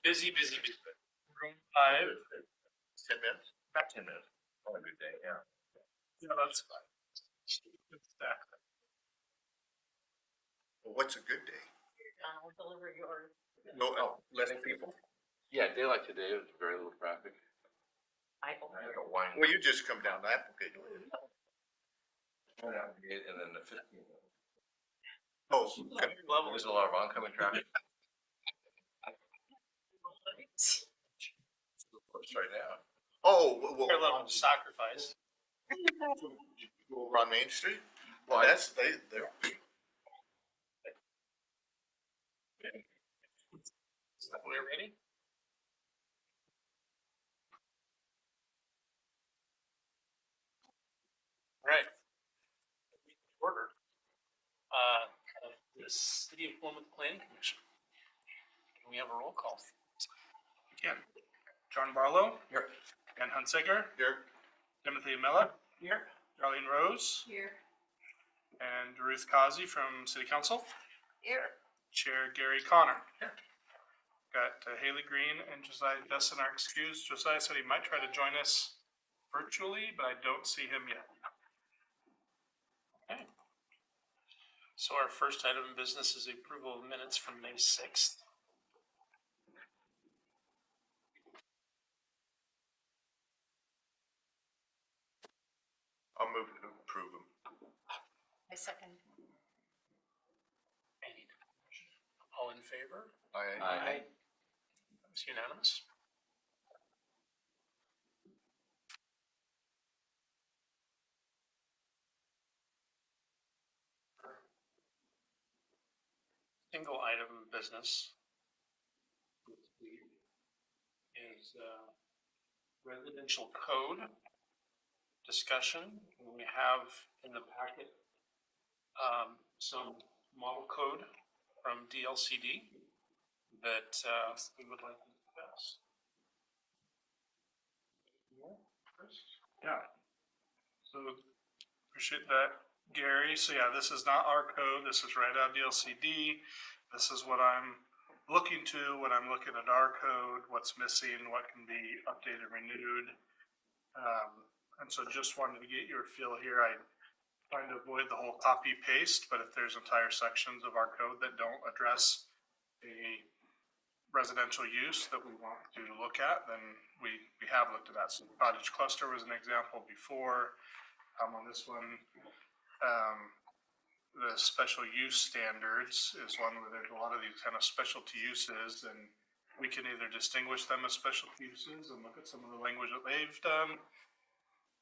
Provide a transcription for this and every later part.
Busy. Room 5. 10 minutes? About 10 minutes. On a good day, yeah. Yeah, that's fine. Well, what's a good day? I'll deliver yours. No, less people? Yeah, day like today, there's very little traffic. I Well, you just come down that, okay. And then the 15th. Oh, okay. There's a lot of oncoming traffic. Right now. Oh, Fair level of sacrifice. over on Main Street? Well, That's, they're. We're ready? All right. Order. The City of Plymouth Planning Commission. Can we have a roll call? Again, John Barlow. Here. Dan Hunsaker. Here. Timothy Miller. Here. Darlene Rose. Here. And Ruth Kazi from City Council. Here. Chair Gary Connor. Here. Got Haley Green and Josiah Dustin are excused. Josiah said he might try to join us virtually, but I don't see him yet. Okay. So our first item of business is the approval of minutes from May 6th. I'll move to approve them. I second. All in favor? Aye. It's unanimous. Single item of business is residential code discussion. We have in the packet some model code from DLCD that we would like to discuss. Yeah. So appreciate that, Gary. So yeah, this is not our code. This is right out of DLCD. This is what I'm looking to when I'm looking at our code, what's missing, what can be updated, renewed. And so just wanted to get your feel here. I trying to avoid the whole copy paste, but if there's entire sections of our code that don't address a residential use that we want to look at, then we have looked at that. So the cottage cluster was an example before. On this one, the special use standards is one where there's a lot of these kind of specialty uses, and we can either distinguish them as specialty uses and look at some of the language that they've done,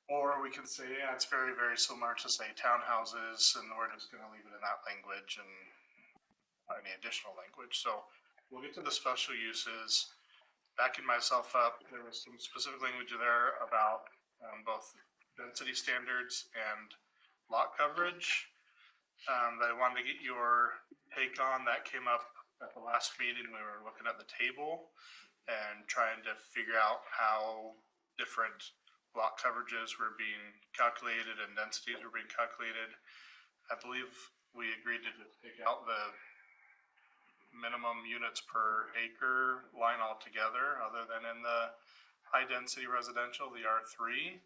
or we can say, yeah, it's very, very similar to, say, townhouses, and we're just going to leave it in that language and any additional language. So we'll get to the special uses. Backing myself up, there was some specific language there about both density standards and lot coverage that I wanted to get your take on. That came up at the last meeting. We were looking at the table and trying to figure out how different lot coverages were being calculated and densities were being calculated. I believe we agreed to just take out the minimum units per acre line altogether, other than in the high density residential, the R3.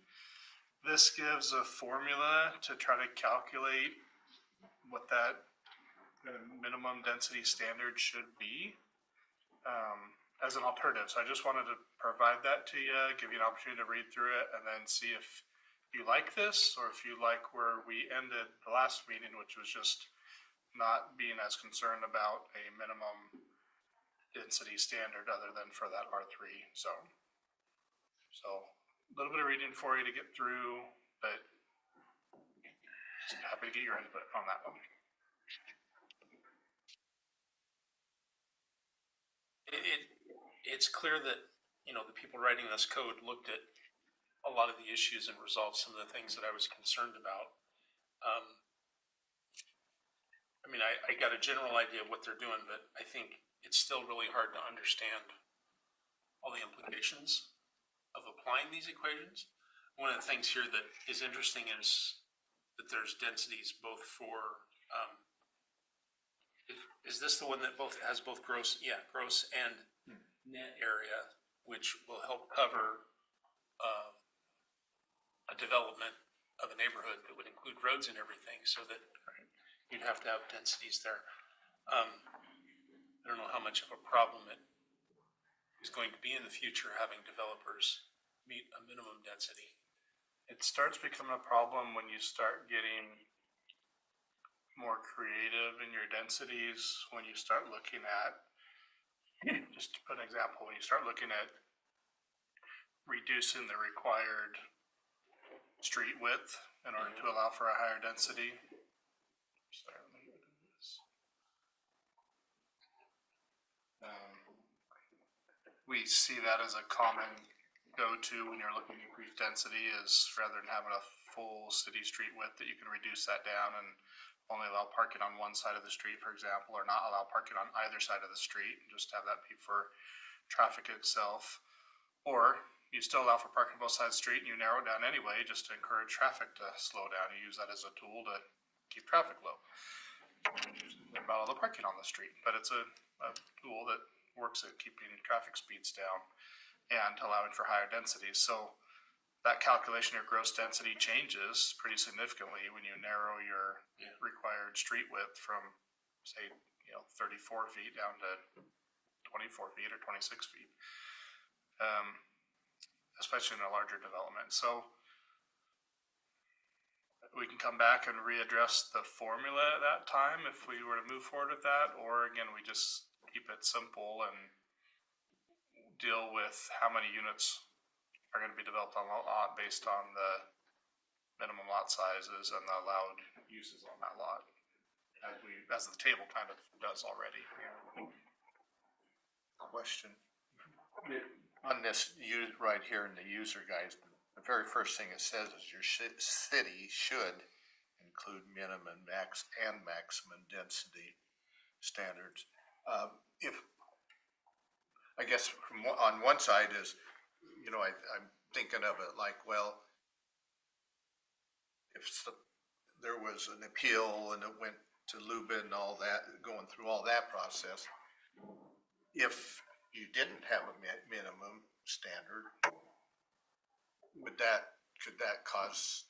This gives a formula to try to calculate what that minimum density standard should be as an alternative. So I just wanted to provide that to you, give you an opportunity to read through it, and then see if you like this or if you like where we ended the last meeting, which was just not being as concerned about a minimum density standard other than for that R3 zone. So a little bit of reading for you to get through, but just happy to get your input on that one. It's clear that, you know, the people writing this code looked at a lot of the issues and resolved some of the things that I was concerned about. I mean, I got a general idea of what they're doing, but I think it's still really hard to understand all the implications of applying these equations. One of the things here that is interesting is that there's densities both for, is this the one that has both gross? Yeah, gross and net area, which will help cover, a development of a neighborhood that would include roads and everything, so that you'd have to have densities there. I don't know how much of a problem it is going to be in the future, having developers meet a minimum density. It starts becoming a problem when you start getting more creative in your densities, when you start looking at, just to put an example, when you start looking at reducing the required street width in order to allow for a higher density. Sorry, let me get rid of this. We see that as a common go-to when you're looking to increase density, is rather than having a full city street width, that you can reduce that down and only allow parking on one side of the street, for example, or not allow parking on either side of the street, and just have that be for traffic itself. Or you still allow for parking on both sides of the street and you narrow it down anyway, just to encourage traffic to slow down. You use that as a tool to keep traffic low. About all the parking on the street, but it's a tool that works at keeping traffic speeds down and allowing for higher densities. So that calculation of gross density changes pretty significantly when you narrow your required street width from, say, 34 feet down to 24 feet or 26 feet, especially in a larger development. So we can come back and readdress the formula at that time if we were to move forward with that, or again, we just keep it simple and deal with how many units are going to be developed on a lot based on the minimum lot sizes and the allowed uses on that lot, as the table kind of does already. Question. On this right here in the user guides, the very first thing it says is your city should include minimum and maximum density standards. If, I guess from on one side is, I'm thinking of it like, well, if there was an appeal and it went to Lubin and all that, going through all that process, if you didn't have a minimum standard, could that cause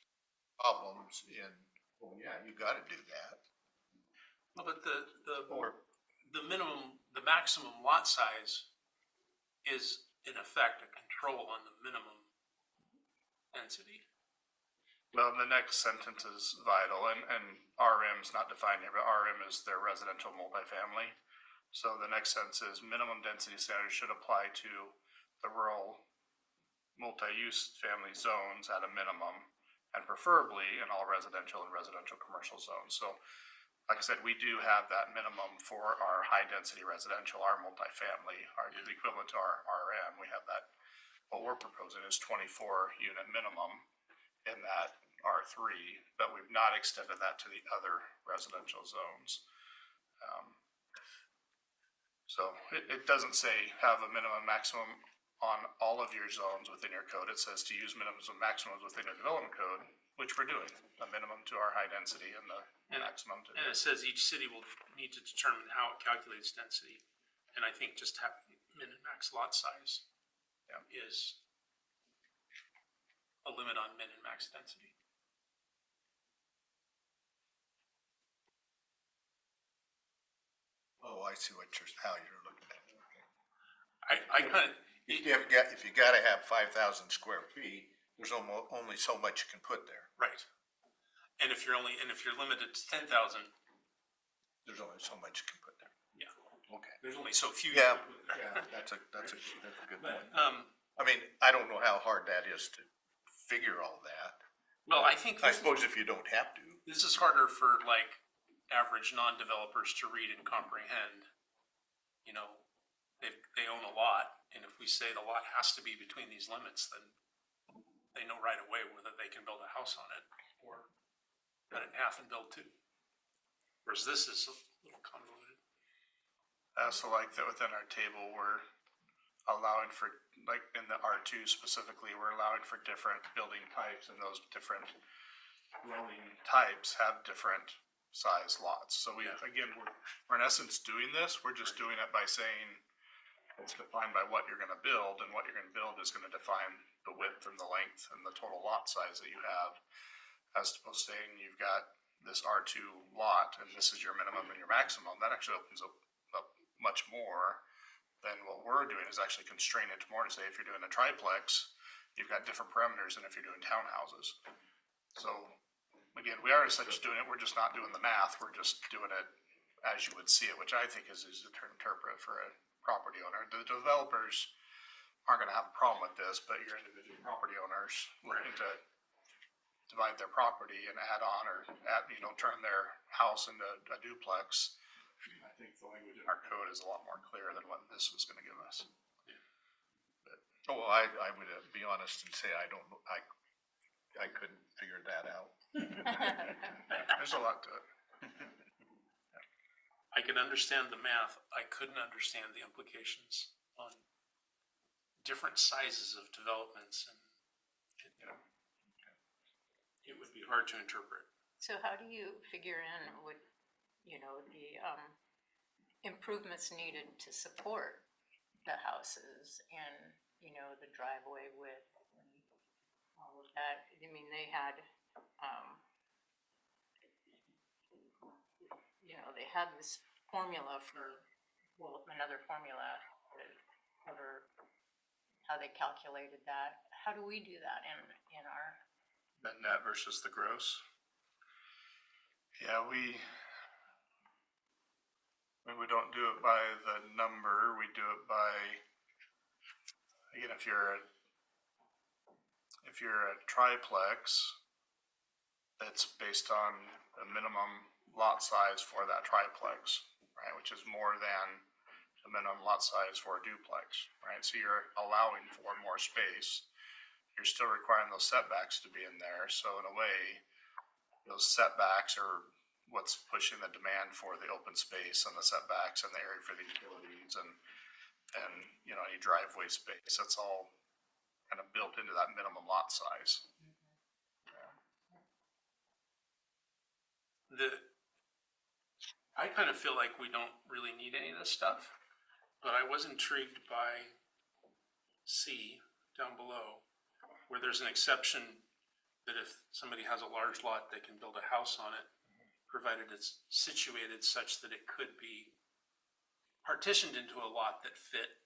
problems in, well, yeah, you gotta do that. Well, but the maximum lot size is in effect a control on the minimum density. Well, the next sentence is vital, and RM is not defined here, but RM is their residential multifamily. So the next sentence is minimum density standards should apply to the rural multi-use family zones at a minimum, and preferably in all residential and residential commercial zones. So like I said, we do have that minimum for our high density residential, our multifamily, the equivalent to our RM. We have that. What we're proposing is 24 unit minimum in that R3, but we've not extended that to the other residential zones. So it doesn't say have a minimum maximum on all of your zones within your code. It says to use minimums and maximums within your development code, which we're doing, a minimum to our high density and the maximum to. And it says each city will need to determine how it calculates density. And I think just having min and max lot size is a limit on min and max density. Oh, I see how you're looking at it. Okay. I kind of, If you gotta have 5,000 square feet, there's only so much you can put there. right. And if you're limited to 10,000, There's only so much you can put there. yeah, Okay. there's only so few. Yeah, you can put there. yeah, that's a good But, point. I mean, I don't know how hard that is to figure all that. well, I think I suppose if you don't have to. this is harder for like average non-developers to read and comprehend. They own a lot, and if we say the lot has to be between these limits, then they know right away whether they can build a house on it or cut it in half and build two. Whereas this is a little convoluted. I also like that within our table, we're allowing for, like in the R2 specifically, we're allowing for different building types, and those different dwelling types have different size lots. So we're in essence doing this, we're just doing it by saying, it's defined by what you're gonna build, and what you're gonna build is gonna define the width and the length and the total lot size that you have. As opposed to saying you've got this R2 lot and this is your minimum and your maximum, that actually opens up much more than what we're doing, is actually constrain it more to say if you're doing a triplex, you've got different parameters than if you're doing townhouses. So again, we are essentially doing it, we're just not doing the math, we're just doing it as you would see it, which I think is easy to interpret for a property owner. The developers aren't gonna have a problem with this, but your individual property owners looking to divide their property and add on or turn their house into a duplex. I think the language in our code is a lot more clear than what this was gonna give us. Oh, well, I would be honest and say I don't, I couldn't figure that out. There's a lot to it. I can understand the math, I couldn't understand the implications on different sizes of developments, and it would be hard to interpret. So how do you figure in what, the improvements needed to support the houses and, the driveway width and all of that? I mean, they had, they had this formula for, another formula to cover how they calculated that. How do we do that in our? The net versus the gross. Yeah, we don't do it by the number, we do it by, again, if you're a triplex, that's based on a minimum lot size for that triplex, right, which is more than the minimum lot size for a duplex, right? So you're allowing for more space. You're still requiring those setbacks to be in there. So in a way, those setbacks are what's pushing the demand for the open space and the setbacks and the area for the utilities and any driveway space. That's all kind of built into that minimum lot size. I kind of feel like we don't really need any of this stuff, but I was intrigued by C down below, where there's an exception that if somebody has a large lot, they can build a house on it, provided it's situated such that it could be partitioned into a lot that fit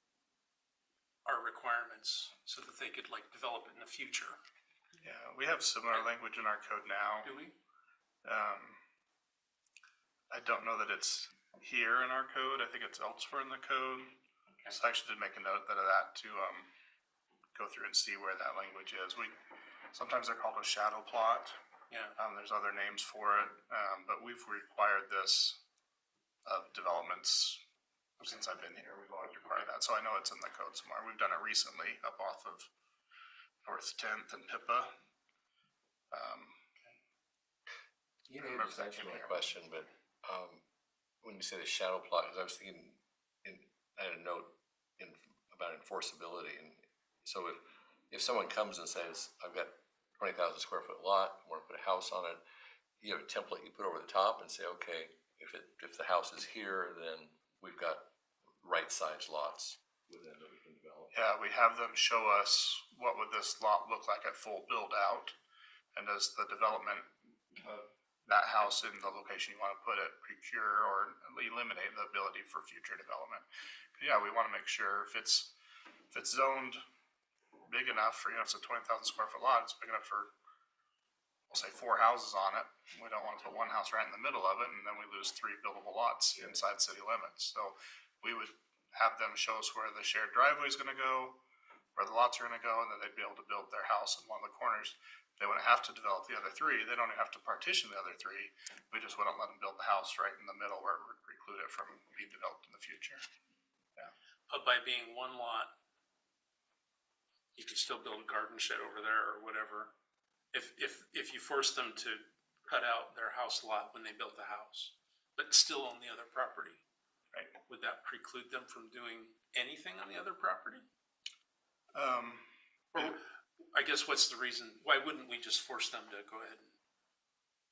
our requirements so that they could develop it in the future. Yeah, we have similar language in our code now. Do we? I don't know that it's here in our code. I think it's elsewhere in the code. Okay. So I actually did make a note of that to go through and see where that language is. Sometimes they're called a shadow plot. Yeah. There's other names for it, but we've required this of developments since I've been here. We've always required that, so I know it's in the code somewhere. We've done it recently up off of North 10th and Pippa. You may have answered my question, but when you say the shadow plot, because I was thinking, I had a note about enforceability, and so if someone comes and says, I've got 20,000 square foot lot, I want to put a house on it, you have a template you put over the top and say, okay, if the house is here, then we've got right size lots within that we can develop. Yeah, we have them show us what would this lot look like at full build out, and does the development of that house in the location you want to put it procure or eliminate the ability for future development. Yeah, we want to make sure if it's zoned big enough for, it's a 20,000 square foot lot, it's big enough for, we'll say 4 houses on it. We don't want to put one house right in the middle of it, and then we lose 3 buildable lots inside city limits. So we would have them show us where the shared driveway is going to go, where the lots are going to go, and then they'd be able to build their house in one of the corners. They wouldn't have to develop the other 3. They don't even have to partition the other 3. We just wouldn't let them build the house right in the middle where it would preclude it from being developed in the future. But by being one lot, you could still build a garden shed over there or whatever. If you force them to cut out their house lot when they built the house, but still own the other property, Right. would that preclude them from doing anything on the other property? Or I guess what's the reason? Why wouldn't we just force them to go ahead and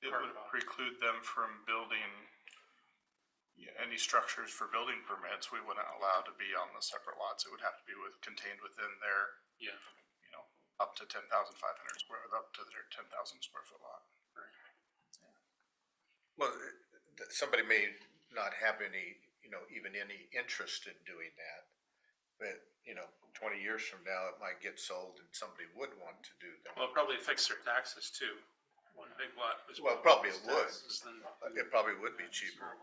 It carve would it off? preclude them from building Yeah, any structures for building permits, we wouldn't allow to be on the separate lots. It would have to be contained within their, Yeah. you know, up to 10,500 square, up to their 10,000 square foot lot. Well, somebody may not have any, even any interest in doing that. But, 20 years from now, it might get sold and somebody would want to do that. Well, it probably affects their taxes too. One big lot was. Well, probably it would. taxes, then- It probably would be cheaper.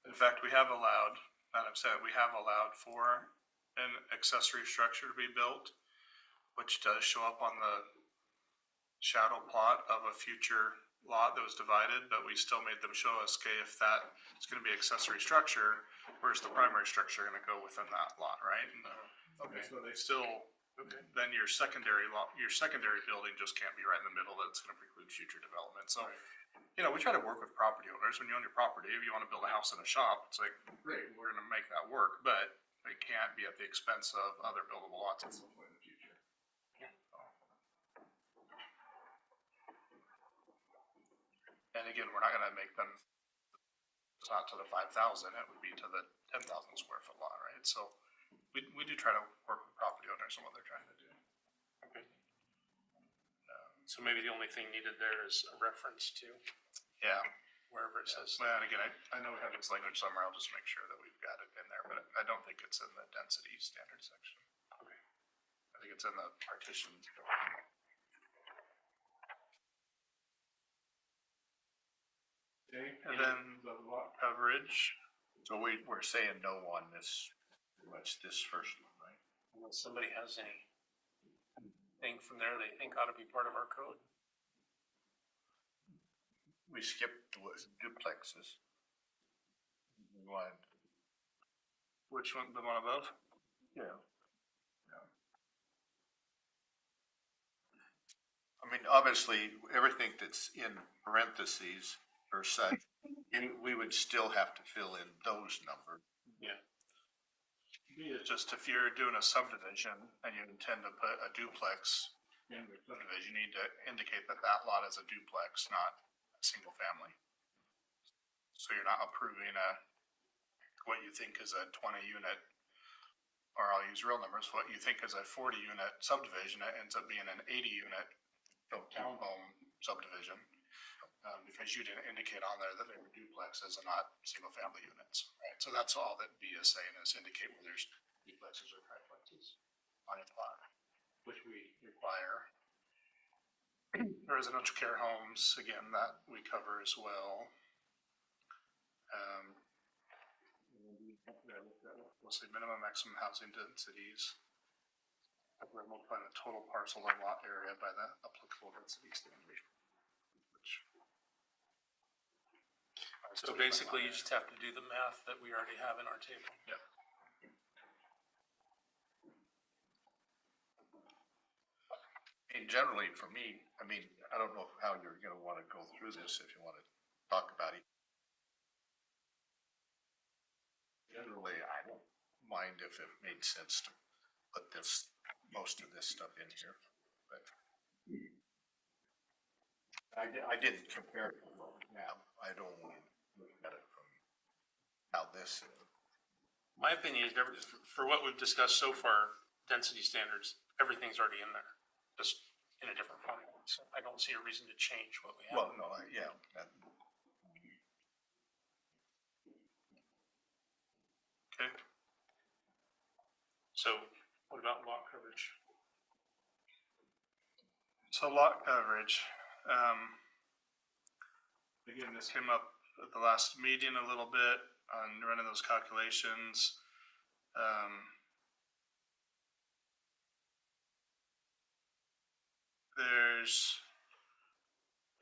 In fact, we have allowed, that I've said, we have allowed for an accessory structure to be built, which does show up on the shadow plot of a future lot that was divided, but we still made them show us, okay, if that is gonna be accessory structure, where's the primary structure gonna go within that lot, right? And, okay, so they still, then your secondary lot, your secondary building just can't be right in the middle, that's gonna preclude future development, so. We try to work with property owners. When you own your property, if you wanna build a house and a shop, it's like, great, we're gonna make that work, but it can't be at the expense of other buildable lots at some point in the future. And again, we're not gonna make them, it's not to the 5,000, it would be to the 10,000 square foot lot, right? So we do try to work with property owners on what they're trying to do. So maybe the only thing needed there is a reference to Yeah. wherever it says. Well, and again, I know we have this language somewhere, I'll just make sure that we've got it in there, but I don't think it's in the density standard section. Okay. I think it's in the partitions. Okay, and then the lot coverage, So we're saying no on this, pretty much this first one, right? Unless somebody has anything from there they think ought to be part of our code. We skipped duplexes. We wanted, which one, the one above? yeah. I mean, obviously, everything that's in parentheses or such, we would still have to fill in those numbers. Yeah. It's just if you're doing a subdivision and you intend to put a duplex in the subdivision, you need to indicate that that lot is a duplex, not a single family. So you're not approving what you think is a 20 unit, or I'll use real numbers, what you think is a 40 unit subdivision, it ends up being an 80 unit townhome subdivision. Because you didn't indicate on there that they were duplexes and not single family units, right? So that's all that B is saying, is indicate whether there's duplexes or triplexes on your plot, which we require. Residential care homes, again, that we cover as well. We'll say minimum, maximum housing densities. We're multiplying the total parcel or lot area by the applicable density standard. So basically, you just have to do the math that we already have in our table. Yep. And generally, for me, I don't know how you're gonna wanna go through this, if you wanna talk about it. Generally, I don't mind if it made sense to put most of this stuff in here, but I didn't compare it to what we have. I don't look at it from how this is. My opinion is, for what we've discussed so far, density standards, everything's already in there, just in a different format. So I don't see a reason to change what we have. Well, no, yeah, Okay. So what about lot coverage? So lot coverage, again, this came up at the last meeting a little bit on running those calculations. There's,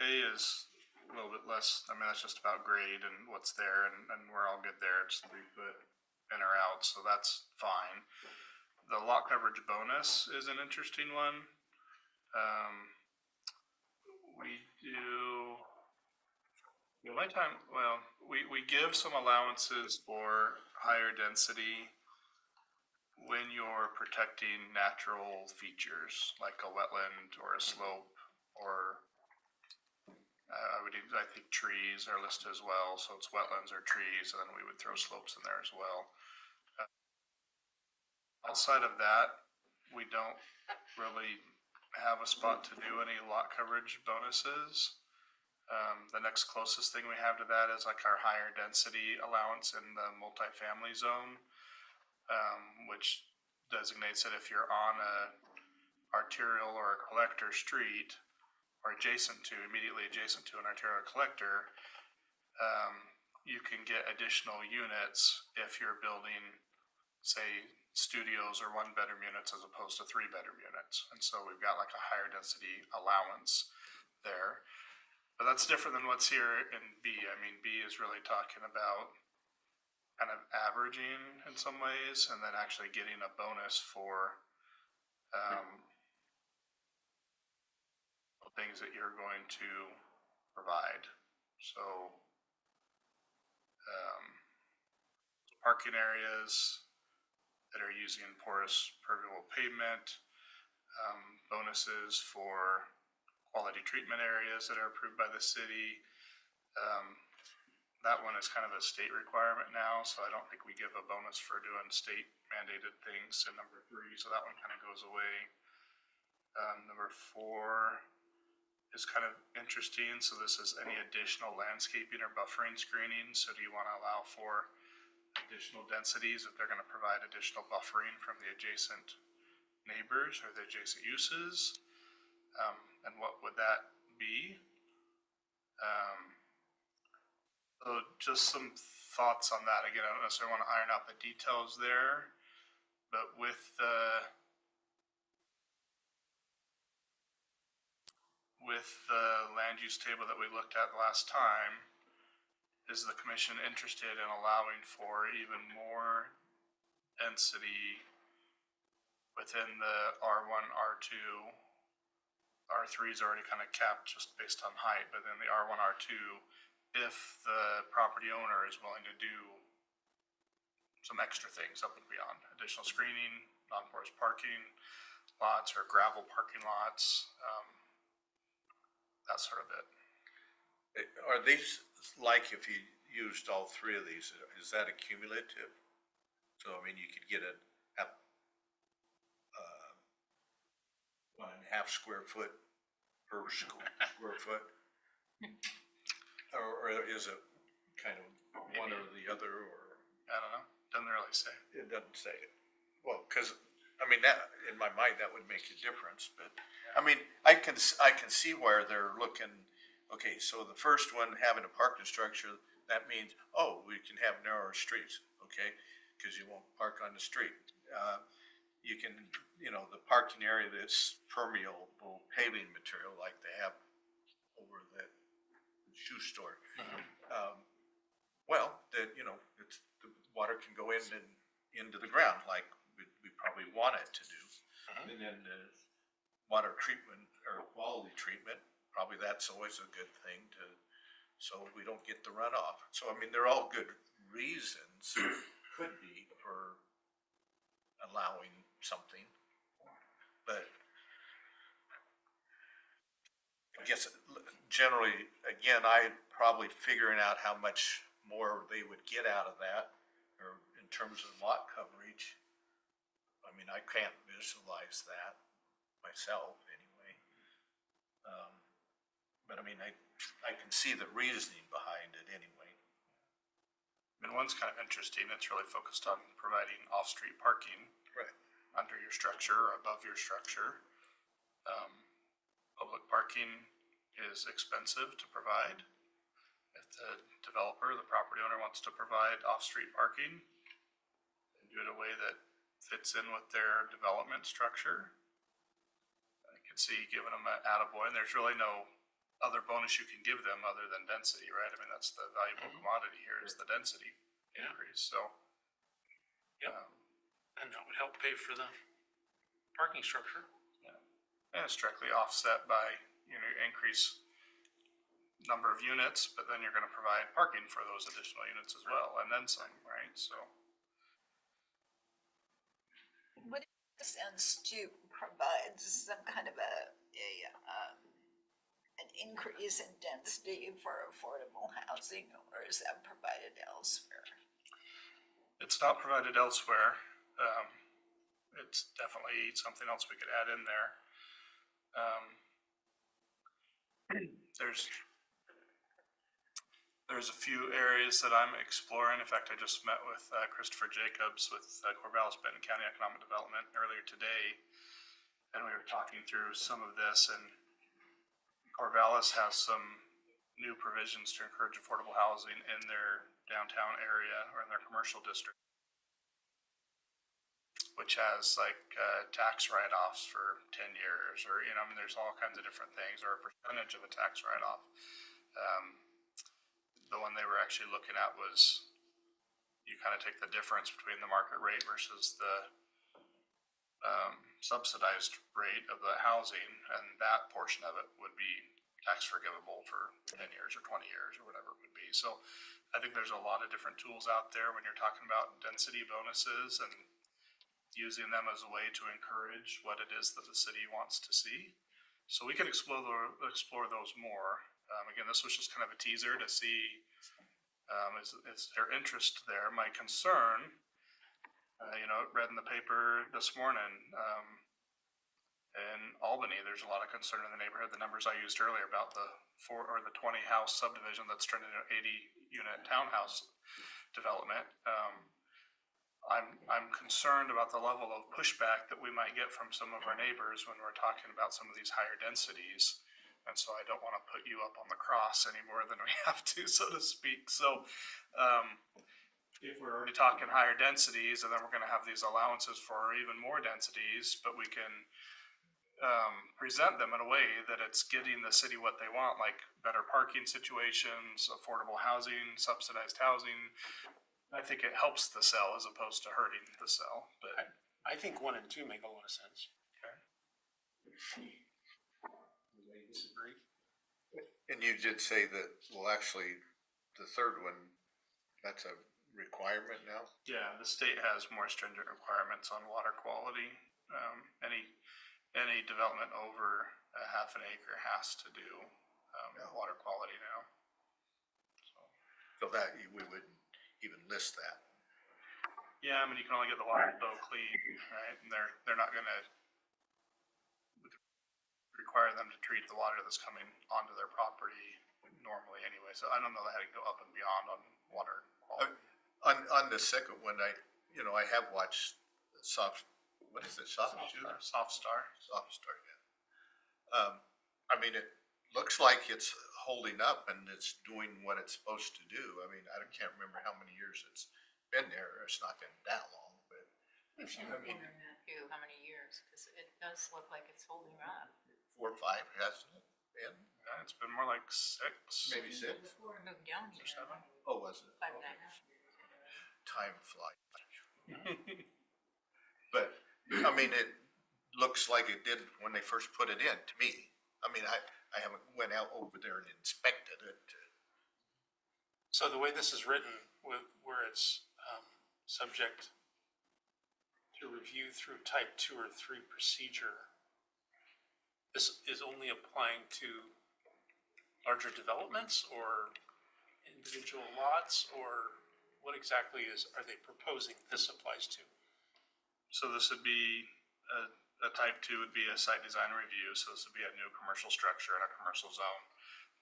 A is a little bit less, I mean, that's just about grade and what's there, and we're all good there, it's 3 foot in or out, so that's fine. The lot coverage bonus is an interesting one. We do, the only time, well, we give some allowances for higher density when you're protecting natural features, like a wetland or a slope or I would, I think trees are listed as well, so it's wetlands or trees, and then we would throw slopes in there as well. Outside of that, we don't really have a spot to do any lot coverage bonuses. The next closest thing we have to that is like our higher density allowance in the multifamily zone, which designates that if you're on a arterial or a collector street, or immediately adjacent to an arterial collector, you can get additional units if you're building, say, studios or 1-bedroom units as opposed to 3-bedroom units. And so we've got like a higher density allowance there. But that's different than what's here in B. I mean, B is really talking about kind of averaging in some ways and then actually getting a bonus for things that you're going to provide. So parking areas that are using porous permeable pavement, bonuses for quality treatment areas that are approved by the city. That one is kind of a state requirement now, so I don't think we give a bonus for doing state mandated things in number 3, so that one kind of goes away. Number 4 is kind of interesting. So this is any additional landscaping or buffering screening. So do you want to allow for additional densities if they're going to provide additional buffering from the adjacent neighbors or the adjacent uses? And what would that be? So just some thoughts on that. Again, I don't necessarily want to iron out the details there, but with the land use table that we looked at last time, is the commission interested in allowing for even more density within the R1, R2? R3 is already kind of capped just based on height, but then the R1, R2, if the property owner is willing to do some extra things up and beyond, additional screening, non-porous parking lots or gravel parking lots, that sort of it. Are these, like if you used all 3 of these, is that a cumulative? So, I mean, you could get a 1.5 square foot per square foot? Or is it kind of one or the other, or? I don't know, doesn't really say. It doesn't say it. Well, because, I mean, that, in my mind, that would make a difference, but, I mean, I can see where they're looking, okay, so the first one, having a parking structure, that means, oh, we can have narrower streets, okay? Because you won't park on the street. You can, the parking area that's permeable paving material like they have over the shoe store. Well, that, it's, the water can go in and into the ground like we probably want it to do. And then the water treatment or quality treatment, probably that's always a good thing so we don't get the runoff. So, I mean, they're all good reasons, could be, for allowing something. But I guess generally, again, I probably figuring out how much more they would get out of that, or in terms of lot coverage. I mean, I can't visualize that myself anyway. But I mean, I can see the reasoning behind it anyway. I mean, one's kind of interesting. It's really focused on providing off-street parking. Right. Under your structure or above your structure. Public parking is expensive to provide. If the developer, the property owner, wants to provide off-street parking and do it in a way that fits in with their development structure, I could see giving them an attaboy, and there's really no other bonus you can give them other than density, right? I mean, that's the valuable commodity here, is the density increase, so. And that would help pay for the parking structure. And it's directly offset by, increase number of units, but then you're gonna provide parking for those additional units as well, and then some, right? So, Would it make sense to provide some kind of a an increase in density for affordable housing, or is that provided elsewhere? It's not provided elsewhere. It's definitely something else we could add in there. There's a few areas that I'm exploring. In fact, I just met with Christopher Jacobs with Corvallis Benton County Economic Development earlier today, and we were talking through some of this. And Corvallis has some new provisions to encourage affordable housing in their downtown area or in their commercial district, which has like tax write-offs for 10 years, or, I mean, there's all kinds of different things, or a percentage of a tax write-off. The one they were actually looking at was you kind of take the difference between the market rate versus the subsidized rate of the housing, and that portion of it would be tax forgivable for 10 years or 20 years or whatever it would be. So I think there's a lot of different tools out there when you're talking about density bonuses and using them as a way to encourage what it is that the city wants to see. So we can explore those more. Again, this was just kind of a teaser to see is there interest there. My concern, read in the paper this morning, in Albany, there's a lot of concern in the neighborhood. The numbers I used earlier about the 20 house subdivision that's turned into an 80 unit townhouse development. I'm concerned about the level of pushback that we might get from some of our neighbors when we're talking about some of these higher densities. And so I don't want to put you up on the cross any more than we have to, so to speak. So if we're already talking higher densities, and then we're going to have these allowances for even more densities, but we can present them in a way that it's getting the city what they want, like better parking situations, affordable housing, subsidized housing. I think it helps the sell as opposed to hurting the sell. But I think 1 and 2 make a lot of sense. okay. Anybody disagree? And you did say that, well, actually, the third one, that's a requirement now? Yeah, the state has more stringent requirements on water quality. Any development over a half an acre has to do water quality now. So that, we wouldn't even list that. Yeah, I mean, you can only get the water so clean, right? And they're not gonna require them to treat the water that's coming onto their property normally anyway. So I don't know that I can go up and beyond on water quality. On the second one, I have watched what is it, Soft Star? Soft Star. Soft Star, yeah. I mean, it looks like it's holding up and it's doing what it's supposed to do. I mean, I can't remember how many years it's been there. It's not been that long, but. If you, I'm wondering that too, how many years, because it does look like it's holding up. 4 or 5, hasn't it been? Yeah, it's been more like 6. Maybe 6? Before I moved down here, 7. Oh, was it? 5.5 years. Time flies. But, I mean, it looks like it did when they first put it in, to me. I mean, I haven't went out over there and inspected it. so the way this is written, where it's subject to review through type 2 or 3 procedure, this is only applying to larger developments or individual lots, or what exactly are they proposing this applies to? So this would be, a type 2 would be a site design review. So this would be a new commercial structure in a commercial zone.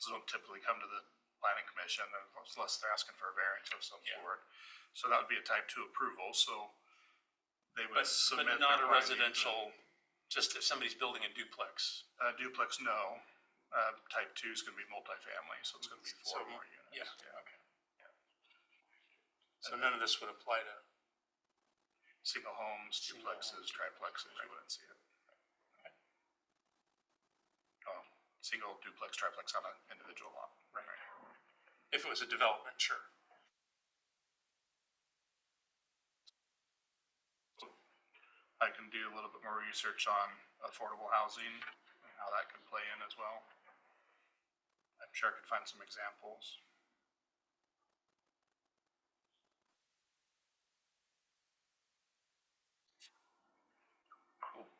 This don't typically come to the planning commission unless they're asking for a variance of some sort. So that would be a type 2 approval. So they would But submit. not their a findings. residential, just if somebody's building a duplex. Duplex, no. Type 2 is gonna be multifamily, so it's gonna be 4 So, more units. yeah, okay. So none of this would apply to, Single homes, duplexes, triplexes, you wouldn't see it. Oh, single duplex, triplex on an individual lot. right, if it was a development, sure. I can do a little bit more research on affordable housing and how that could play in as well. I'm sure I could find some examples. Cool.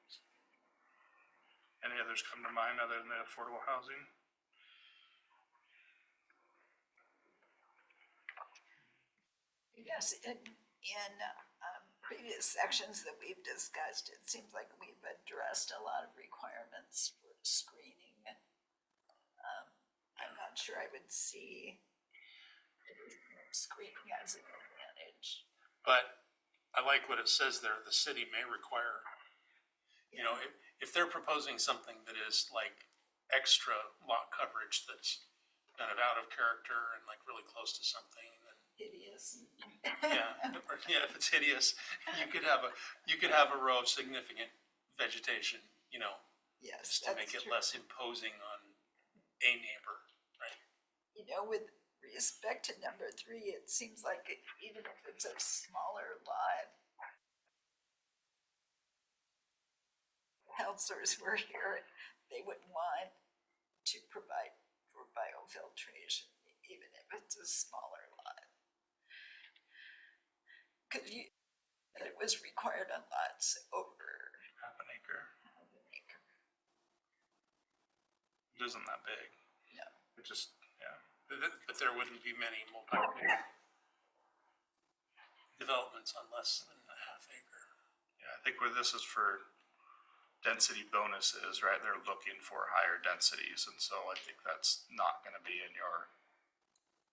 Any others come to mind other than the affordable housing? Yes, in previous sections that we've discussed, it seems like we've addressed a lot of requirements for screening. I'm not sure I would see screening as an advantage. But I like what it says there, the city may require, you know, if they're proposing something that is like extra lot coverage that's kind of out of character and like really close to something, then Hideous. yeah, or, yeah, if it's hideous, you could have a row of significant vegetation, you know, Yes, just to make that's it true. less imposing on a neighbor, right? You know, with respect to number 3, it seems like even if it's a smaller lot, counselors were here, they would want to provide for biofiltration, even if it's a smaller lot. Cause it was required on lots over Half an acre. half an acre. It isn't that big. No. It just, yeah. But there wouldn't be many multi developments on less than a half acre. Yeah, I think where this is for density bonuses, right? They're looking for higher densities, and so I think that's not gonna be in your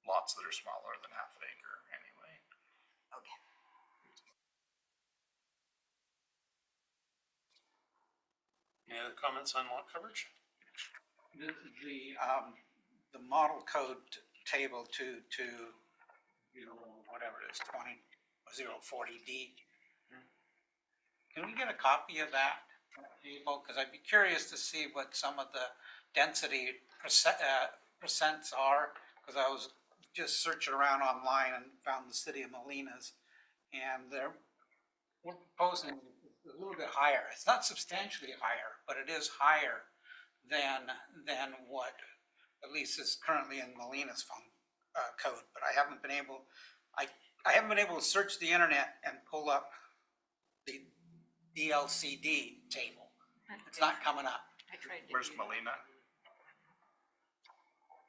lots that are smaller than half an acre anyway. Okay. Any other comments on lot coverage? The model code table to, you know, whatever it is, 2040D. Can we get a copy of that table? Because I'd be curious to see what some of the density percents are, because I was just searching around online and found the city of Molinas, and we're proposing a little bit higher. It's not substantially higher, but it is higher than what at least is currently in Molina's code. But I haven't been able to search the internet and pull up the DLCD table. It's not coming up. I tried to Where's do that. Molina?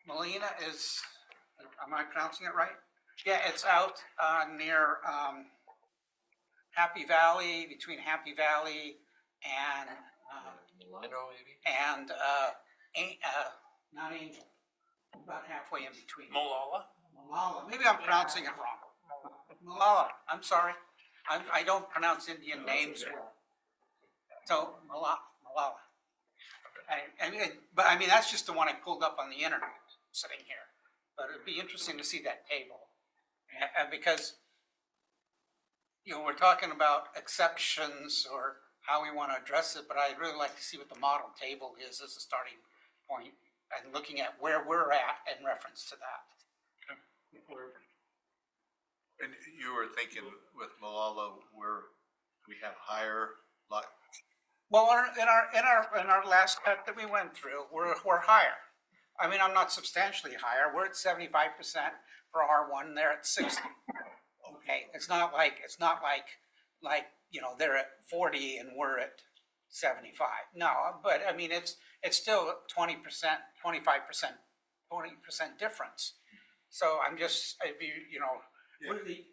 Molina is, am I pronouncing it right? Yeah, it's out near Happy Valley, between Happy Valley and Lino, maybe? and not Angel, about halfway in between. Molalla? Malala, maybe I'm pronouncing it wrong. Malala, I'm sorry. I don't pronounce Indian names well. So Malala. But I mean, that's just the one I pulled up on the internet, sitting here. But it'd be interesting to see that table. And because, you know, we're talking about exceptions or how we want to address it, but I'd really like to see what the model table is as a starting point and looking at where we're at in reference to that. And you were thinking with Malala, where we have higher lot, Well, in our last cut that we went through, we're higher. I mean, I'm not substantially higher. We're at 75% for R1. They're at 60. Okay, it's not like you know, they're at 40 and we're at 75. No, but I mean, it's still 20%, 25%, 20% difference. So I'd be, you know, really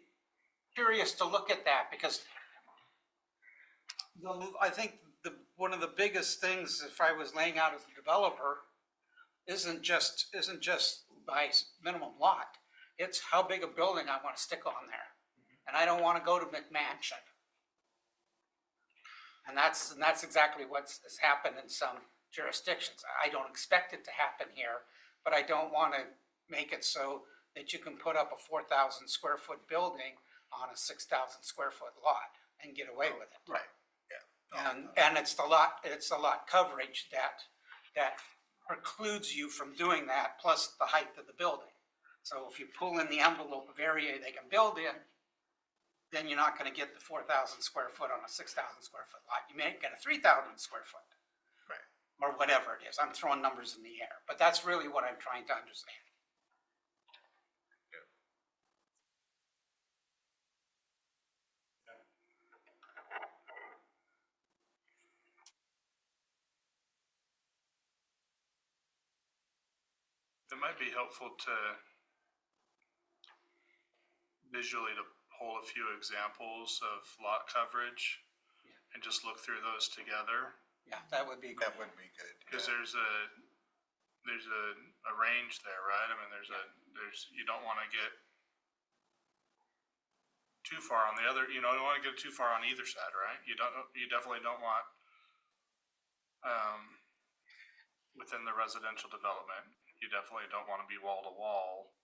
curious to look at that, because I think one of the biggest things, if I was laying out as a developer, isn't just by minimum lot. It's how big a building I want to stick on there, and I don't want to go to McMansion. And that's exactly what's happened in some jurisdictions. I don't expect it to happen here, but I don't want to make it so that you can put up a 4,000 square foot building on a 6,000 square foot lot and get away with it. right, yeah. And it's the lot coverage that precludes you from doing that, plus the height of the building. So if you pull in the envelope of area they can build in, then you're not gonna get the 4,000 square foot on a 6,000 square foot lot. You may get a 3,000 square foot. Right. Or whatever it is. I'm throwing numbers in the air, but that's really what I'm trying to understand. It might be helpful to visually to pull a few examples of lot coverage and just look through those together. Yeah, that would be good. That would be good. Cause yeah. there's a range there, right? I mean, you don't wanna get too far on the other, you don't wanna get too far on either side, right? You definitely don't want, within the residential development, you definitely don't wanna be wall to wall,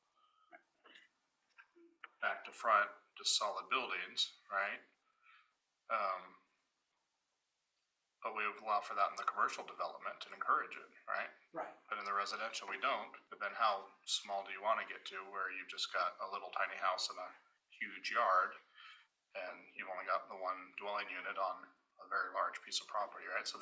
back to front, just solid buildings, right? But we would allow for that in the commercial development and encourage it, right? Right. But in the residential, we don't. But then how small do you want to get to where you've just got a little tiny house and a huge yard, and you've only got the one dwelling unit on a very large piece of property, right? So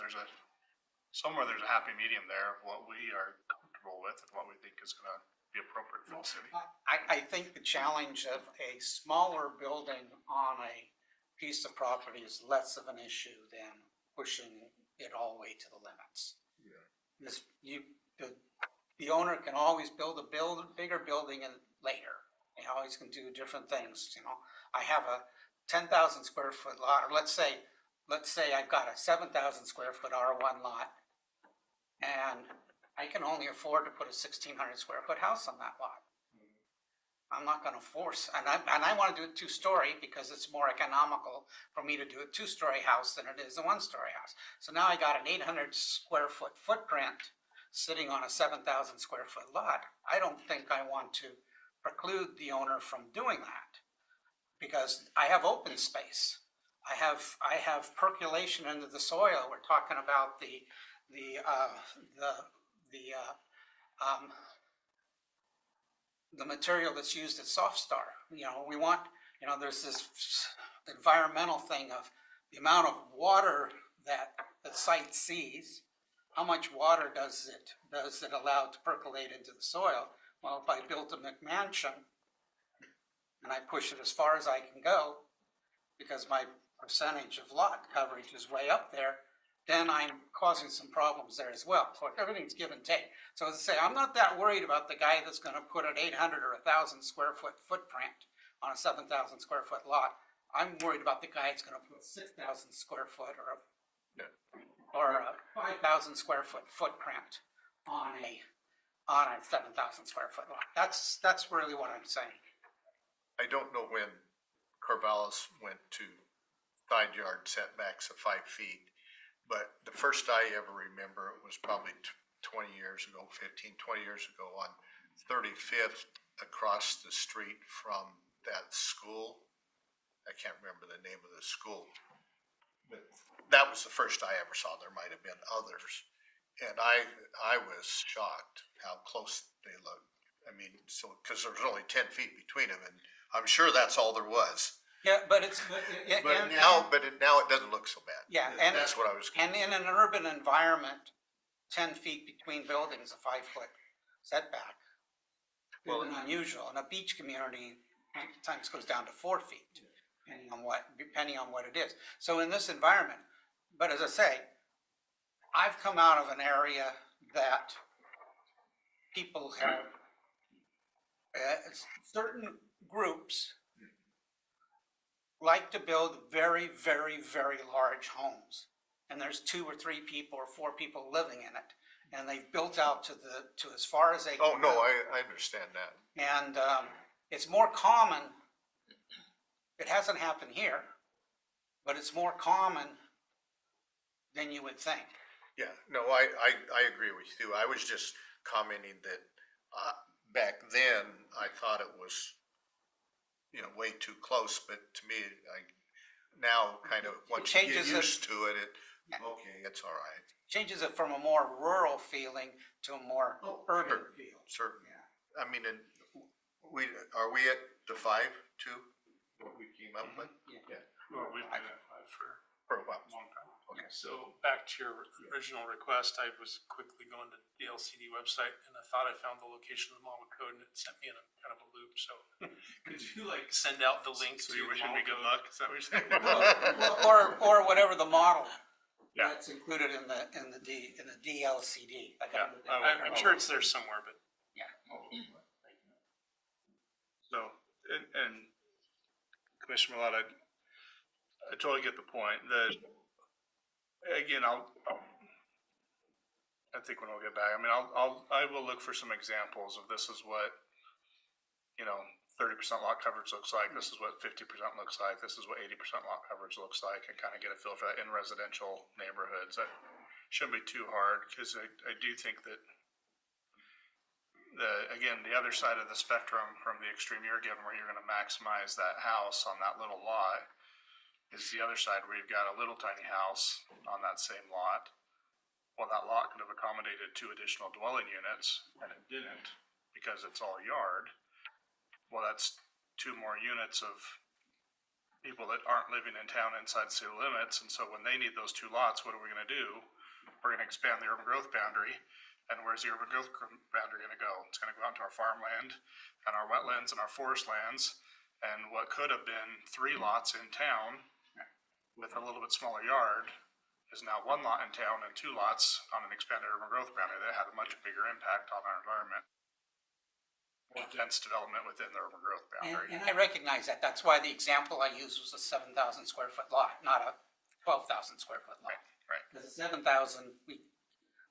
somewhere there's a happy medium there of what we are comfortable with and what we think is going to be appropriate for the city. I think the challenge of a smaller building on a piece of property is less of an issue than pushing it all the way to the limits. The owner can always build a bigger building and later. They always can do different things, I have a 10,000 square foot lot, or let's say I've got a 7,000 square foot R1 lot, and I can only afford to put a 1,600 square foot house on that lot. I'm not gonna force, and I wanna do it 2-story because it's more economical for me to do a 2-story house than it is a 1-story house. So now I got an 800 square foot footprint sitting on a 7,000 square foot lot. I don't think I want to preclude the owner from doing that because I have open space. I have percolation into the soil. We're talking about the material that's used at Softstar. We want, there's this environmental thing of the amount of water that the site sees. How much water does it allow to percolate into the soil? Well, if I built a McMansion and I push it as far as I can go, because my percentage of lot coverage is way up there, then I'm causing some problems there as well. So everything's give and take. So as I say, I'm not that worried about the guy that's gonna put an 800 or 1,000 square foot footprint on a 7,000 square foot lot. I'm worried about the guy that's gonna put a 6,000 square foot or a 5,000 square foot footprint on a 7,000 square foot lot. That's really what I'm saying. I don't know when Corvallis went to side yard setbacks of 5 feet, but the first I ever remember was probably 20 years ago, 15, 20 years ago on 35th across the street from that school. I can't remember the name of the school, but that was the first I ever saw. There might have been others. And I was shocked how close they looked. I mean, so, because there was only 10 feet between them, and I'm sure that's all there was. Yeah, but Now it doesn't look so bad. Yeah, and that's what I was. And in an urban environment, 10 feet between buildings, a 5-foot setback, Well, isn't unusual. In a beach community, sometimes goes down to 4 feet, depending on what it is. So in this environment, but as I say, I've come out of an area that people have certain groups like to build very, very, very large homes. And there's 2 or 3 people or 4 people living in it. And they've built out to as far as they can. Oh, no, I understand that. And it's more common, it hasn't happened here, but it's more common than you would think. Yeah, no, I agree with you. I was just commenting that back then, I thought it was, way too close, but to me, now kind of, once you get used to it, okay, it's all right. Changes it from a more rural feeling to a more urban feel. Certainly. I mean, and are we at the 5 too? What we came up with? Yeah. Well, we've been at 5 for For a while. a long time. Okay. So back to your original request, I was quickly going to the LCD website and I thought I found the location of the model code and it sent me in a kind of a loop, so could you send out the link So to you the wishing model me good code? luck? Is that what you're saying? Or whatever the model Yeah. that's included in the DLCD. Yeah, I'm sure it's there somewhere, but Yeah. So, and Commissioner Milata, I totally get the point. Again, I think when we'll get back, I mean, I will look for some examples of this is what, 30% lot coverage looks like, this is what 50% looks like, this is what 80% lot coverage looks like, and kind of get a feel for that in residential neighborhoods. That shouldn't be too hard, because I do think that the other side of the spectrum from the extreme you're given, where you're gonna maximize that house on that little lot, is the other side where you've got a little tiny house on that same lot. Well, that lot could have accommodated 2 additional dwelling units, and it didn't, because it's all yard. Well, that's 2 more units of people that aren't living in town inside city limits, and so when they need those 2 lots, what are we gonna do? We're gonna expand the urban growth boundary, and where's the urban growth boundary gonna go? It's gonna go out into our farmland, and our wetlands, and our forest lands, and what could have been 3 lots in town with a little bit smaller yard is now 1 lot in town and 2 lots on an expanded urban growth boundary that had a much bigger impact on our environment. More dense development within the urban growth boundary. And I recognize that. That's why the example I used was a 7,000 square foot lot, not a 12,000 square foot lot. Right. Because 7,000,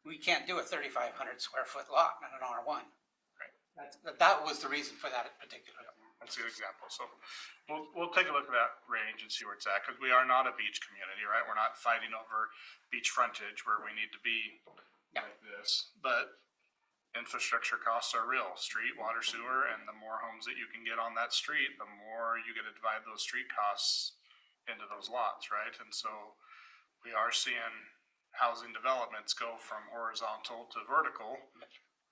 we can't do a 3,500 square foot lot in an R1. Right. That was the reason for that particular. That's a good example. So we'll take a look at that range and see where it's at, because we are not a beach community, right? We're not fighting over beach frontage where we need to be like this. But infrastructure costs are real. Street, water, sewer, and the more homes that you can get on that street, the more you get to divide those street costs into those lots, right? And so we are seeing housing developments go from horizontal to vertical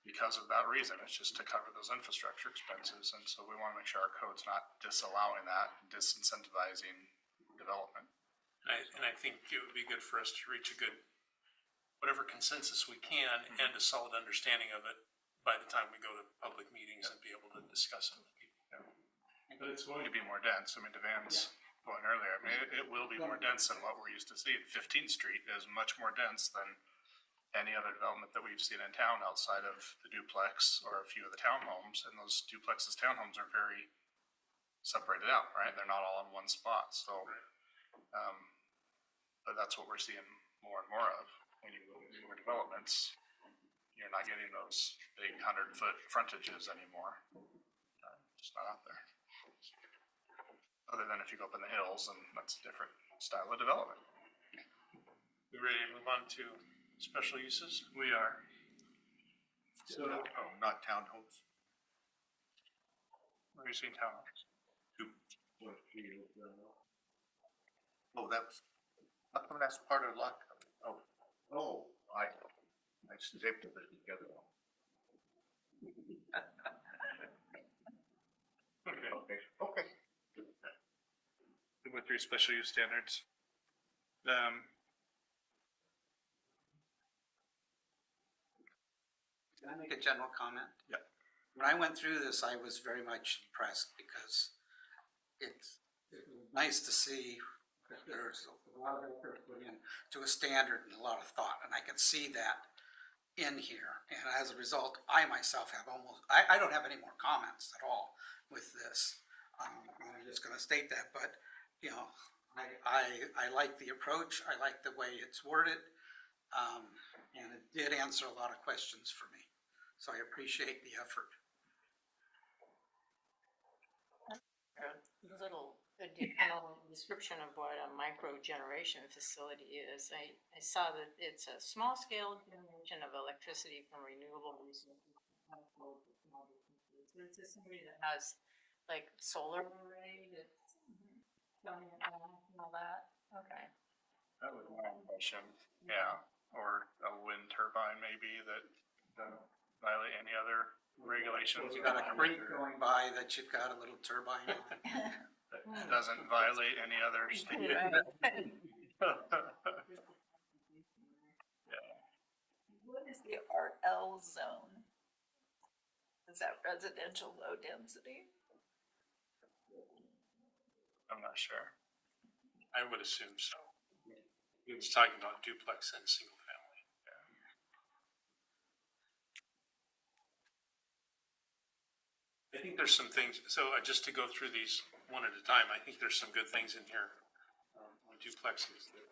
because of that reason. It's just to cover those infrastructure expenses. And so we want to make sure our code's not disallowing that, disincentivizing development. And I think it would be good for us to reach a good, whatever consensus we can, and a solid understanding of it by the time we go to public meetings and be able to discuss it with people. But it's going to be more dense. I mean, to Van's point earlier, I mean, it will be more dense than what we're used to seeing. 15th Street is much more dense than any other development that we've seen in town outside of the duplex or a few of the townhomes. And those duplexes, townhomes are very separated out, right? They're not all in one spot. So, but that's what we're seeing more and more of. When you look at newer developments, you're not getting those big 100-foot frontages anymore. Just not out there. Other than if you go up in the hills, and that's a different style of development. We ready to move on to special uses? We are. So, not townhomes. Where are you seeing townhomes? Oh, that's, how come that's part of lot coverage? Oh, I zipped it together. Okay. With 3 special use standards. Can I make a general comment? Yeah. When I went through this, I was very much impressed because it was nice to see that there's a lot of effort put in to a standard and a lot of thought, and I can see that in here. And as a result, I myself have I don't have any more comments at all with this. I'm just gonna state that, but, I like the approach, I like the way it's worded, and it did answer a lot of questions for me. So I appreciate the effort. A little additional description of what a microgeneration facility is. I saw that it's a small scale generation of electricity from renewable resources. So it's just somebody that has like solar array that's coming out and all that. Okay. That was my impression. Yeah, or a wind turbine maybe that doesn't violate any other regulations. You've got a creek going by that you've got a little turbine on. That doesn't violate any other state. What is the RL zone? Is that residential low density? I'm not sure. I would assume so. He was talking about duplex and single family. I think there's some things, so just to go through these one at a time. I think there's some good things in here, on duplexes that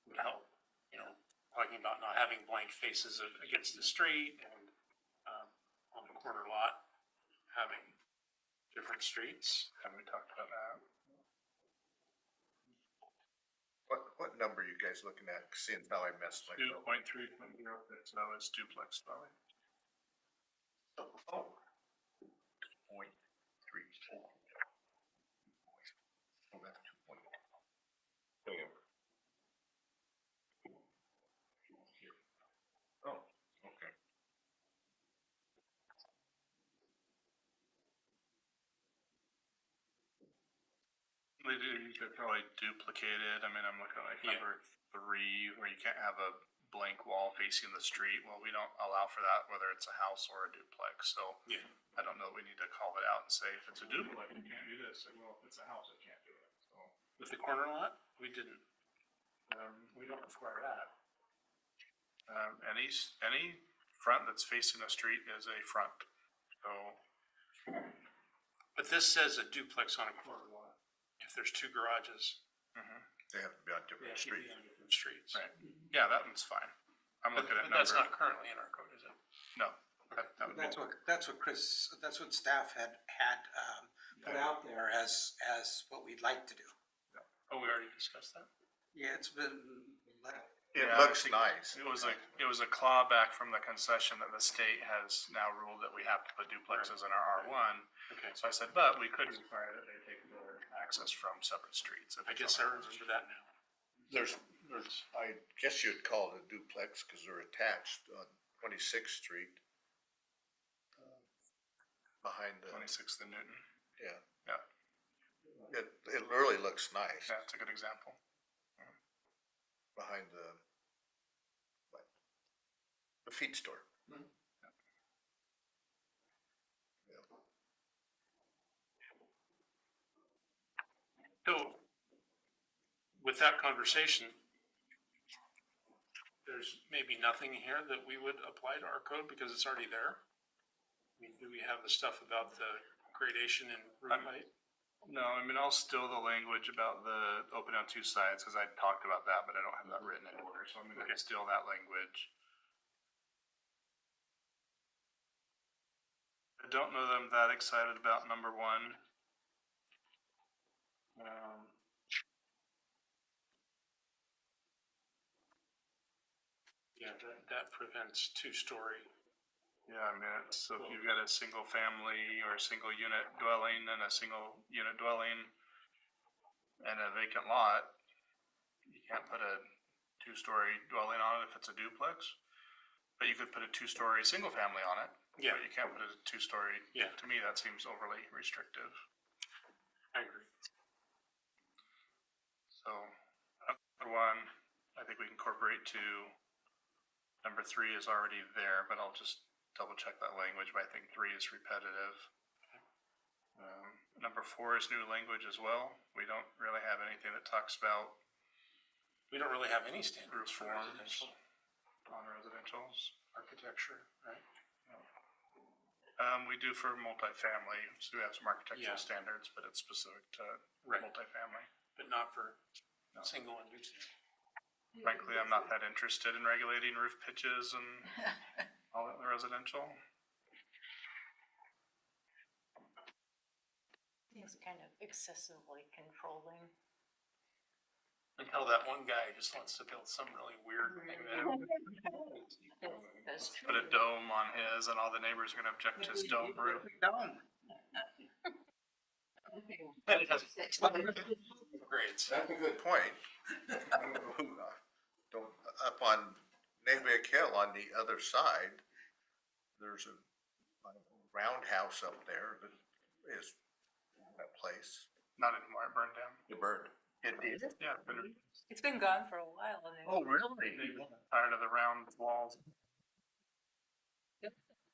would help, you know, talking about not having blank faces against the street and, on the corner lot, having different streets. Have we talked about that? What number are you guys looking at? Seeing how I messed my. 2.3.06, that was duplex dwelling. Oh. 2.34. Oh, that's 2.0. Oh, okay. They do, you could probably duplicate it. I mean, I'm looking at like number 3, where you can't have a blank wall facing the street. Well, we don't allow for that, whether it's a house or a duplex, so. Yeah. I don't know, we need to call it out and say, if it's a duplex, you can't do this, and well, if it's a house, it can't do it, so. With the corner lot, we didn't. We don't require that. Any front that's facing a street is a front, so. But this says a duplex on a corner lot. If there's 2 garages, They have to be on different streets. on different streets. Right, yeah, that one's fine. I'm But looking at that's number, not currently in our code, is it? no. That would be- That's what staff had put out there as what we'd like to do. Oh, we already discussed that? Yeah, it's been, It Yeah, looks I think nice. It was a clawback from the concession that the state has now ruled that we have to put duplexes in our R1. Okay. So I said, but we could require that they take their access from separate streets. if I it's guess on I our- remember that now. There's, I guess you'd call it a duplex because they're attached on 26th Street. Behind the, 26th and Newton. yeah. Yeah. It really looks nice Yeah, it's a good example. behind the feed store. Mm-hmm. Yeah. So, with that conversation, there's maybe nothing here that we would apply to our code because it's already there? I mean, do we have the stuff about the gradation and roof height? No, I mean, I'll steal the language about the open on 2 sides, because I talked about that, but I don't have that written anywhere, so I'm gonna steal that language. I don't know that I'm that excited about number 1. Yeah, that prevents 2-story. Yeah, I mean, so if you've got a single family or a single unit dwelling and a single unit dwelling and a vacant lot, you can't put a 2-story dwelling on it if it's a duplex. But you could put a 2-story single family on it. Yeah. But you can't put a 2-story. Yeah. To me, that seems overly restrictive. I agree. So, number 1, I think we can incorporate 2. Number 3 is already there, but I'll just double check that language, but I think 3 is repetitive. Number 4 is new language as well. We don't really have anything that talks about We don't really have any roof standards for forms residential on residentials. architecture, right? We do for multifamily, so we have some architectural Yeah. standards, but it's specific to Right. multifamily. But not for No. single and duplex. Frankly, I'm not that interested in regulating roof pitches and all that in the residential. It's kind of excessively controlling. Until that one guy just wants to build some really weird thing that. That's true. Put a dome on his and all the neighbors are gonna object to his dome roof. But it has grades. That's a good point. Don't, up on Nabiak Hill on the other side, there's a roundhouse up there that is that place. Not anymore, it burned down. The bird. It did. Yeah, it's been It's been gone for a while and Oh, really? tired of the round walls.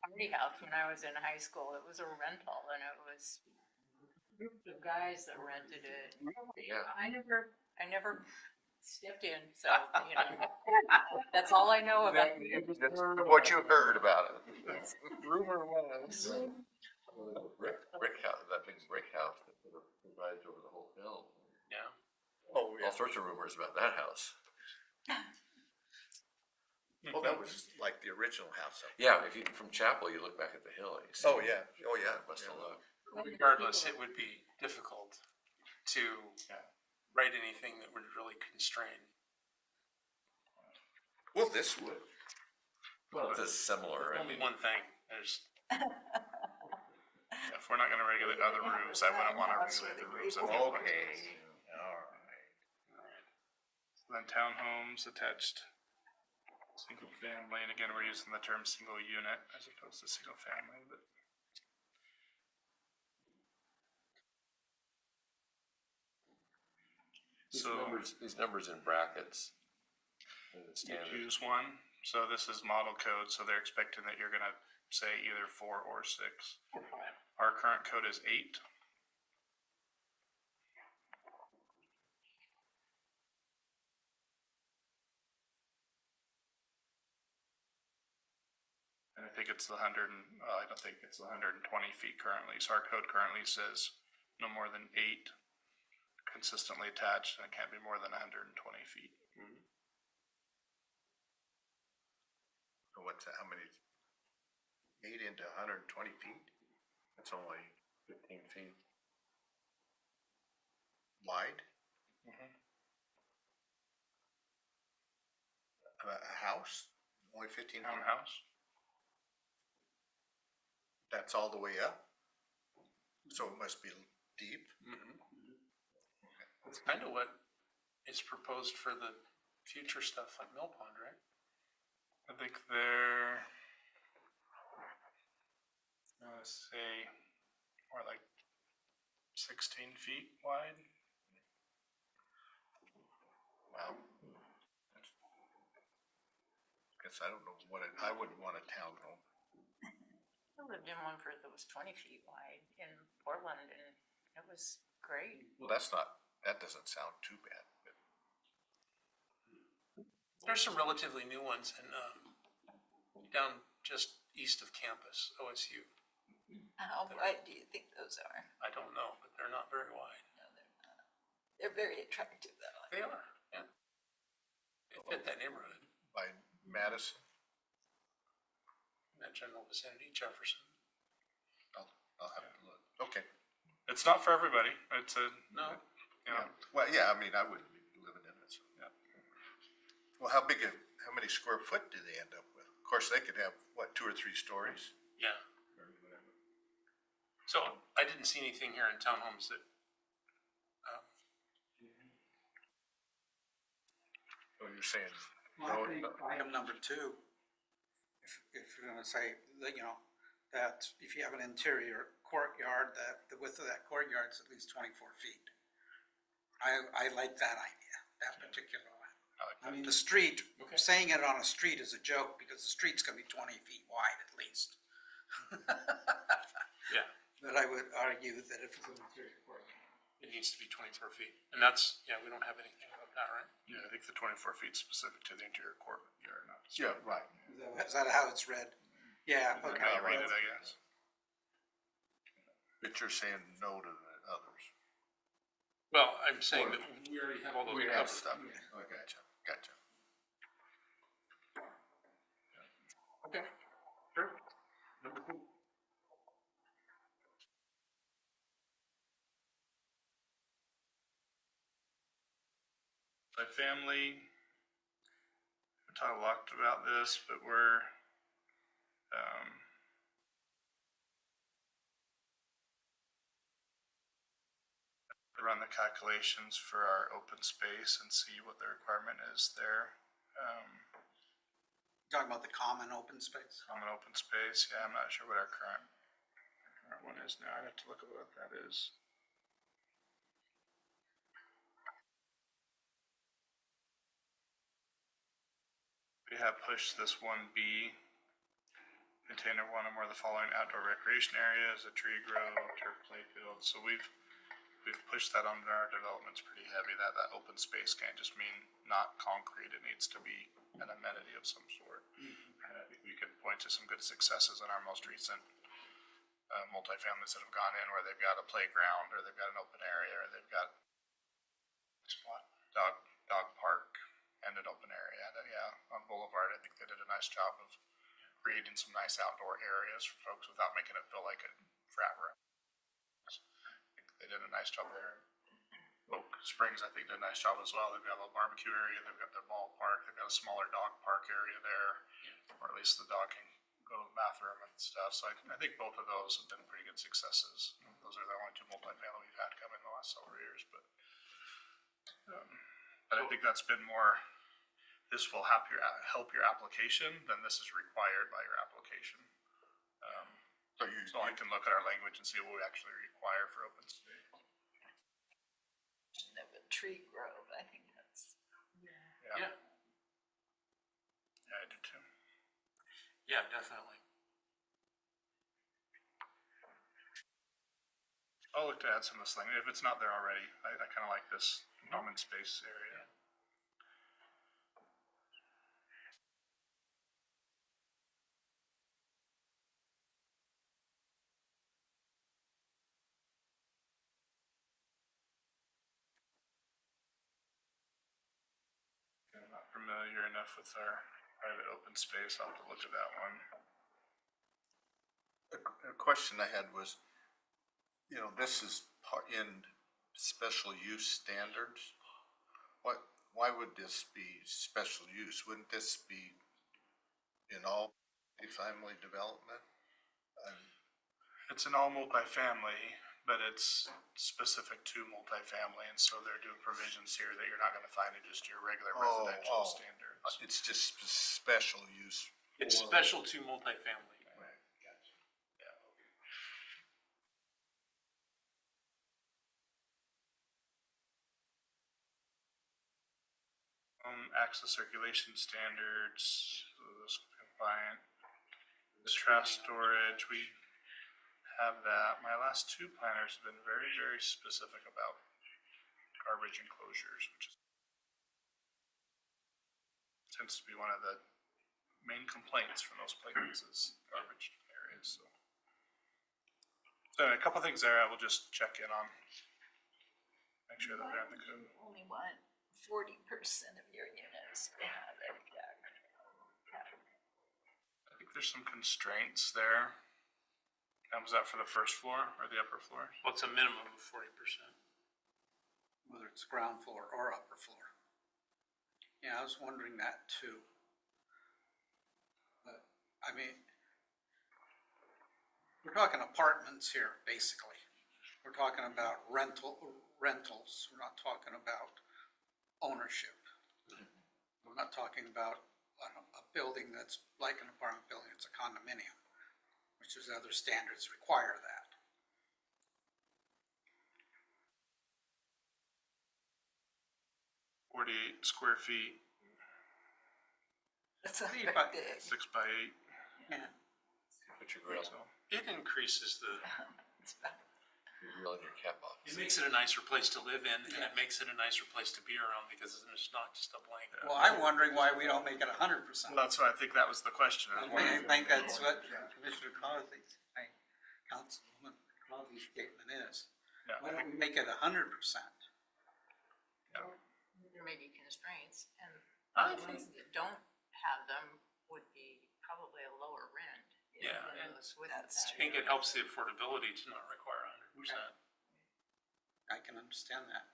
party house when I was in high school. It was a rental and it was a group of guys that rented it. Yeah. I never stepped in, so, you know, that's all I know about it. That's what you heard about it. Rumor was. Brick house, that big brick house that provides all sorts of rumors about that house. Well, that was like the original house up. Yeah, if you, from Chapel, you look back at the hill and you see. Oh, yeah, oh, yeah. Must have looked. Regardless, it would be difficult to write anything that would really constrain. Well, this would. Well, it's similar, I Only mean, one thing, there's, If we're not gonna regulate other roofs, I wouldn't wanna House regulate the with a roofs. great of Okay, all right. Then townhomes attached, single family, and again, we're using the term single unit as opposed to single family, but. So these numbers in brackets. In the you standard. choose one, so this is model code, so they're expecting that you're gonna say either 4 or 6. Our current code is 8. And I think it's the I don't think it's 120 feet currently, so our code currently says no more than 8 consistently attached, and it can't be more than 120 feet. So what's that, how many? 8 into 120 feet? That's only 15 feet. wide? A house? Only 15 feet? Townhouse? That's all the way up? So it must be deep? it's kind of what is proposed for the future stuff like Mill Pond, right? I think they're, let's say, more like 16 feet wide. Wow. Guess I don't know I wouldn't want a townhome. I lived in one that was 20 feet wide in Portland, and it was great. Well, that doesn't sound too bad, but There's some relatively new ones in, down just east of campus, OSU. How wide do you think those are? I don't know, but they're not very wide. No, they're not. They're very attractive though. They are, yeah. They fit that neighborhood, by Madison, in that general vicinity, Jefferson. I'll have to look. Okay. It's not for everybody. It's a, No, you know, Well, yeah, I mean, I wouldn't be living in it, so. Yeah. Well, how many square foot do they end up with? Of course, they could have, what, 2 or 3 stories? yeah. Or whatever. So I didn't see anything here in townhomes that, Oh, you're saying, Well, I think item number 2, if you're gonna say, that, you know, that if you have an interior courtyard, that the width of that courtyard is at least 24 feet. I like that idea, that particular one. I mean, the street, saying it on a street is a joke, because the street's gonna be 20 feet wide at least. yeah, But I would argue that if it's an interior courtyard. it needs to be 24 feet. And that's, yeah, we don't have anything about that, right? yeah, I think the 24 feet specific to the interior courtyard, not. yeah, right. Is that how it's read? Yeah, How okay. you read it, I guess. But you're saying no to the others. Well, I'm saying that we already have all those We have covered. stuff. Oh, gotcha. Okay, sure. Number 2. My family, we talked a lot about this, but we're, run the calculations for our open space and see what the requirement is there. Talking about the common open space. Common open space, yeah, I'm not sure what our current one is now. I'd have to look at what that is. We have pushed this 1B, container one or more of the following outdoor recreation areas, a tree grove, turf play field, so we've pushed that onto our developments pretty heavy, that open space can't just mean not concrete, it needs to be an amenity of some sort. And I think we could point to some good successes in our most recent multifamilies that have gone in where they've got a playground, or they've got an open area, or they've got spot. dog park and an open area. Yeah, on Boulevard, I think they did a nice job of creating some nice outdoor areas for folks without making it feel like a frat room. I think they did a nice job there. Oak Springs, I think, did a nice job as well. They've got a little barbecue area, they've got their ballpark, they've got a smaller dog park area there, or at least the dog can go to the bathroom and stuff. So I think both of those have been pretty good successes. Those are the only two multifamily we've had come in the last several years, but I think that's been more, this will help your application than this is required by your application. So I can look at our language and see what we actually require for open space. Of a tree grove, I think that's. Yeah, Yeah, I do too. yeah, definitely. I'll look to add some of this language, if it's not there already. I kinda like this common space area. I'm not familiar enough with our private open space, I'll have to look at that one. A question I had was, you know, this is in special use standards. Why would this be special use? Wouldn't this be in all family development? It's an all multifamily, but it's specific to multifamily, and so they're doing provisions here that you're not gonna find in just your regular residential standards. It's just special use. It's special to multifamily. Access circulation standards, those compliant. The trash storage, we have that. My last two planners have been very, very specific about garbage enclosures, which tends to be one of the main complaints from those places is garbage areas, so. So a couple things there I will just check in on. Make sure that they're in the code. You only want 40% of your units to have a deck. I think there's some constraints there. Was that for the first floor or the upper floor? What's a minimum of 40%? Whether it's ground floor or upper floor. Yeah, I was wondering that too. But, I mean, we're talking apartments here, basically. We're talking about rentals, we're not talking about ownership. We're not talking about a building that's like an apartment building, it's a condominium, which is other standards require that. .48 square feet, That's not See, very but- big. 6x8. Yeah. Put your grill, So It increases It's about- your grill in your cat box. it makes it a nicer place to live in, and it makes it a nicer place to be around because it's not just a blank. Well, I'm wondering why we don't make it 100%. well, that's why I think that was the question. I think that's what Commissioner Crosby's, Councilwoman Crosby's statement is. Yeah, Why don't we make it 100%? There may be constraints, and I the ones that don't have them would be probably a lower rent. if Yeah, it and was with that's that. I think it helps the affordability to not require 100%. I can understand that.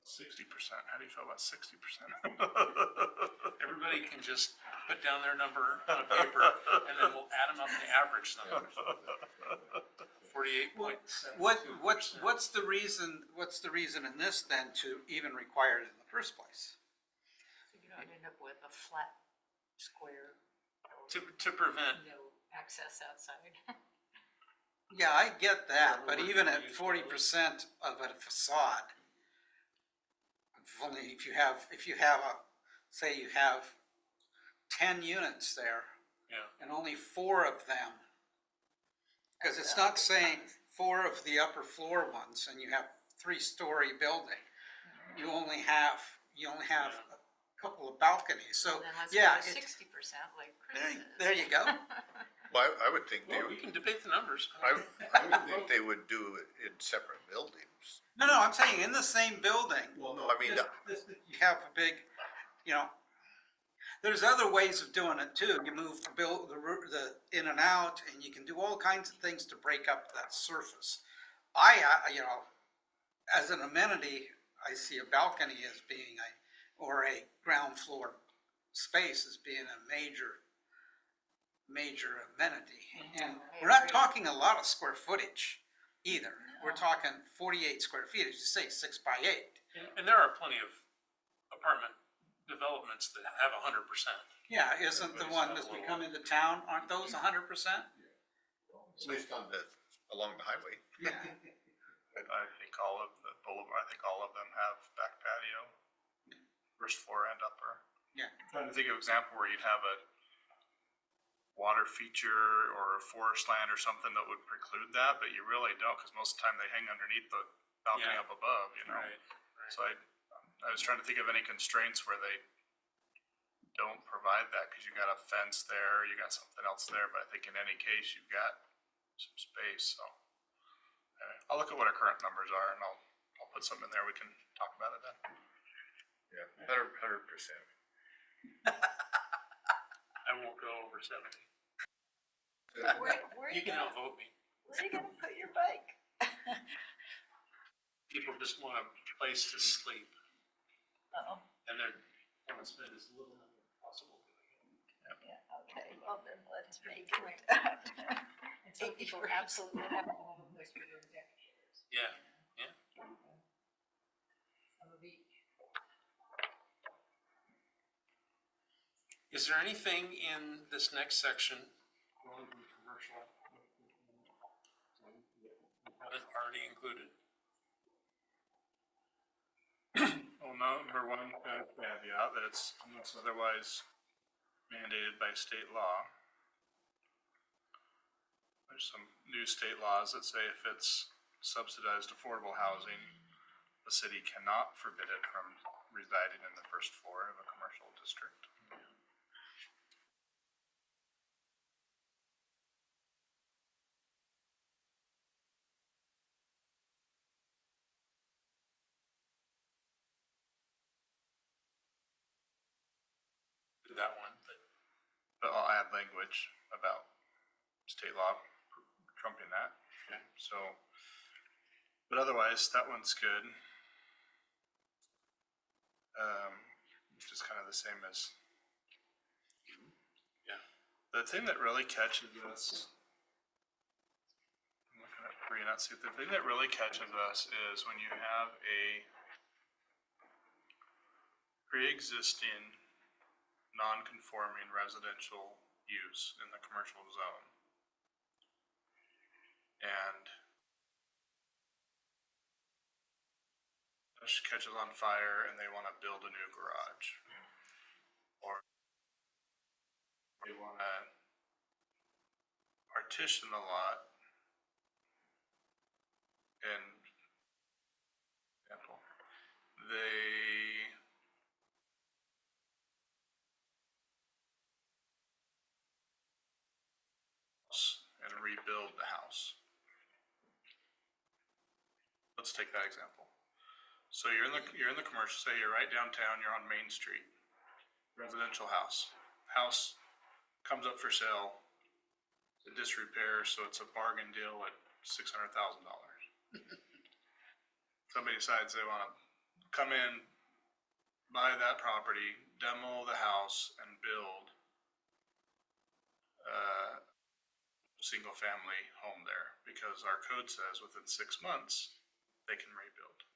How do you feel about 60%? Everybody can just put down their number on a paper, and then we'll add them up and average them. 48.7. What's the reason in this then to even require it in the first place? So you don't end up with a flat square, To prevent, no access outside. Yeah, I get that, but even at 40% of a facade, if you have say you have 10 units there, yeah, and only 4 of them, because it's not saying 4 of the upper floor ones, and you have 3-story building. You only have a couple of balconies, so, Then let's yeah, go to it- 60% like Chris says. there you go. Well, I would think they, Well, we can debate the numbers. I would think they would do it in separate buildings. No, I'm saying in the same building. Well, no, I mean, You have a big, you know, there's other ways of doing it too. You move the in and out, and you can do all kinds of things to break up that surface. You know, as an amenity, I see a balcony as being or a ground floor space as being a major amenity. And we're not talking a lot of square footage either. We're talking 48 square feet, as you say, 6 by 8. And there are plenty of apartment developments that have 100%. Yeah, isn't the one as we come into town, aren't those 100%? at least on along the highway. Yeah. I think all of the boulevard, I think all of them have back patio, first floor and upper. Yeah. I'm trying to think of an example where you'd have a water feature or a forest land or something that would preclude that, but you really don't, because most of the time they hang underneath the balcony Yeah. up above, you know? Right. So I was trying to think of any constraints where they don't provide that, because you got a fence there, you got something else there, but I think in any case, you've got some space, so. Anyway, I'll look at what our current numbers are, and I'll put something in there, we can talk about it then. Yeah, 100%. I won't go over 70. Where You can outvote me. where are you gonna put your bike? People just want a place to sleep, Oh, and they're want to spend as little money as possible. yeah, okay, well then let's make it. And some people absolutely have to have a place for their deck chairs. Yeah. Some of each. Is there anything in this next section going from commercial that already included? Well, number one, caveat, that it's unless otherwise mandated by state law. There's some new state laws that say if it's subsidized affordable housing, the city cannot forbid it from residing in the first floor of a commercial district. That one, but But I'll add language about state law trumping that. Okay. So, but otherwise, that one's good. Which is kind of the same as. Yeah. The thing that really catches us. I'm looking at 3 and not see. The thing that really catches us is when you have a pre-existing non-conforming residential use in the commercial zone. And it catches on fire and they want to build a new garage. Or they want to partition the lot and example, they and rebuild the house. Let's take that example. So you're in the commercial, say you're right downtown, you're on Main Street, residential house. House comes up for sale, it's in disrepair, so it's a bargain deal at $600,000. Somebody decides they want to come in, buy that property, demo the house, and build a single family home there, because our code says within 6 months they can rebuild.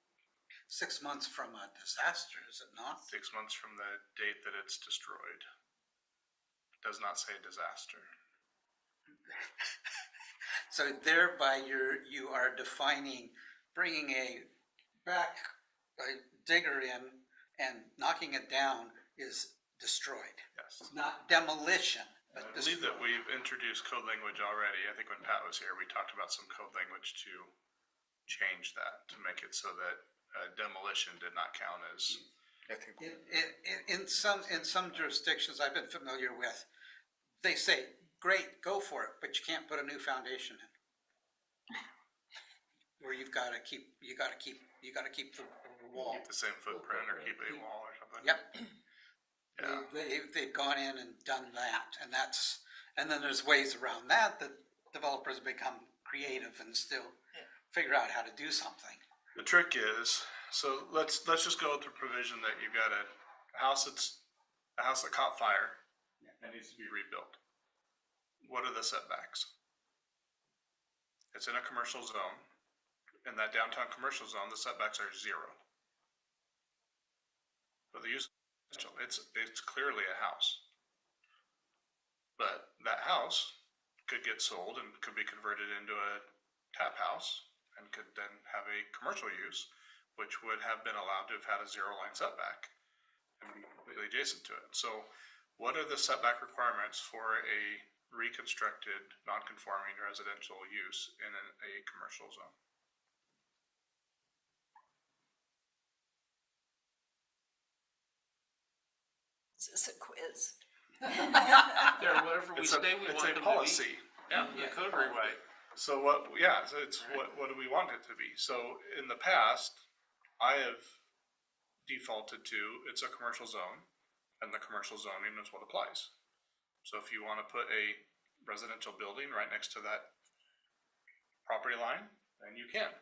6 months from a disaster, is it not? 6 months from the date that it's destroyed. It does not say disaster. So thereby you are defining, bringing a digger in and knocking it down is destroyed. Yes. Not demolition, I but believe that destroyed. we've introduced code language already. I think when Pat was here, we talked about some code language to change that, to make it so that demolition did not count as. I think In some jurisdictions I've been familiar with, they say great, go for it, but you can't put a new foundation in. Or you gotta keep the wall. Keep the same footprint or keep a wall or something. Yep. Yeah. They've gone in and done that, and then there's ways around that developers become creative and still figure out how to do something. The trick is, so let's just go with the provision that you've got a house that caught fire and needs to be rebuilt. What are the setbacks? It's in a commercial zone. In that downtown commercial zone, the setbacks are 0. For the use, it's clearly a house. But that house could get sold and could be converted into a tap house and could then have a commercial use, which would have been allowed to have had a 0-line setback and be completely adjacent to it. So what are the setback requirements for a reconstructed, non-conforming residential use in a commercial zone? Is this a quiz? There, whatever we It's a, say we it's want a them policy. to be. Yeah, the code rewrite. So what do we want it to be? So in the past, I have defaulted to, it's a commercial zone, and the commercial zoning is what applies. So if you wanna put a residential building right next to that property line, then you can.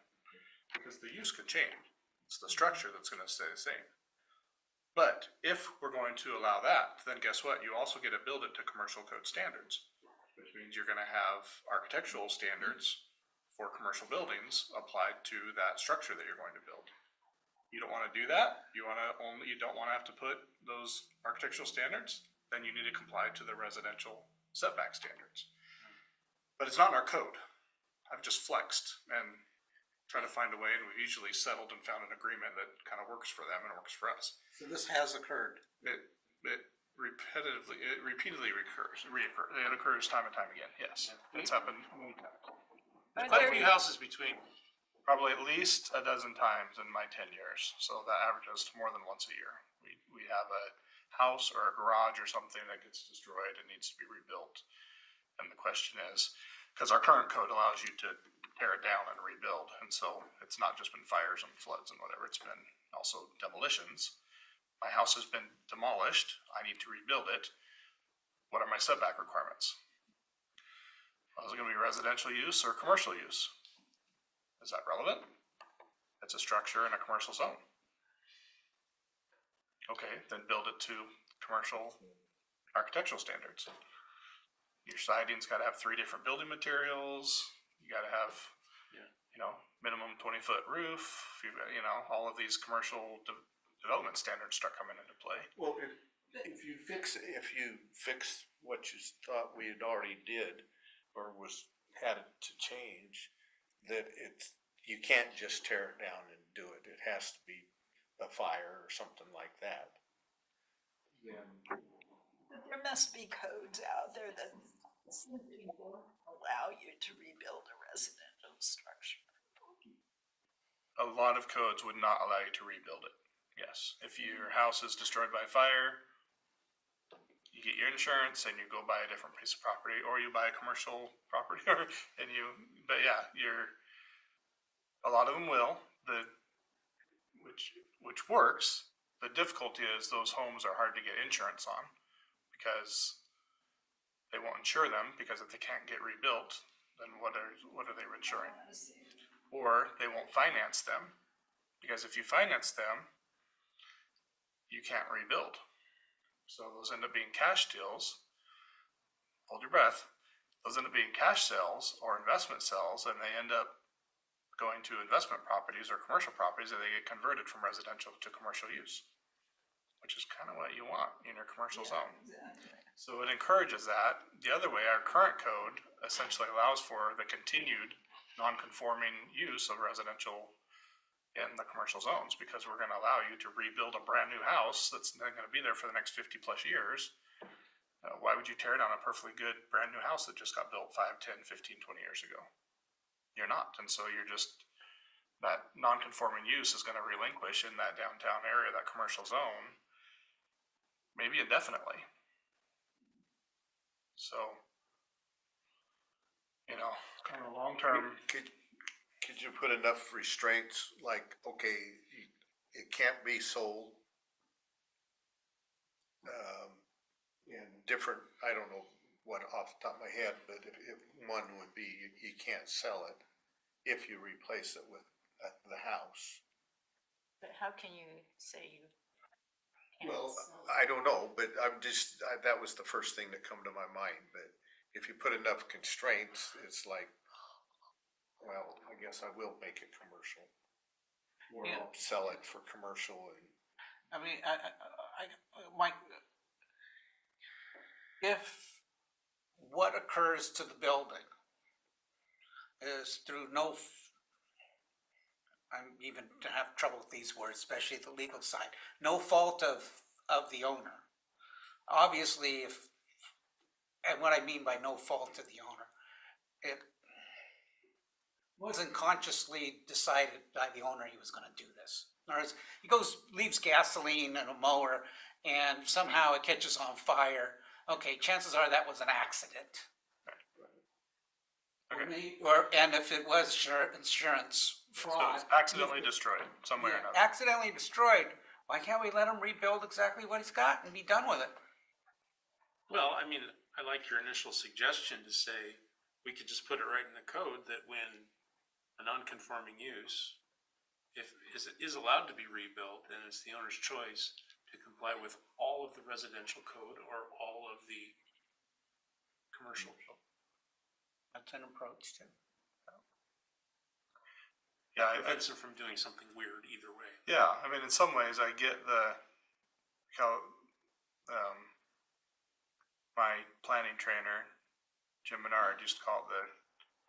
Because the use could change. It's the structure that's gonna stay the same. But if we're going to allow that, then guess what? You also get to build it to commercial code standards, which means you're gonna have architectural standards for commercial buildings applied to that structure that you're going to build. You don't wanna do that, you don't wanna have to put those architectural standards, then you need to comply to the residential setback standards. But it's not in our code. I've just flexed and tried to find a way, and we've usually settled and found an agreement that kind of works for them and works for us. So this has occurred. It repeatedly reoccurs. It occurs time and time again, yes. It's happened many times. Quite a few houses between. Probably at least a dozen times in my 10 years, so that averages to more than once a year. We have a house or a garage or something that gets destroyed and needs to be rebuilt. And the question is, because our current code allows you to tear it down and rebuild, and so it's not just been fires and floods and whatever, it's been also demolitions. My house has been demolished, I need to rebuild it. What are my setback requirements? Is it gonna be residential use or commercial use? Is that relevant? It's a structure in a commercial zone. Okay, then build it to commercial architectural standards. Your siding's gotta have 3 different building materials, you gotta have, minimum 20-foot roof, all of these commercial development standards start coming into play. Well, if you fix what you thought we had already did, or had it to change, that you can't just tear it down and do it. It has to be a fire or something like that. But there must be codes out there that allow you to rebuild a residential structure. A lot of codes would not allow you to rebuild it. Yes, if your house is destroyed by fire, you get your insurance and you go buy a different piece of property, or you buy a commercial property, a lot of them will, which works. The difficulty is those homes are hard to get insurance on because they won't insure them, because if they can't get rebuilt, then what are they insuring? Or they won't finance them, because if you finance them, you can't rebuild. So those end up being cash deals. Hold your breath. Those end up being cash sales or investment sales, and they end up going to investment properties or commercial properties, and they get converted from residential to commercial use, which is kind of what you want in your commercial zone. Exactly. So it encourages that. The other way, our current code essentially allows for the continued non-conforming use of residential in the commercial zones, because we're gonna allow you to rebuild a brand new house that's then gonna be there for the next 50 plus years. Why would you tear down a perfectly good brand new house that just got built 5, 10, 15, 20 years ago? You're not, and so that non-conforming use is gonna relinquish in that downtown area, that commercial zone, maybe indefinitely. So you know, kind of long-term. Could you put enough restraints, like, okay, it can't be sold? In different, I don't know what off the top of my head, but if one would be, you can't sell it if you replace it with the house. But how can you say you can't Well, sell it? I don't know, but that was the first thing that come to my mind, but if you put enough constraints, it's like, well, I guess I will make it commercial. Or Yeah. I'll sell it for commercial and. I mean, Mike, if what occurs to the building is through I'm even to have trouble with these words, especially the legal side, no fault of the owner. Obviously, and what I mean by no fault to the owner, it wasn't consciously decided by the owner he was gonna do this. In other words, he leaves gasoline in a mower and somehow it catches on fire. Okay, chances are that was an accident. And if it was insurance So fraud. it's accidentally destroyed some way or Yeah, another. accidentally destroyed, why can't we let him rebuild exactly what he's got and be done with it? Well, I mean, I like your initial suggestion to say, we could just put it right in the code that when a non-conforming use, if is allowed to be rebuilt, then it's the owner's choice to comply with all of the residential code or all of the commercial. That's an approach too. Yeah, Prevents them from doing something weird either way. yeah, I mean, in some ways, I get how, my planning trainer, Jim Menard, used to call it the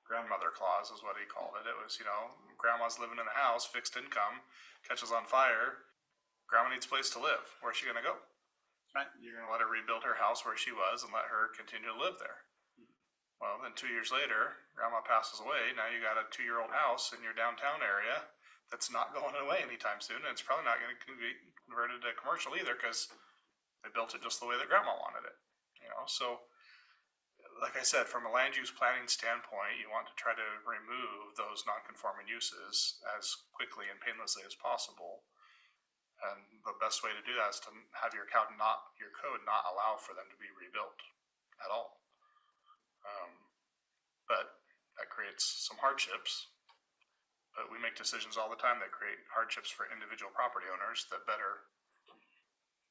grandmother clause, is what he called it. It was, you know, grandma's living in the house, fixed income, catches on fire, grandma needs a place to live. Where's she gonna go? Right. You're gonna let her rebuild her house where she was and let her continue to live there. Well, then 2 years later, grandma passes away. Now you got a 2-year-old house in your downtown area that's not going away anytime soon. And it's probably not going to be converted to commercial either because they built it just the way that grandma wanted it. You know, so like I said, from a land use planning standpoint, you want to try to remove those non-conforming uses as quickly and painlessly as possible. And the best way to do that is to have your code not allow for them to be rebuilt at all. But that creates some hardships. But we make decisions all the time that create hardships for individual property owners that better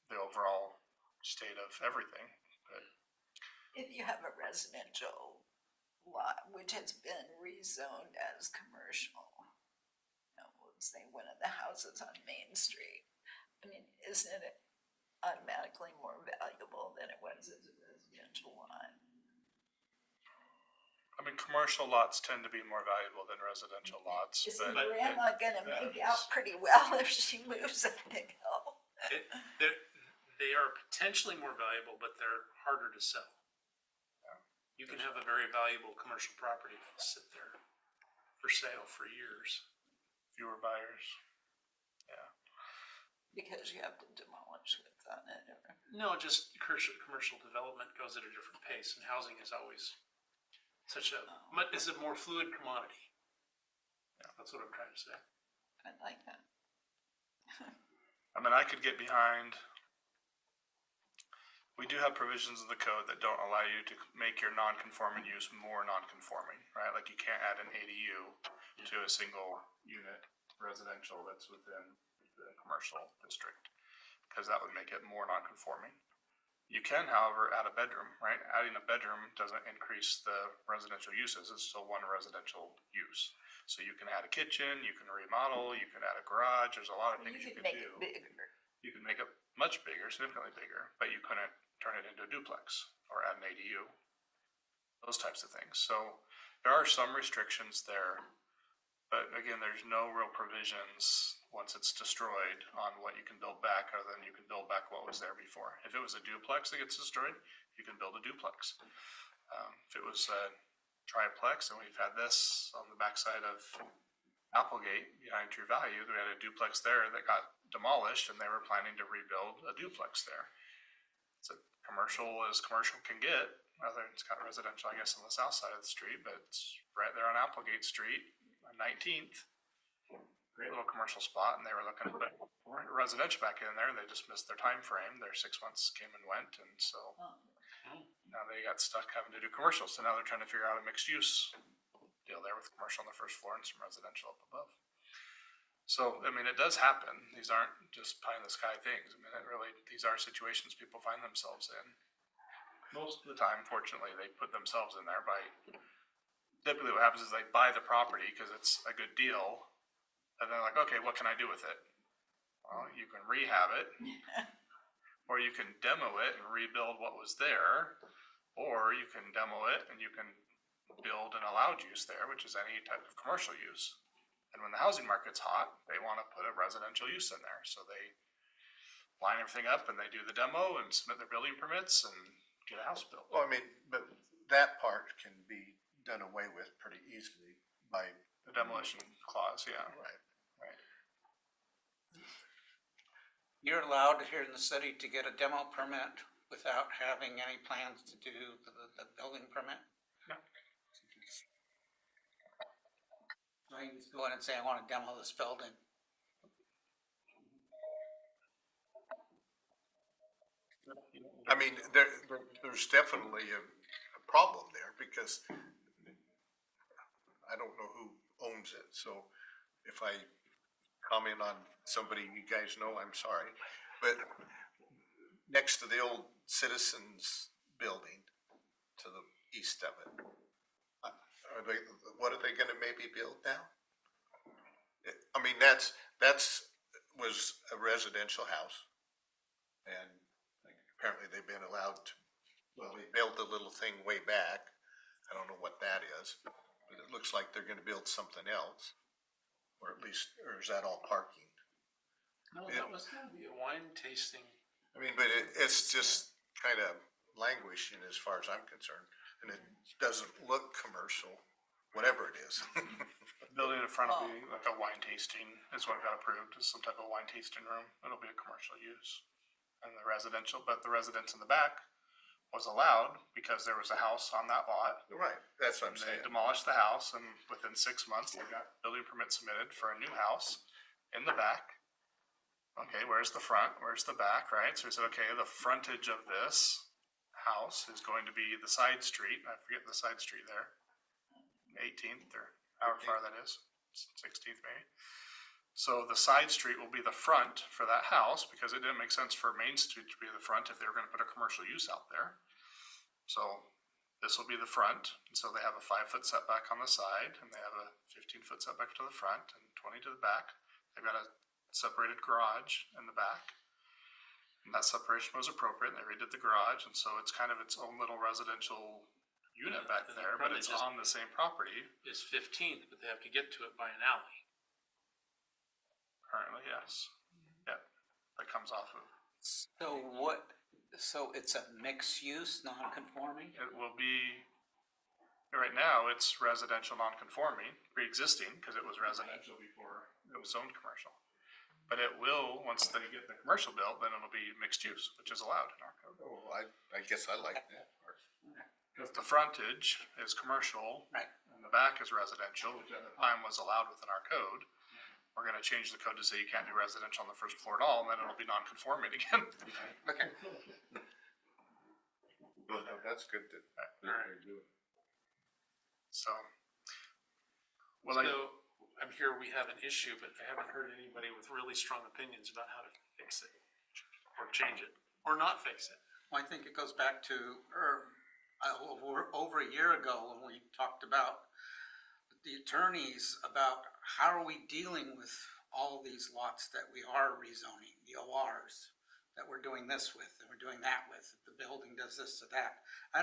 the overall state of everything. But If you have a residential lot which has been rezoned as commercial, you know, let's say one of the houses on Main Street, I mean, isn't it automatically more valuable than it was as a residential lot? I mean, commercial lots tend to be more valuable than residential lots. Isn't But grandma gonna make yeah. out pretty well if she moves up the hill? They are potentially more valuable, but they're harder to sell. You can have a very valuable commercial property that'll sit there for sale for years. fewer buyers. Yeah. Because you have to demolish what's on it, or. No, just commercial development goes at a different pace, and housing is always is a more fluid commodity. Yeah, that's what I'm trying to say. I like that. I mean, I could get behind. We do have provisions in the code that don't allow you to make your non-conforming use more non-conforming, right? Like you can't add an ADU to a single unit residential that's within the commercial district, because that would make it more non-conforming. You can, however, add a bedroom, right? Adding a bedroom doesn't increase the residential uses. It's still one residential use. So you can add a kitchen, you can remodel, you can add a garage. There's a lot of things you could can make do. it bigger. You can make it much bigger, significantly bigger, but you couldn't turn it into a duplex or add an ADU. Those types of things. So there are some restrictions there, but again, there's no real provisions once it's destroyed on what you can build back, other than you can build back what was there before. If it was a duplex that gets destroyed, you can build a duplex. If it was a triplex, and we've had this on the backside of Applegate behind True Value, we had a duplex there that got demolished, and they were planning to rebuild a duplex there. It's a commercial as commercial can get, Rather, it's got residential, I guess, on the south side of the street, but it's right there on Applegate Street, on 19th. Great little commercial spot, and they were looking to put residential back in there, and they just missed their time frame. Their 6 months came and went, and so now they got stuck having to do commercial. So now they're trying to figure out a mixed use deal there with commercial on the first floor and some residential up above. So, I mean, it does happen. These aren't just pie in the sky things. I mean, these are situations people find themselves in. Most of the time, fortunately, they put themselves in there by, typically what happens is they buy the property because it's a good deal. And they're like, okay, what can I do with it? Well, you can rehab it, or you can demo it and rebuild what was there, or you can demo it and you can build an allowed use there, which is any type of commercial use. And when the housing market's hot, they want to put a residential use in there. So they line everything up and they do the demo and submit their building permits and get a house built. Well, I mean, but that part can be done away with pretty easily by. The demolition clause, yeah. Right. You're allowed here in the city to get a demo permit without having any plans to do the building permit? No. So you can just go in and say, I want to demo this building. I mean, there's definitely a problem there because I don't know who owns it, so if I comment on somebody you guys know, I'm sorry. But next to the old Citizens building to the east of it, what are they gonna maybe build now? I mean, was a residential house. And apparently they've been allowed to, well, they built a little thing way back. I don't know what that is, but it looks like they're gonna build something else. Or at least, or is that all parking? No, that was gonna be a wine tasting. I mean, but it's just kind of languishing as far as I'm concerned. And it doesn't look commercial, whatever it is. Building in front will be like a wine tasting, is what got approved, is some type of wine tasting room. It'll be a commercial use. And the residential, but the residence in the back was allowed because there was a house on that lot. Right, that's what I'm They saying. demolished the house, and within 6 months, they got building permit submitted for a new house in the back. Okay, where's the front? Where's the back, right? So we said, okay, the frontage of this house is going to be the side street. I forget the side street there. 18th or however far that is, 16th maybe. So the side street will be the front for that house because it didn't make sense for Main Street to be the front if they were gonna put a commercial use out there. So this will be the front, and so they have a 5-foot setback on the side, and they have a 15-foot setback to the front and 20 to the back. They've got a separated garage in the back. And that separation was appropriate, and they redid the garage, and so it's kind of its own little residential unit Yeah, back and they there, but probably it's just- on the same property. Is 15th, but they have to get to it by an alley. Currently, yes. Yep, that comes off of, So it's a mixed use, non-conforming? it will be, right now, it's residential non-conforming, pre-existing, because it was residential before it was zoned commercial. But it will, once they get the commercial built, then it'll be mixed use, which is allowed in our code. Oh, I guess I like that part. If the frontage is commercial. Right. And the back is residential, which at the time was allowed within our code, we're gonna change the code to say you can't do residential on the first floor at all, and then it'll be non-conforming again. Okay. Well, no, that's good that they're doing. So. Well, So I'm here, we have an issue, but I haven't heard anybody with really strong opinions about how to fix it or change it or not fix it. I think it goes back to, over a year ago when we talked about the attorneys about how are we dealing with all these lots that we are rezoning, the ORs, that we're doing this with and we're doing that with, the building does this to that. I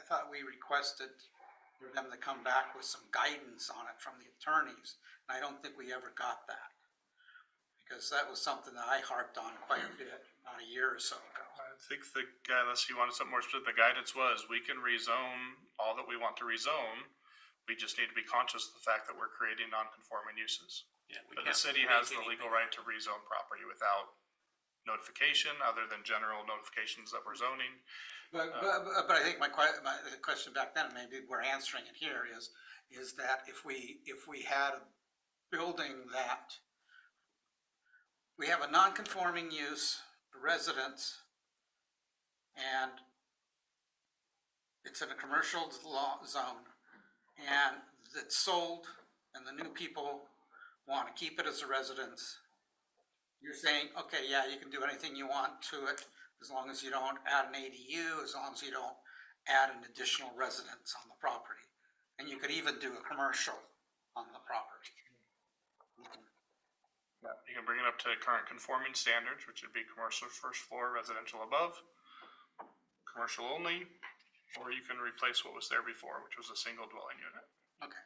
thought we requested for them to come back with some guidance on it from the attorneys, and I don't think we ever got that. Because that was something that I harped on quite a bit, about a year or so ago. I think the guy, unless you wanted something more specific, the guidance was, we can rezone all that we want to rezone. We just need to be conscious of the fact that we're creating non-conforming uses. Yeah, we But the can't city make has the anything. legal right to rezone property without notification other than general notifications that we're zoning. But I think the question back then, and maybe we're answering it here, is that if we had a building that we have a non-conforming use, residence, and it's in a commercial zone, and it's sold, and the new people want to keep it as a residence, you're saying, okay, yeah, you can do anything you want to it, as long as you don't add an ADU, as long as you don't add an additional residence on the property. And you could even do a commercial on the property. You can bring it up to current conforming standards, which would be commercial first floor, residential above, commercial only, or you can replace what was there before, which was a single dwelling unit. Okay.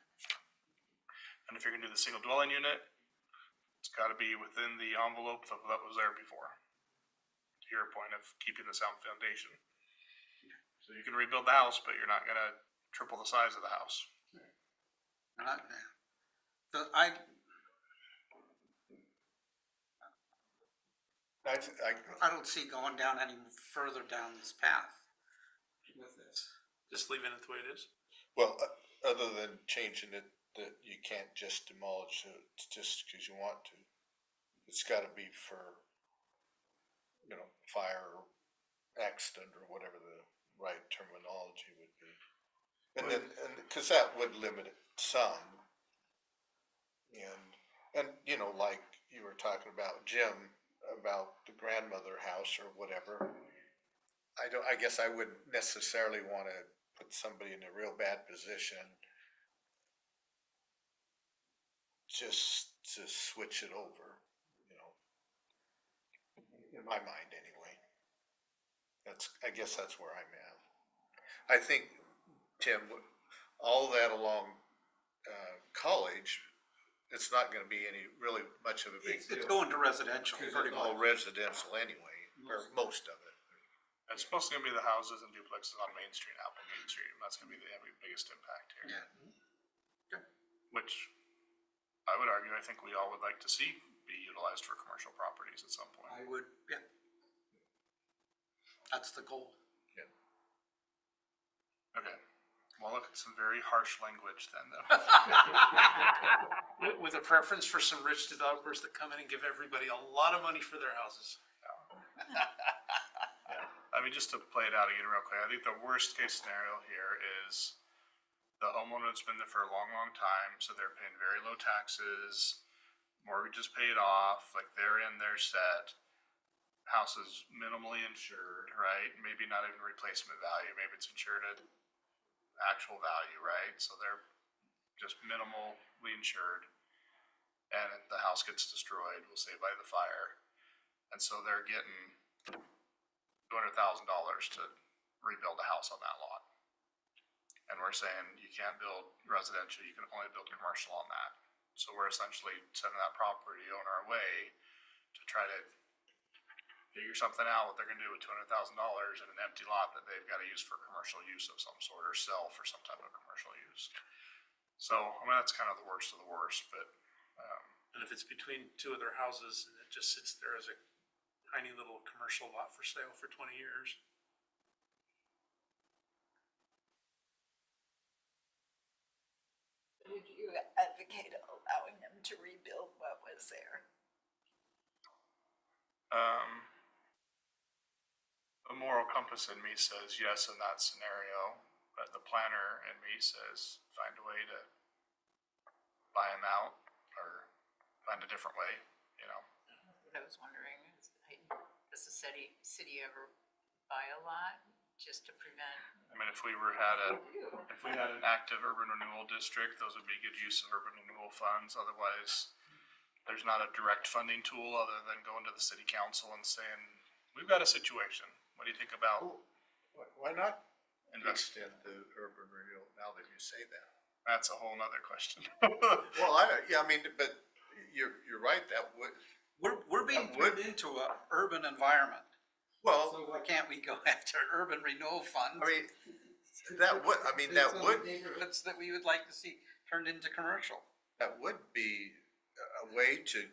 And if you're gonna do the single dwelling unit, it's gotta be within the envelope of what was there before. To your point of keeping the sound foundation. So you can rebuild the house, but you're not gonna triple the size of the house. I don't see going down any further down this path with this. Just leaving it the way it is. Well, other than changing it, that you can't just demolish it just because you want to. It's gotta be for, you know, fire or accident or whatever the right terminology would be. And then, cause that would limit it some. And, you know, like you were talking about, Jim, about the grandmother house or whatever. I guess I wouldn't necessarily wanna put somebody in a real bad position just to switch it over, you know, in my mind anyway. I guess that's where I'm at. I think, Tim, all that along, College, it's not gonna be any, really much of a big It's deal. going to residential, Cause pretty it's all much. residential anyway, or most of it. It's supposed to be the houses and duplexes on Main Street, out on Main Street, and that's gonna be the biggest impact here. Yeah. Which I would argue, I think we all would like to see be utilized for commercial properties at some point. I would, yeah. That's the goal. Okay, well, look at some very harsh language then, though. With a preference for some rich developers that come in and give everybody a lot of money for their houses. I mean, just to play it out again real quick, I think the worst case scenario here is the homeowner that's been there for a long, long time, so they're paying very low taxes, mortgage is paid off, like they're in, they're set. House is minimally insured, right? Maybe not even replacement value, maybe it's insured at actual value, right? So they're just minimally insured. And the house gets destroyed, we'll say by the fire. And so they're getting $200,000 to rebuild a house on that lot. And we're saying you can't build residential, you can only build commercial on that. So we're essentially sending that property owner away to try to figure something out what they're gonna do with $200,000 in an empty lot that they've gotta use for commercial use of some sort or sell for some type of commercial use. So, I mean, that's kind of the worst of the worst, but, And if it's between two of their houses and it just sits there as a tiny little commercial lot for sale for 20 years. Would you advocate allowing them to rebuild what was there? the moral compass in me says yes in that scenario, but the planner in me says find a way to buy them out or find a different way, you know? What I was wondering is, does the city ever buy a lot just to prevent? I mean, if we had an active urban renewal district, those would be good use of urban renewal funds. Otherwise, there's not a direct funding tool other than going to the city council and saying, we've got a situation. What do you think about Why not investing? extend the urban renewal now that you say that? That's a whole nother question. Well, I mean, but you're right, that would, We're being That would- turned into an urban environment. well, So why can't we go after urban renewal funds? I mean, that would, Neighborhoods that we would like to see turned into commercial. that would be a way to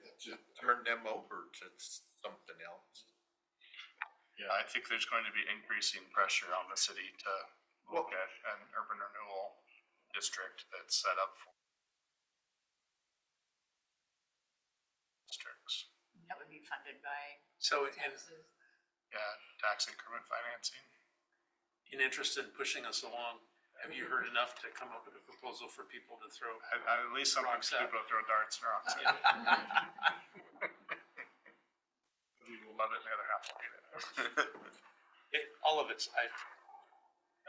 turn them over to something else. Yeah, I think there's going to be increasing pressure on the city to look at an urban renewal district that's set up for districts. That would be funded by So taxes. Yeah, tax increment financing. in interest in pushing us along, have you heard enough to come up with a proposal for people to throw? At least some Rocks people out. throw darts and rocks. Yeah. We will love it, and the other half will hate it. All of it's, I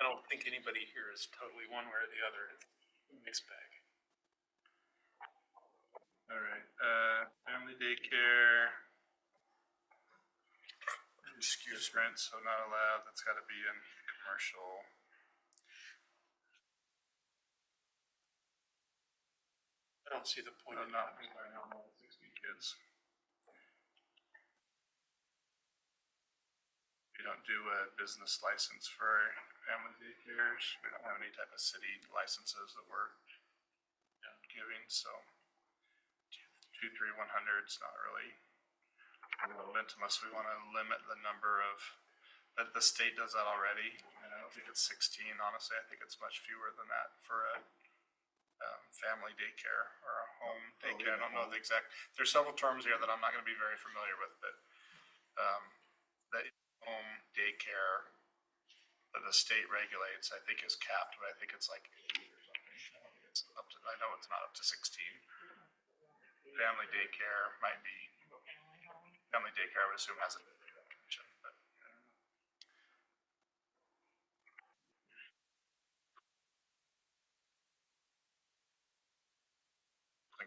don't think anybody here is totally one way or the other. It's a mixed bag. All right, family daycare. Excuse me. Rent, so not allowed, that's gotta be in commercial. I don't see the point No, of not, no more than 60 kids. We don't do a business license for family daycares, we don't have any type of city licenses that we're giving, so. 23100's not really relevant unless we wanna limit the number of, but the state does that already, and I don't think it's 16, honestly, I think it's much fewer than that for a family daycare or a home daycare, I don't know the exact, there's several terms here that I'm not gonna be very familiar with, but that home daycare that the state regulates, I think is capped, but I think it's like 8 or something. I think it's up to, I know it's not up to 16. Family daycare might be, family daycare I would assume has a definition, but.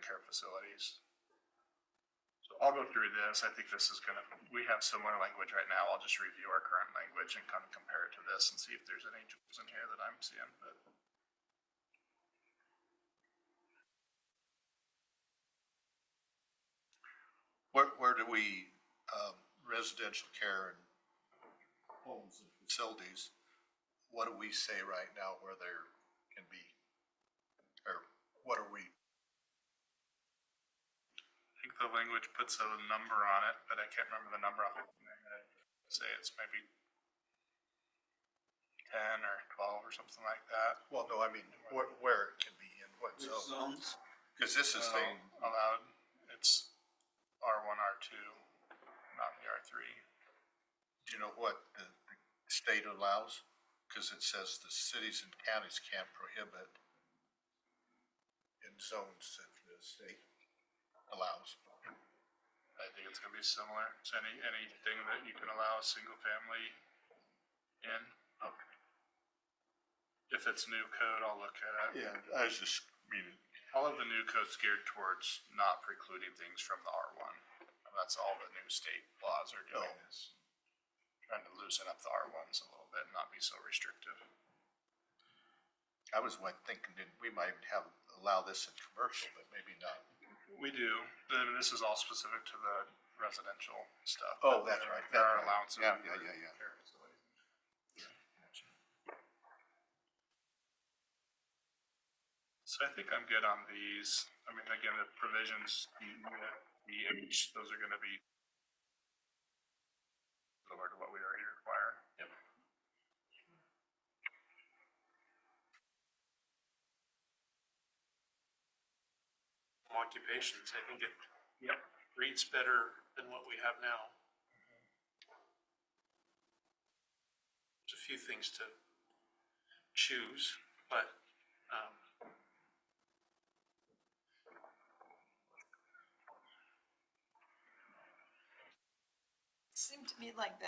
Care facilities. So I'll go through this. I think this is gonna, we have similar language right now. I'll just review our current language and kind of compare it to this and see if there's any jewels in here that I'm seeing, but. Where do we, residential care and homes and facilities, what do we say right now where there can be? Or what are we, I think the language puts a number on it, but I can't remember the number off the top of my head. Say it's maybe 10 or 12 or something like that. well, no, I mean, where it can be in what Which zone? zones? Cause this is the, Allowed, it's R1, R2, not the R3. do you know what the state allows? Cause it says the cities and counties can't prohibit in zones that the state allows. I think it's gonna be similar to anything that you can allow a single family in. Okay. If it's new code, I'll look at it. Yeah, I was just meaning, All of the new code's geared towards not precluding things from the R1. And that's all the new state laws are doing is trying to loosen up the R1s a little bit and not be so restrictive. I was thinking that we might have, allow this in commercial, but maybe not. We do, and this is all specific to the residential stuff. Oh, but that's right. There are That's right. allowances. Yeah, for yeah. care facilities. So I think I'm good on these. I mean, again, the provisions, EH, those are gonna be similar to what we already require. Yep. Occupations, I think it reads better than what we have now. There's a few things to choose, but, Seemed to me like the,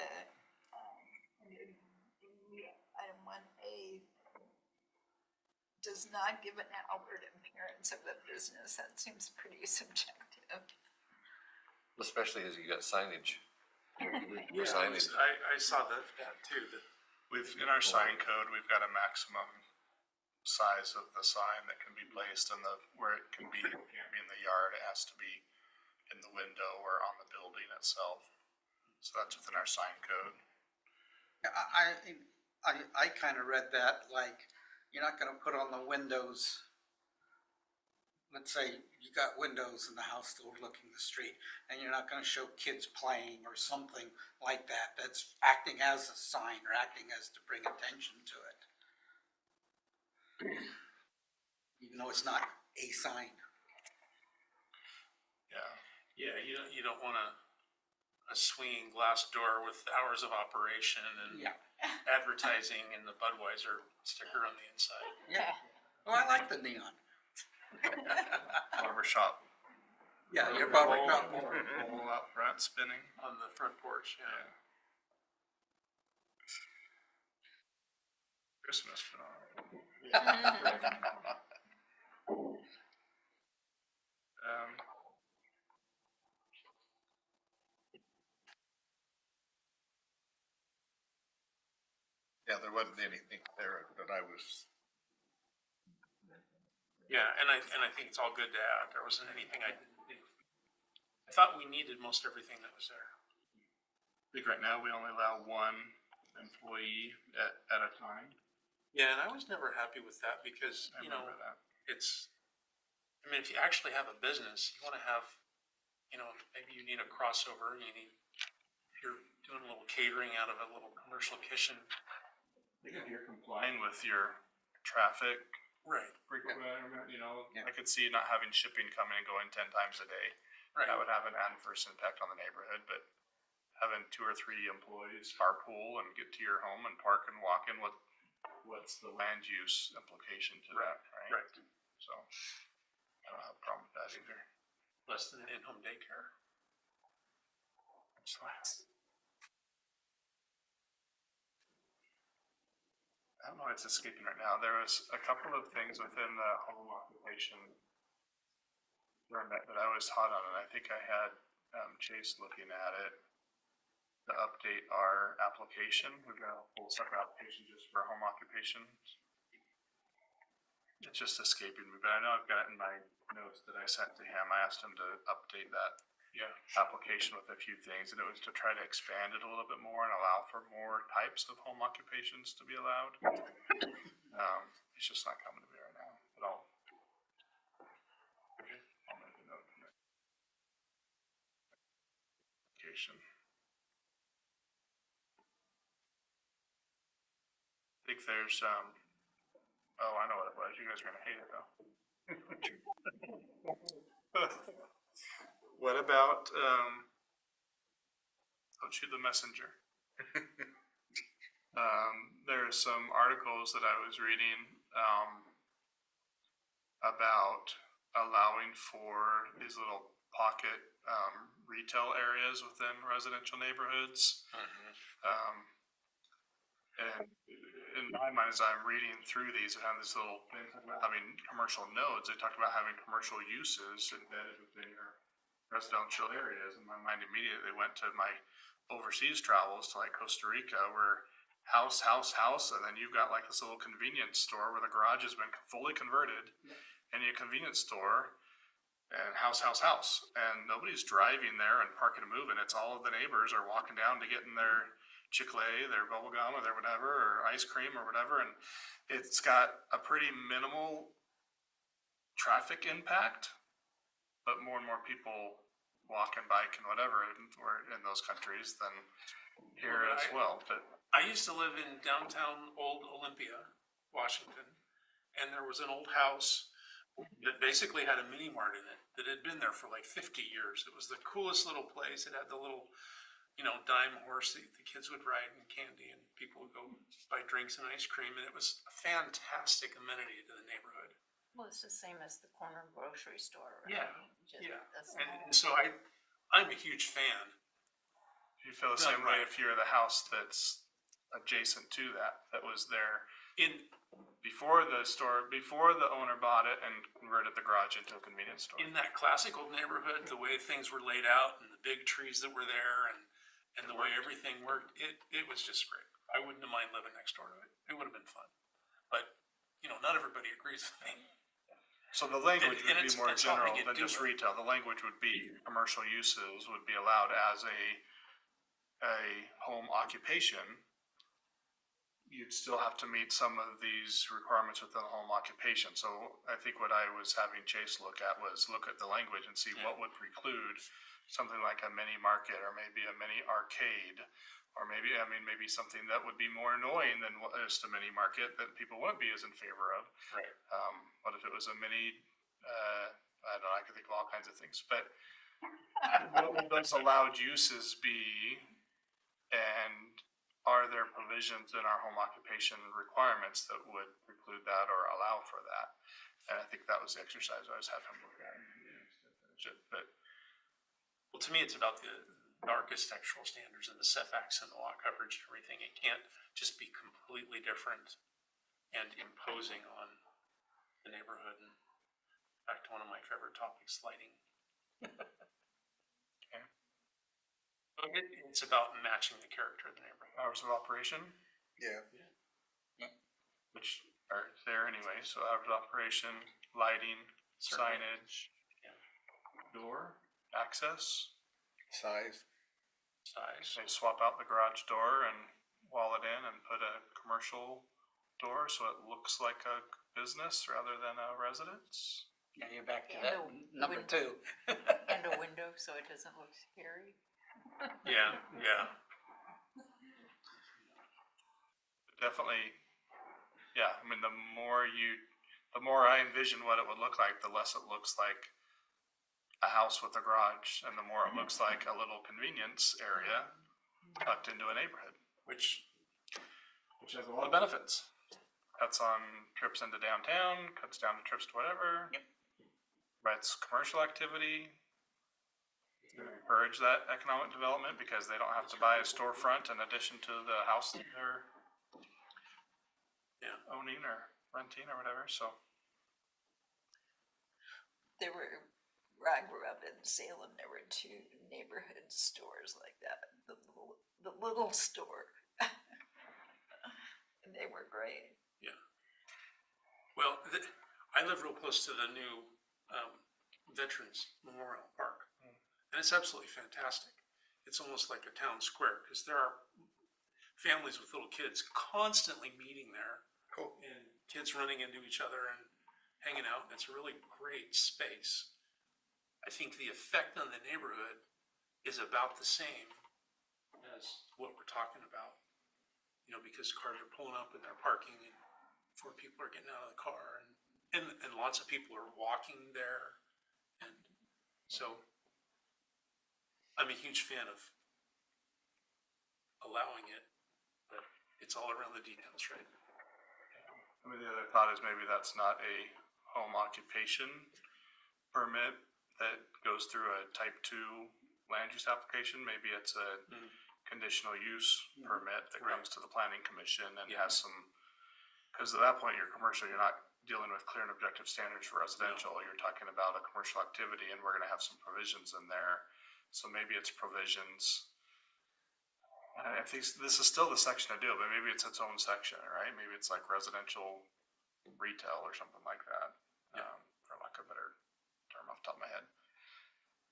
item 1A does not give an outward appearance of a business. That seems pretty subjective. Especially as you got signage. yeah, Signage. I saw that too, that In our sign code, we've got a maximum size of the sign that can be placed in where it can be, it can't be in the yard, it has to be in the window or on the building itself. So that's within our sign code. I kind of read that like, you're not gonna put on the windows let's say you got windows in the house overlooking the street, and you're not gonna show kids playing or something like that, that's acting as a sign or acting as to bring attention to it. Even though it's not a sign. Yeah. Yeah, you don't want a swinging glass door with hours of operation and Yeah. advertising and the Budweiser sticker on the inside. Yeah. Oh, I like the neon. Barbershop. Yeah, your barbershop. Pole out front spinning. On the front porch, yeah. Christmas phenomenon. Yeah, there wasn't anything there that I was, Yeah, and I think it's all good to add. There wasn't anything I thought we needed most everything that was there. I think right now we only allow one employee at a time. Yeah, and I was never happy with that because, I you know, remember that. I mean, if you actually have a business, you wanna have, you know, maybe you need a crossover, if you're doing a little catering out of a little commercial kitchen. I think if you're complying with your traffic Right. requirement, you know, Yeah. I could see not having shipping coming and going 10 times a day. Right. That would have an adverse impact on the neighborhood, but having 2 or 3 employees carpool and get to your home and park and walk in, what's the land use implication to that, right? Right. So, I don't have a problem with that either. Less than an in-home daycare. So, I don't know, it's escaping right now. There was a couple of things within the home occupation permit that I was hot on, and I think I had Chase looking at it to update our application. We've got a whole separate application just for home occupations. It's just escaping me, but I know I've got it in my notes that I sent to him. I asked him to update that application with a few things, and it was to try to expand it a little bit more and allow for more types of home occupations to be allowed. It's just not coming to me right now, but I'll make a note of it. Application. I think there's, oh, I know what it was. You guys are gonna hate it though. What about, don't shoot the messenger. There's some articles that I was reading, about allowing for these little pocket, retail areas within residential neighborhoods. And in my mind, as I'm reading through these, it had this little thing about having commercial nodes. They talked about having commercial uses embedded within your residential areas. And my mind immediately went to my overseas travels to like Costa Rica, where house, and then you've got like this little convenience store where the garage has been fully converted, and a convenience store, and house, and nobody's driving there and parking and moving. It's all of the neighbors are walking down to get in their Chick-fil-A, their bubble gum, or their whatever, or ice cream or whatever, and it's got a pretty minimal traffic impact, but more and more people walk and bike and whatever in those countries than here as well. But I used to live in downtown old Olympia, Washington, and there was an old house that basically had a mini mart in it that had been there for like 50 years. It was the coolest little place. It had the little, dime horse that the kids would ride and candy, and people would go buy drinks and ice cream, and it was a fantastic amenity to the neighborhood. Well, it's the same as the corner grocery store, right? Yeah, Just yeah. a small- And so I'm a huge fan. you feel the Done same way right. if you're the house that's adjacent to that was there before the owner bought it and converted the garage into a convenience store. In that classic old neighborhood, the way things were laid out and the big trees that were there and the way everything worked, it was just great. I wouldn't have mind living next door to it. It would have been fun. But, not everybody agrees with me. So the language And would be it's- more it's helping general it than do just it. retail. The language would be commercial uses would be allowed as a home occupation. you'd still have to meet some of these requirements within the home occupation. So I think what I was having Chase look at was look at the language and see what would preclude something like a mini market or maybe a mini arcade. Or maybe, I mean, maybe something that would be more annoying than just a mini market that people wouldn't be as in favor of. Right. What if it was a mini, I don't know, I could think of all kinds of things, but what would those allowed uses be? And are there provisions in our home occupation requirements that would preclude that or allow for that? And I think that was the exercise I was having look at. But Well, to me, it's about the architectural standards and the setbacks and the lot coverage and everything. It can't just be completely different and imposing on the neighborhood. And back to one of my favorite topics, lighting. Okay. It's about matching the character of the neighborhood. hours of operation, Yeah. which are there anyway, so hours of operation, lighting, Certainly. signage, Yeah. door, access. Size. Size. They swap out the garage door and wall it in and put a commercial door so it looks like a business rather than a residence. Yeah, you're back to And that a number win- 2. And a window, so it doesn't look scary. Yeah, yeah. Definitely, yeah, I mean, the more I envision what it would look like, the less it looks like a house with a garage, and the more it looks like a little convenience area tucked into a neighborhood, which has a lot of benefits. Cuts on trips into downtown, cuts down to trips to whatever. Yep. Provides commercial activity. Encourage that economic development because they don't have to buy a storefront in addition to the house that they're owning or renting or whatever, so. There were, where I grew up in Salem, there were 2 neighborhood stores like that, the little store. And they were great. Well, I live real close to the new Veterans Memorial Park, and it's absolutely fantastic. It's almost like a town square because there are families with little kids constantly meeting there. Cool. And kids running into each other and hanging out, and it's a really great space. I think the effect on the neighborhood is about the same as what we're talking about. You know, because cars are pulling up and they're parking and 4 people are getting out of the car and lots of people are walking there. And so I'm a huge fan of allowing it, but it's all around the details, right? I mean, the other thought is maybe that's not a home occupation permit that goes through a type 2 land use application. Maybe it's a conditional use permit that comes to the planning commission and has some, because at that point, you're commercial, you're not dealing with clear and objective standards for residential. You're talking about a commercial activity and we're gonna have some provisions in there. So maybe it's provisions. I think this is still the section I do, but maybe it's its own section, right? Maybe it's like residential retail or something like that, for lack of a better term off the top of my head.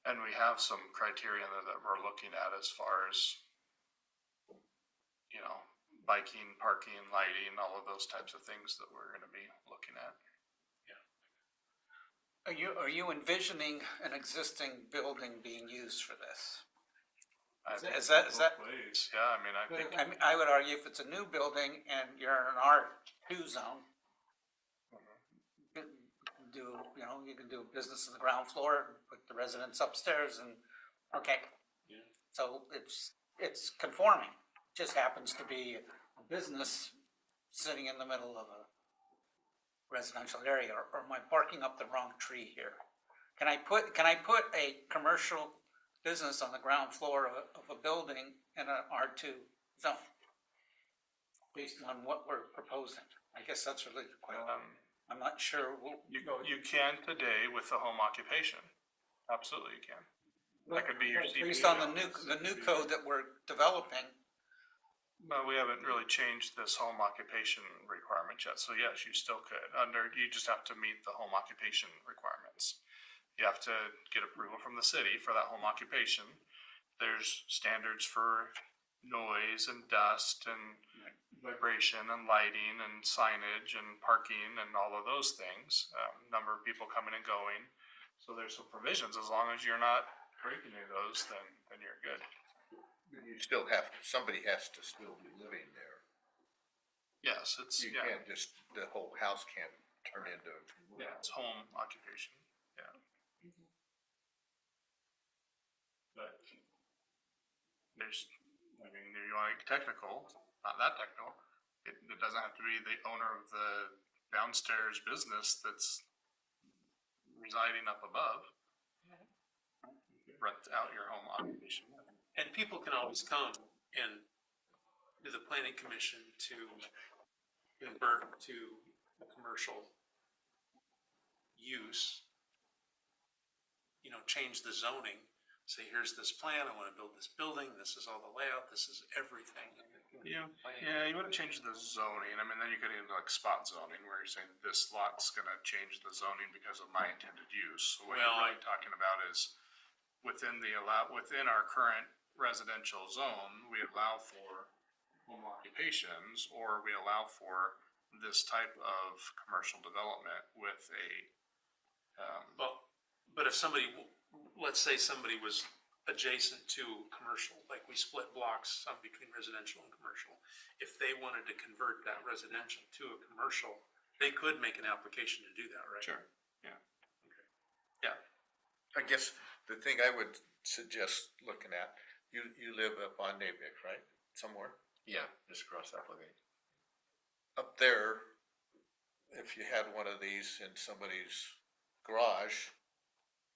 And we have some criteria that we're looking at as far as, you know, biking, parking, lighting, all of those types of things that we're gonna be looking at. Are you envisioning an existing building being used for this? I think Is that- both ways. Yeah, I mean, I think. I mean, I would argue if it's a new building and you're in an R2 zone, you can do business on the ground floor, put the residents upstairs and, okay. Yeah. So it's conforming, just happens to be a business sitting in the middle of a residential area, or am I barking up the wrong tree here? Can I put a commercial business on the ground floor of a building in an R2 zone? Based on what we're proposing, I guess that's really the question. I'm not sure. You can today with the home occupation. Absolutely you can. That could be your CBD. Based on the new code that we're developing, Well, we haven't really changed this home occupation requirement yet, so yes, you still could. You just have to meet the home occupation requirements. You have to get approval from the city for that home occupation. There's standards for noise and dust and vibration and lighting and signage and parking and all of those things, number of people coming and going. So there's some provisions, as long as you're not breaking any of those, then you're good. You still have, somebody has to still be living there. Yes, it's, You yeah, can't just, the whole house can't turn into. yeah, it's home occupation, yeah. But there's, I mean, if you want to get technical, not that technical, it doesn't have to be the owner of the downstairs business that's residing up above. You could rent out your home occupation. And people can always come and to the planning commission to convert to a commercial use. You know, change the zoning, say, here's this plan, I wanna build this building, this is all the layout, this is everything. Yeah, yeah, you wouldn't change the zoning. I mean, then you could even like spot zoning where you're saying this lot's gonna change the zoning because of my intended use. So what you're Well, really talking about is within within our current residential zone, we allow for home occupations, or we allow for this type of commercial development with a, Well, but if somebody, let's say somebody was adjacent to commercial, like we split blocks, some between residential and commercial. If they wanted to convert that residential to a commercial, they could make an application to do that, right? sure, yeah. Okay. Yeah, I guess the thing I would suggest looking at, you live up on Natick, right? Somewhere? Yeah, just across that way. Up there, if you had one of these in somebody's garage,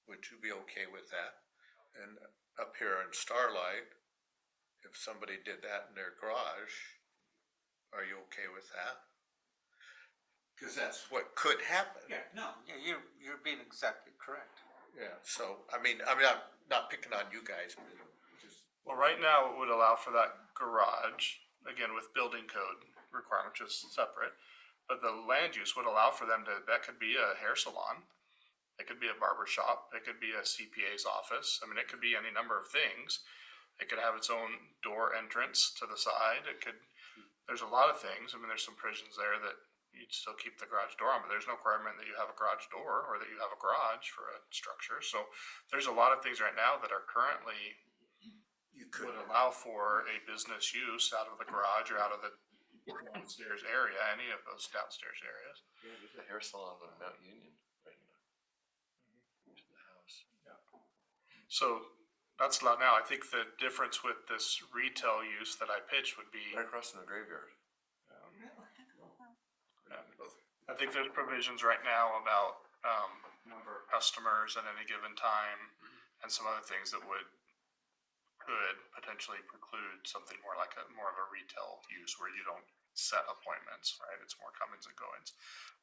would you be okay with that? And up here in Starlight, if somebody did that in their garage, are you okay with that? Cause that's what could happen. Yeah, no, yeah, you're being exactly correct. Yeah, so, I'm not picking on you guys, but just, well, right now it would allow for that garage, again, with building code requirements, which is separate. But the land use would allow for them to, that could be a hair salon. It could be a barber shop. It could be a CPA's office. I mean, it could be any number of things. It could have its own door entrance to the side. It could, there's a lot of things. I mean, there's some provisions there that you'd still keep the garage door on, but there's no requirement that you have a garage door or that you have a garage for a structure. So there's a lot of things right now that are currently you could. would allow for a business use out of the garage or out of the downstairs area, any of those downstairs areas. Yeah, there's a hair salon on Mount Union right next to the house. So that's allowed now. I think the difference with this retail use that I pitched would be, Right across from the graveyard. I think there's provisions right now about, number of customers at any given time and some other things that could potentially preclude something more like more of a retail use where you don't set appointments, right? It's more comings and goings.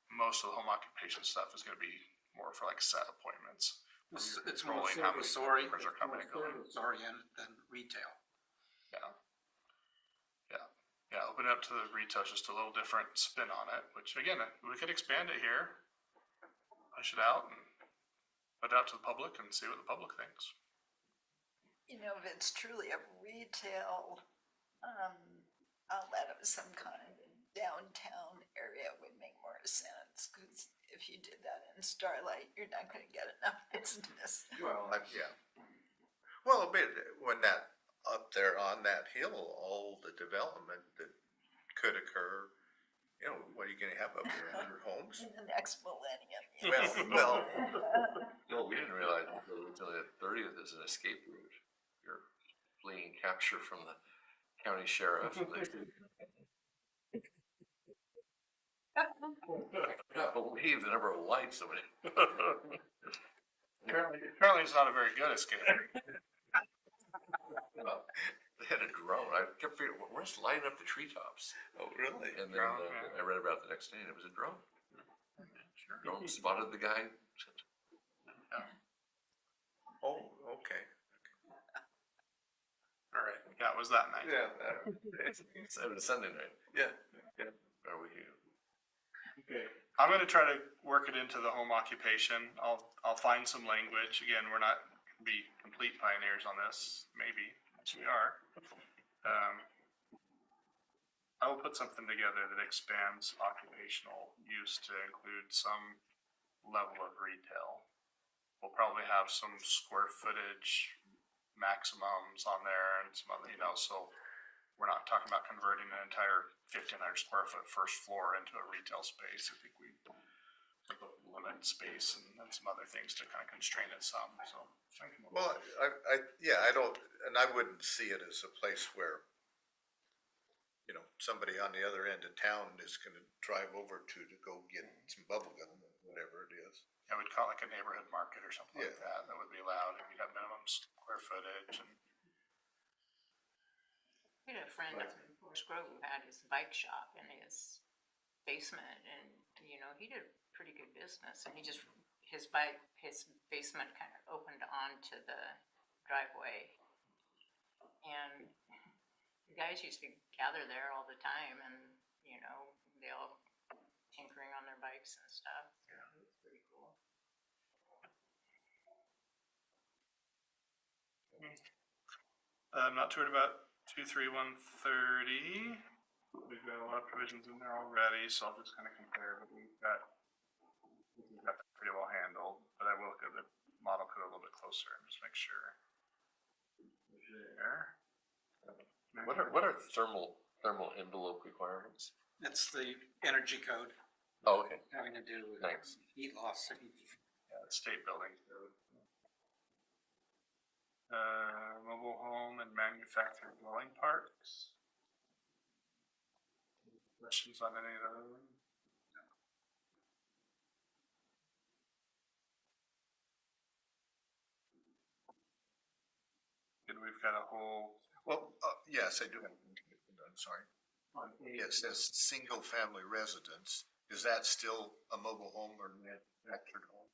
Most of the home occupation stuff is gonna be more for like set appointments. It's more Controlling how many service customers are coming and going. oriented than retail. Yeah. Yeah. Yeah, open it up to the retail, just a little different spin on it, which again, we could expand it here, push it out and put it out to the public and see what the public thinks. You know, if it's truly a retail, outlet of some kind in downtown area would make more sense, cause if you did that in Starlight, you're not gonna get enough business. Well, yeah. Well, but when that, up there on that hill, all the development that could occur, you know, what are you gonna have up there, 100 homes? In the next millennium. Well, No, we didn't realize until the 30th is an escape route. You're fleeing capture from the county sheriff. I cannot believe the number of lights somebody. Apparently it's not a very good escape. Well, they had a drone. I kept figuring, where's lighting up the treetops? oh, really? And then Drone, yeah. I read about it the next day, and it was a drone. Drone spotted the guy. Oh, okay. All right, yeah, it was that night. Yeah, It was Sunday night. yeah. Are we? Okay. I'm gonna try to work it into the home occupation. I'll find some language. Again, we're not gonna be complete pioneers on this, maybe, which we are. I will put something together that expands occupational use to include some level of retail. We'll probably have some square footage maximums on there and some other, so we're not talking about converting an entire 1,500 square foot first floor into a retail space. I think we limit space and some other things to kind of constrain it some, so. Well, I don't, and I wouldn't see it as a place where, somebody on the other end of town is gonna drive over to go get some bubble gum, or whatever it is. I would call it like a neighborhood market or something like Yeah. that would be allowed, and you'd have minimum square footage and. We had a friend in Forest Grove who had his bike shop in his basement, and, he did pretty good business, and his basement kind of opened onto the driveway. And the guys used to gather there all the time, and, they all tinkering on their bikes and stuff. So it was pretty cool. I'm not too worried about 23130. We've got a lot of provisions in there already, so I'll just kind of compare, but we've got that pretty well handled, but I will look at the model code a little bit closer and just make sure. There. What are thermal envelope requirements? It's the energy code Oh, okay, having to do with thanks. heat loss. Yeah, it's state building code. Mobile home and manufactured dwelling parks. Questions on any of those? And we've got a whole. Well, yes, I do have, I'm sorry. It says single-family residence. Is that still a mobile home or manufactured home?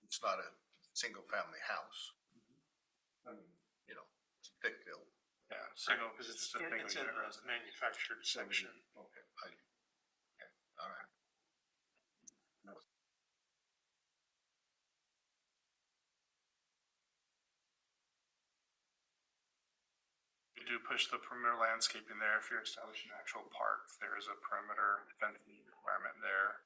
It's not a single-family house. I mean, it's a thick build. Yeah, single, because it's just a single It's in unit the residence. manufactured section. Okay, okay, all right. We do push the perimeter landscaping there. If you're establishing an actual park, there is a perimeter fencing requirement there.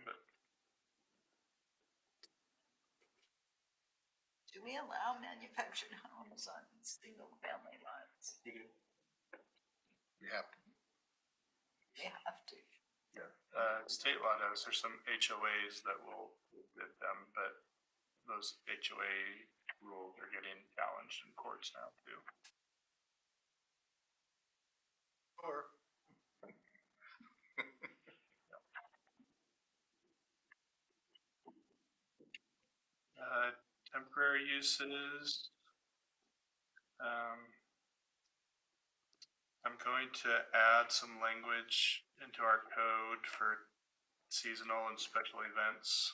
But Do we allow manufactured homes on single-family lots? We have to. We have to. state law does, there's some HOAs that will get them, but those HOA rules are getting challenged in courts now too. Or Temporary uses. I'm going to add some language into our code for seasonal and special events.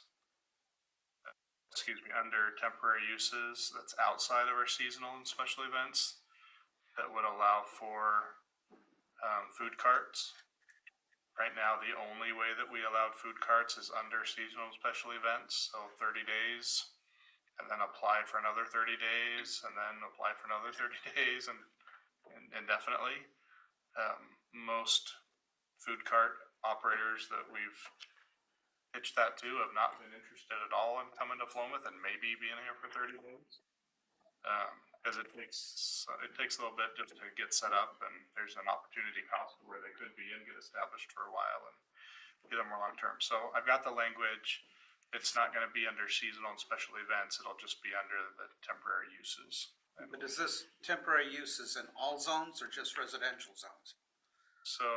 Excuse me, under temporary uses, that's outside of our seasonal and special events, that would allow for food carts. Right now, the only way that we allowed food carts is under seasonal and special events, so 30 days, and then apply for another 30 days, and then apply for another 30 days, and indefinitely. Most food cart operators that we've pitched that to have not been interested at all in coming to Philomath and maybe being here for 30 days. Because it takes a little bit just to get set up, and there's an opportunity cost where they could be and get established for a while and get them more long term. So I've got the language. It's not going to be under seasonal and special events. It'll just be under the temporary uses. But is this temporary uses in all zones or just residential zones? So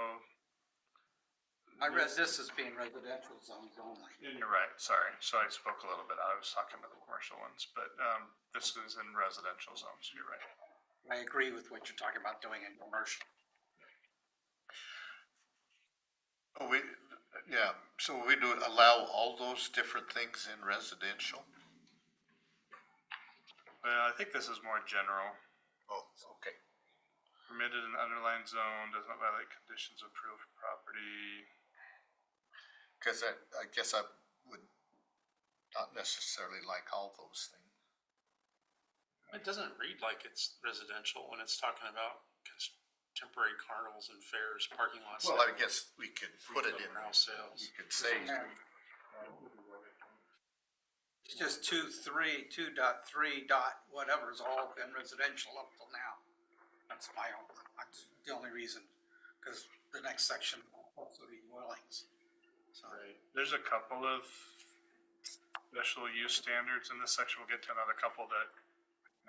I read this as being residential zones only. you're right. Sorry. So I spoke a little bit. I was talking about the commercial ones, but this is in residential zones. You're right. I agree with what you're talking about doing in commercial. So we do allow all those different things in residential? Well, I think this is more general. Oh, okay. permitted in underlying zone, does not violate conditions of approved property. Cause I guess I would not necessarily like all those things. It doesn't read like it's residential when it's talking about temporary carnivals and fairs, parking lots. Well, I guess we could put it in, House sales. you could say, It's just 2.3, 2.3 whatever's all been residential up till now. That's that's the only reason, because the next section will also be dwellings. So, There's a couple of special use standards in this section. We'll get to another couple that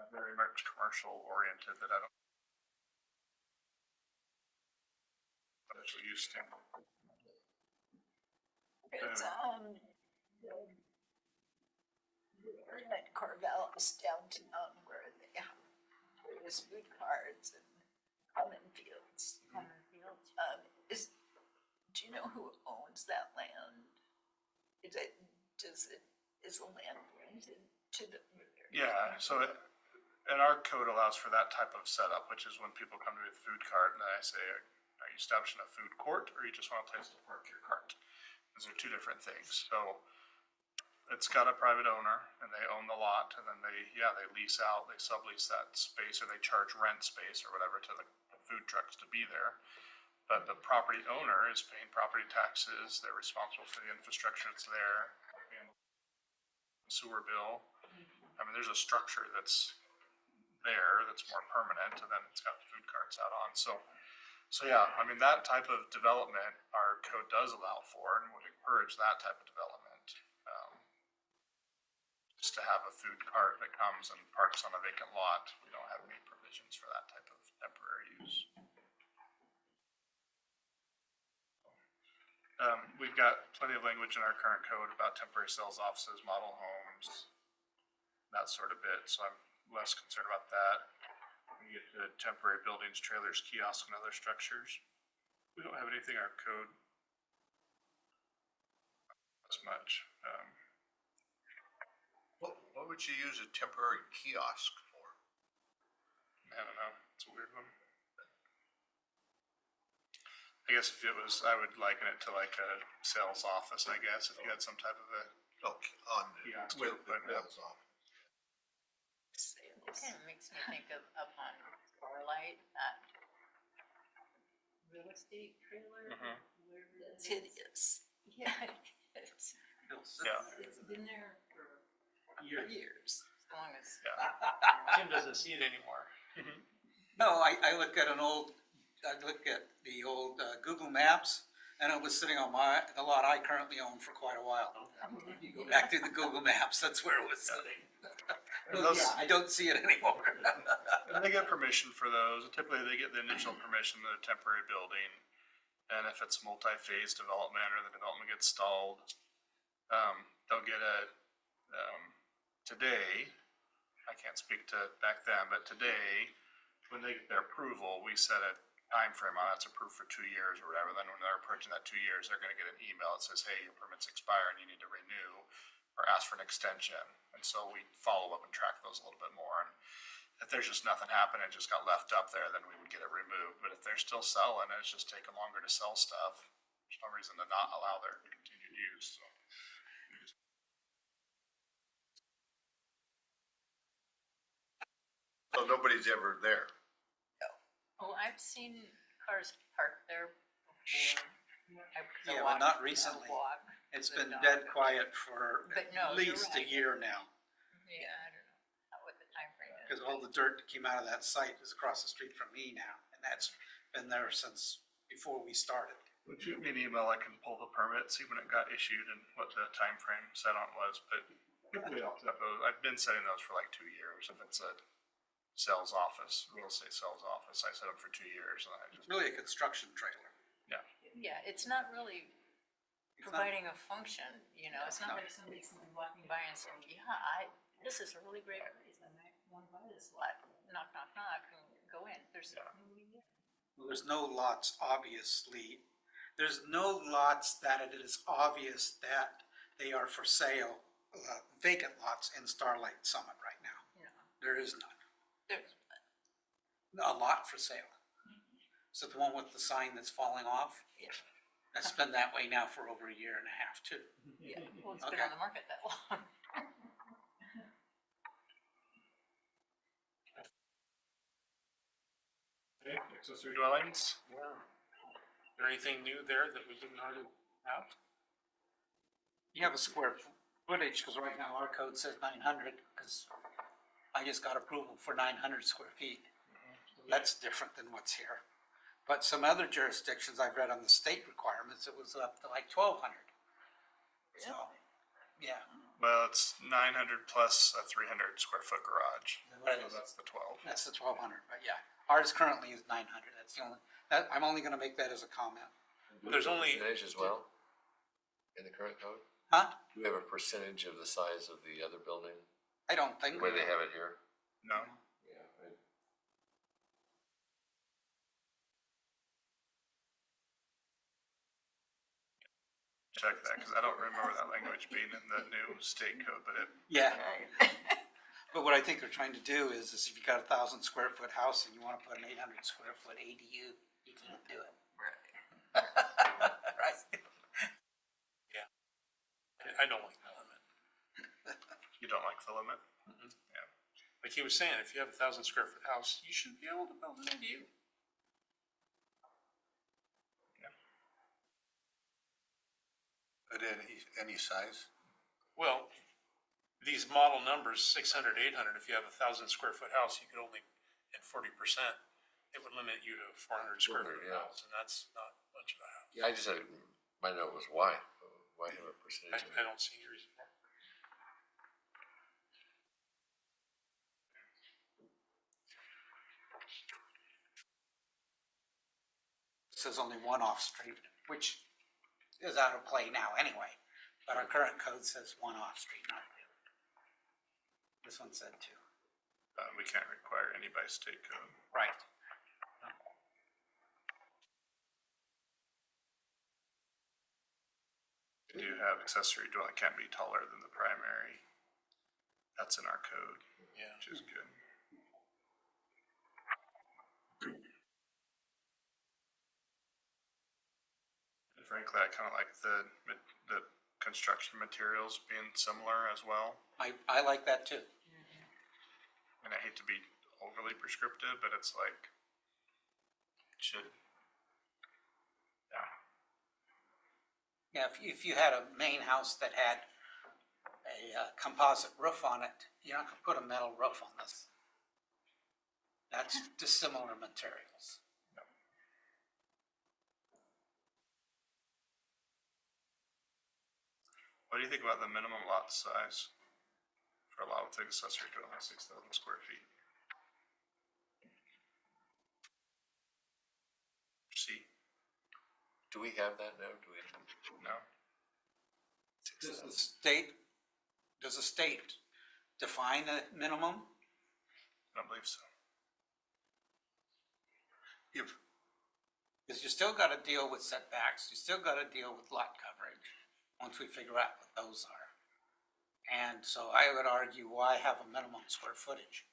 are very much commercial oriented that I don't. Special use standard. It's, at Corvallis downtown where they have various food carts and common fields. Common fields. Do you know who owns that land? Is the land rented to the? Yeah, so and our code allows for that type of setup, which is when people come to me with a food cart and I say, are you establishing a food court or you just want a place to park your cart? Those are two different things. So it's got a private owner and they own the lot and then they lease out, they sublease that space or they charge rent space or whatever to the food trucks to be there. But the property owner is paying property taxes, they're responsible for the infrastructure that's there, and sewer bill. I mean, there's a structure that's there that's more permanent and then it's got food carts out on. So yeah, I mean, that type of development, our code does allow for and would encourage that type of development. Just to have a food cart that comes and parks on a vacant lot, we don't have any provisions for that type of temporary use. We've got plenty of language in our current code about temporary sales offices, model homes, that sort of bit, so I'm less concerned about that. We get to temporary buildings, trailers, kiosks, and other structures. We don't have anything in our code as much. what would you use a temporary kiosk for? I don't know, it's a weird one. I guess if it was, I would liken it to like a sales office, I guess, if you had some type of a, Okay, on the, Kiosk, with the but, bills off. It kind of makes me think of up on Starlight, that real estate trailer. Mhm. Where It's hideous. Yeah, it's yeah. been there for Years. as long as. Tim doesn't see it anymore. no, I look at the old Google Maps, and it was sitting on the lot I currently own for quite a while. If you go back to the Google Maps, that's where it was sitting. And those- Yeah, I don't see it anymore. And they get permission for those. Typically, they get the initial permission to a temporary building. And if it's multi-phase development or the development gets stalled, they'll get today, I can't speak to back then, but today, when they get their approval, we set a time frame on it. It's approved for 2 years or whatever. Then when they're approaching that 2 years, they're gonna get an email that says, hey, your permit's expired, you need to renew or ask for an extension. And so we follow up and track those a little bit more. And if there's just nothing happening, it just got left up there, then we would get it removed. But if they're still selling and it's just taking longer to sell stuff, there's no reason to not allow their continued use, so. So nobody's ever there. Oh, I've seen cars parked there before. Yeah, but not recently. It's been dead quiet for But at no, you're least a right. year now. Yeah, I don't know what the time frame is. Because all the dirt that came out of that site is across the street from me now, and that's been there since before we started. If you shoot me an email, I can pull the permit, see when it got issued and what the time frame set on was, but typically I'll set those, I've been setting those for like 2 years. If it's a sales office, real estate sales office, I set them for 2 years and I just, It's really a construction trailer. Yeah, it's not really It's not- providing a function, you know, it's not No. like somebody's walking by and saying, yeah, this is a really great place, I might wanna buy this lot, knock, knock, knock, and go in, there's nobody there. Well, there's no lots, obviously. There's no lots that it is obvious that they are for sale, vacant lots in Starlight Summit right now. No, There is none. there's, A lot for sale. Is it the one with the sign that's falling off? Yeah. It's been that way now for over a year and a half too. Yeah. Well, it's been Okay. on the market that long. Okay, accessory dwellings, Yeah. Is there anything new there that we didn't already have? You have a square footage, cause right now our code says 900, cause I just got approval for 900 square feet. That's different than what's here. But some other jurisdictions I've read on the state requirements, it was up to like 1,200. So, yeah. well, it's 900 plus a 300 square foot garage. Right. So that's the 12. That's the 1,200, but yeah, ours currently is 900, that's the only, I'm only gonna make that as a comment. But there's only, Percentage as well, in the current code? Huh? Do we have a percentage of the size of the other building, I don't think. the way they have it here? No, Yeah. check that, cause I don't remember that language being in the new state code, but it, Yeah, Right. but what I think they're trying to do is if you got 1,000 square foot house and you wanna put an 800 square foot ADU, you can't do it. Right. I don't like the limit. you don't like the limit? Like he was saying, if you have 1,000 square foot house, you should be able to build an ADU. But any size? Well, these model numbers, 600, 800, if you have 1,000 square foot house, you could only, at 40%, it would limit you to 400 square 400, foot yeah. house, and that's not much of a house. Yeah, I just had, my note was why have a I, percentage? I don't see any reason for it. It says only one off street, which is out of play now anyway, but our current code says one off street, not two. This one said two. We can't require any by state code. Right. We do have accessory dwelling can't be taller than the primary. That's in our code, Yeah. which is good. And frankly, I kinda like the construction materials being similar as well. I like that too. And I hate to be overly prescriptive, but it's like, should, yeah, Yeah, if you had a main house that had a composite roof on it, you're not gonna put a metal roof on this. That's dissimilar materials. what do you think about the minimum lot size for a lot with accessory dwelling, 6,000 square feet? C, Do we have that now? Do we? no? Does the state define a minimum? I don't believe so. Because you still gotta deal with setbacks, you still gotta deal with lot coverage, once we figure out what those are. And so I would argue, why have a minimum square footage?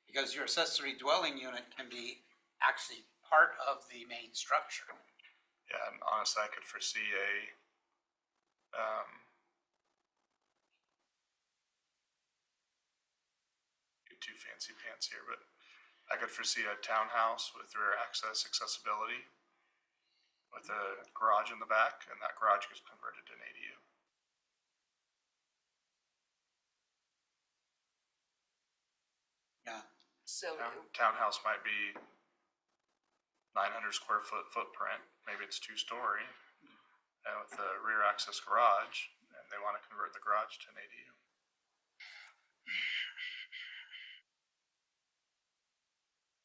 Because your accessory dwelling unit can be actually part of the main structure. Yeah, and honestly, I could foresee get too fancy pants here, but I could foresee a townhouse with rear access accessibility with a garage in the back, and that garage gets converted to an ADU. Yeah, So, Townhouse might be 900 square foot footprint, maybe it's 2-story, and with the rear access garage, and they want to convert the garage to an ADU.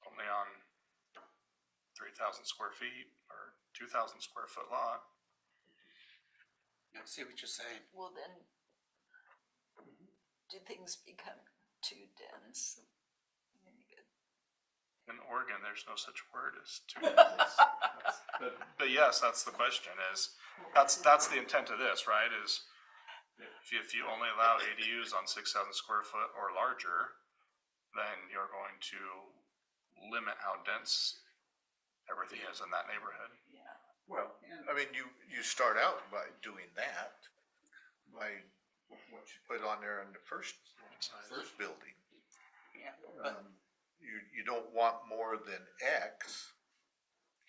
Only on 3,000 square feet or 2,000 square foot lot. I see what you're saying. well then, do things become too dense? I mean, you get- In Oregon, there's no such word as two. But yes, that's the question is, that's the intent of this, right? Is if you only allow ADUs on 6,000 square foot or larger, then you're going to limit how dense everything is in that neighborhood. Yeah. Well, I mean, you start out by doing that, by what you put on there in the first building. Yeah, but You don't want more than X.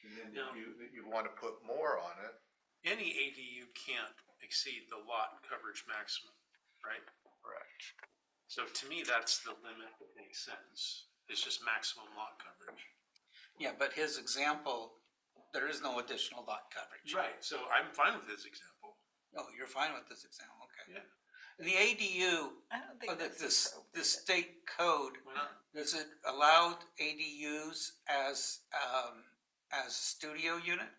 And then No. if you wanna put more on it, Any ADU can't exceed the lot coverage maximum, right? Correct. So to me, that's the limit that makes sense. It's just maximum lot coverage. yeah, but his example, there is no additional lot coverage. Right, so I'm fine with his example. Oh, you're fine with this example, okay. Yeah. The ADU, I don't or think the, that's the appropriate. state code, Why not? does it allow ADUs as studio unit?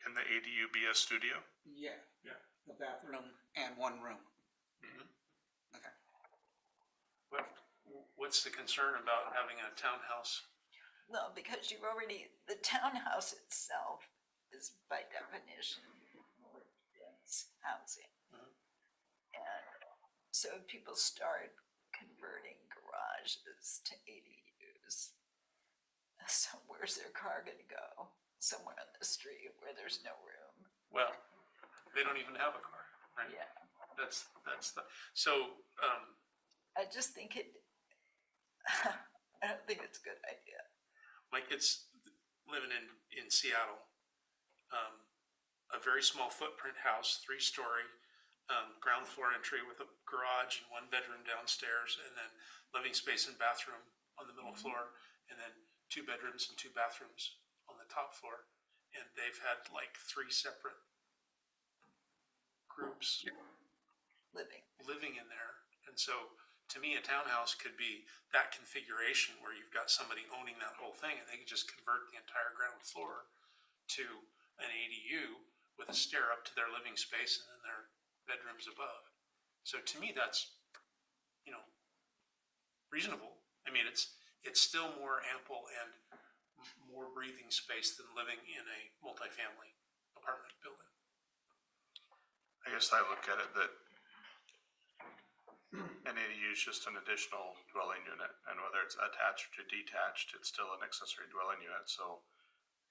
Can the ADU be a studio? Yeah. Yeah. A bathroom and one room. Mhm. Okay. What's the concern about having a townhouse? No, because you've already, the townhouse itself is by definition more dense housing. Mhm. And so if people start converting garages to ADUs, so where's their car gonna go? Somewhere on the street where there's no room. Well, they don't even have a car, right? Yeah, That's the, so, I just think it, I don't think it's a good idea. my kids living in Seattle, a very small footprint house, 3-story, ground floor entry with a garage and 1 bedroom downstairs, and then living space and bathroom on the middle floor, and then 2 bedrooms and 2 bathrooms on the top floor. And they've had like 3 separate groups living in there. And so to me, a townhouse could be that configuration where you've got somebody owning that whole thing and they can just convert the entire ground floor to an ADU with a stair up to their living space and then their bedrooms above. So to me, that's, reasonable. I mean, it's still more ample and more breathing space than living in a multifamily apartment building. I guess I look at it that an ADU is just an additional dwelling unit, and whether it's attached or detached, it's still an accessory dwelling unit. So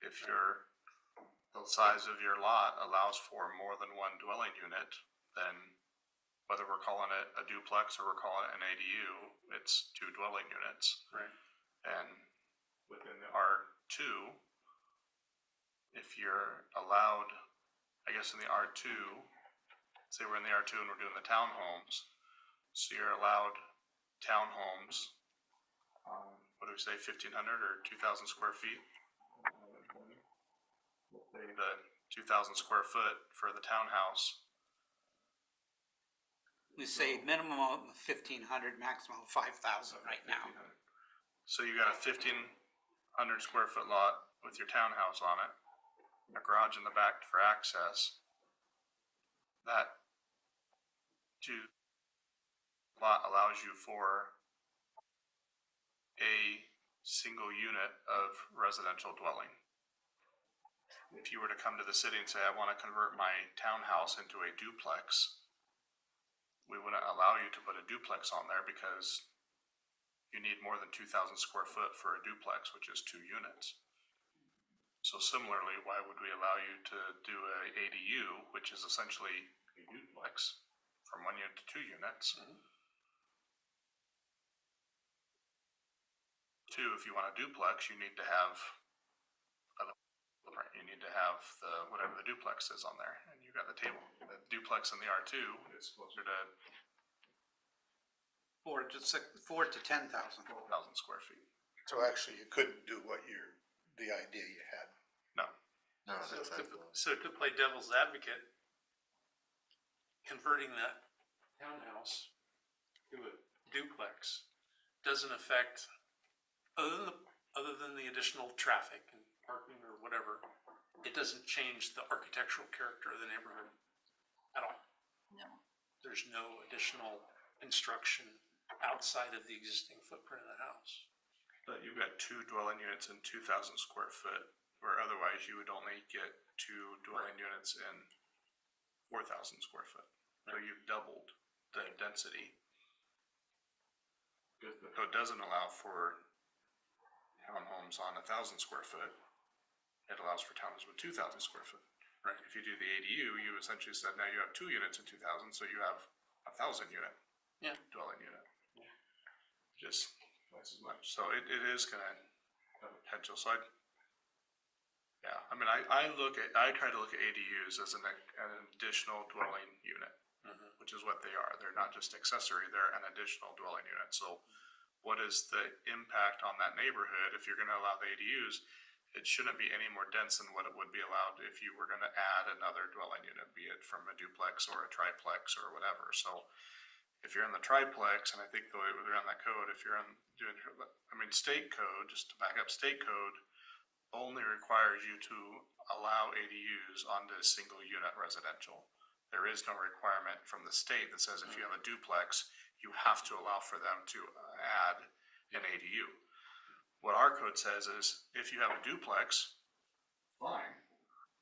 if the size of your lot allows for more than one dwelling unit, then whether we're calling it a duplex or we're calling it an ADU, it's 2 dwelling units. Right. And within the R2, if you're allowed, I guess in the R2, say we're in the R2 and we're doing the townhomes, so you're allowed townhomes, what do we say, 1,500 or 2,000 square feet? The 2,000 square foot for the townhouse. We say minimum of 1,500, maximum of 5,000 right now. So you got a 1,500 square foot lot with your townhouse on it, a garage in the back for access. That lot allows you for a single unit of residential dwelling. If you were to come to the city and say, I want to convert my townhouse into a duplex, we wouldn't allow you to put a duplex on there because you need more than 2,000 square foot for a duplex, which is 2 units. So similarly, why would we allow you to do a ADU, which is essentially a duplex from 1 unit to 2 units? 2, if you want a duplex, you need to have whatever the duplex is on there, and you got the table. The duplex in the R2 is closer to 4 to 10,000. 4,000 square feet. so actually you couldn't do the idea you had. No. No, So to play devil's advocate, converting that townhouse to a duplex doesn't affect, other than the additional traffic and parking or whatever, it doesn't change the architectural character of the neighborhood at all. No. There's no additional construction outside of the existing footprint of the house. But you've got 2 dwelling units in 2,000 square foot, where otherwise you would only get 2 dwelling units in 4,000 square foot. So you've doubled the density. Because the code doesn't allow for townhomes on 1,000 square foot. It allows for townhomes with 2,000 square foot. Right. If you do the ADU, you essentially said now you have 2 units in 2,000, so you have 1,000 unit. Yeah. Dwelling unit. Just twice as much, so it is gonna have a potential, so yeah, I mean, I try to look at ADUs as an additional dwelling unit, which is what they are. They're not just accessory, they're an additional dwelling unit. So what is the impact on that neighborhood if you're gonna allow the ADUs? It shouldn't be any more dense than what it would be allowed if you were gonna add another dwelling unit, be it from a duplex or a triplex or whatever. So if you're in the triplex, and I think the way we're on that code, if you're state code, just to back up, state code only requires you to allow ADUs onto single unit residential. There is no requirement from the state that says if you have a duplex, you have to allow for them to add an ADU. What our code says is if you have a duplex, fine.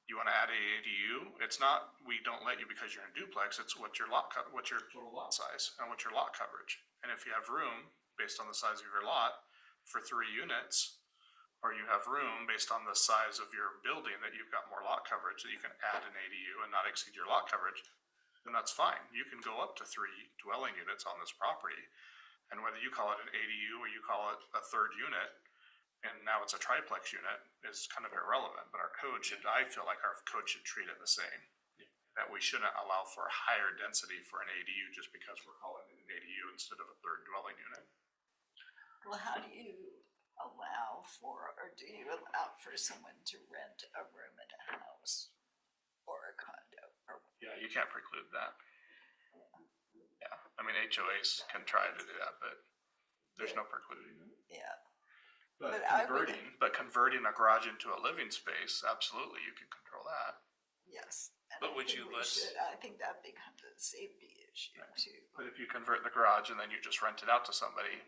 You wanna add a ADU, it's not, we don't let you because you're in a duplex, it's what's your total lot size and what's your lot coverage. And if you have room based on the size of your lot for 3 units, or you have room based on the size of your building that you've got more lot coverage that you can add an ADU and not exceed your lot coverage, then that's fine. You can go up to 3 dwelling units on this property. And whether you call it an ADU or you call it a third unit, and now it's a triplex unit, is kind of irrelevant. But our code I feel like our code should treat it the same. That we shouldn't allow for a higher density for an ADU just because we're calling it an ADU instead of a third dwelling unit. Well, how do you allow for, or do you allow for someone to rent a room in a house or a condo? Or Yeah, you can't preclude that. Yeah, I mean, HOAs can try to do that, but there's no precluding it. yeah, But But I would- converting a garage into a living space, absolutely, you can control that. yes. And But I would think you we let- should. I think that becomes a safety issue Right. too. But if you convert the garage and then you just rent it out to somebody,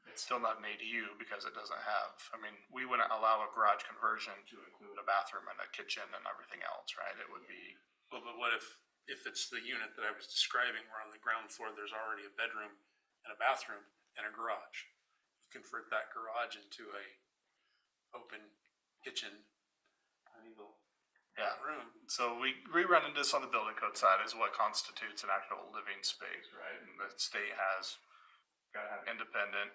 it's still not an ADU because it doesn't have, I mean, we wouldn't allow a garage conversion to include a bathroom and a kitchen and everything else, right? It would be, Well, but what if it's the unit that I was describing where on the ground floor, there's already a bedroom and a bathroom and a garage? You convert that garage into a open kitchen, tiny little yeah. room. So we run into this on the building code side is what constitutes an actual living space, right? And the state has gotta have independent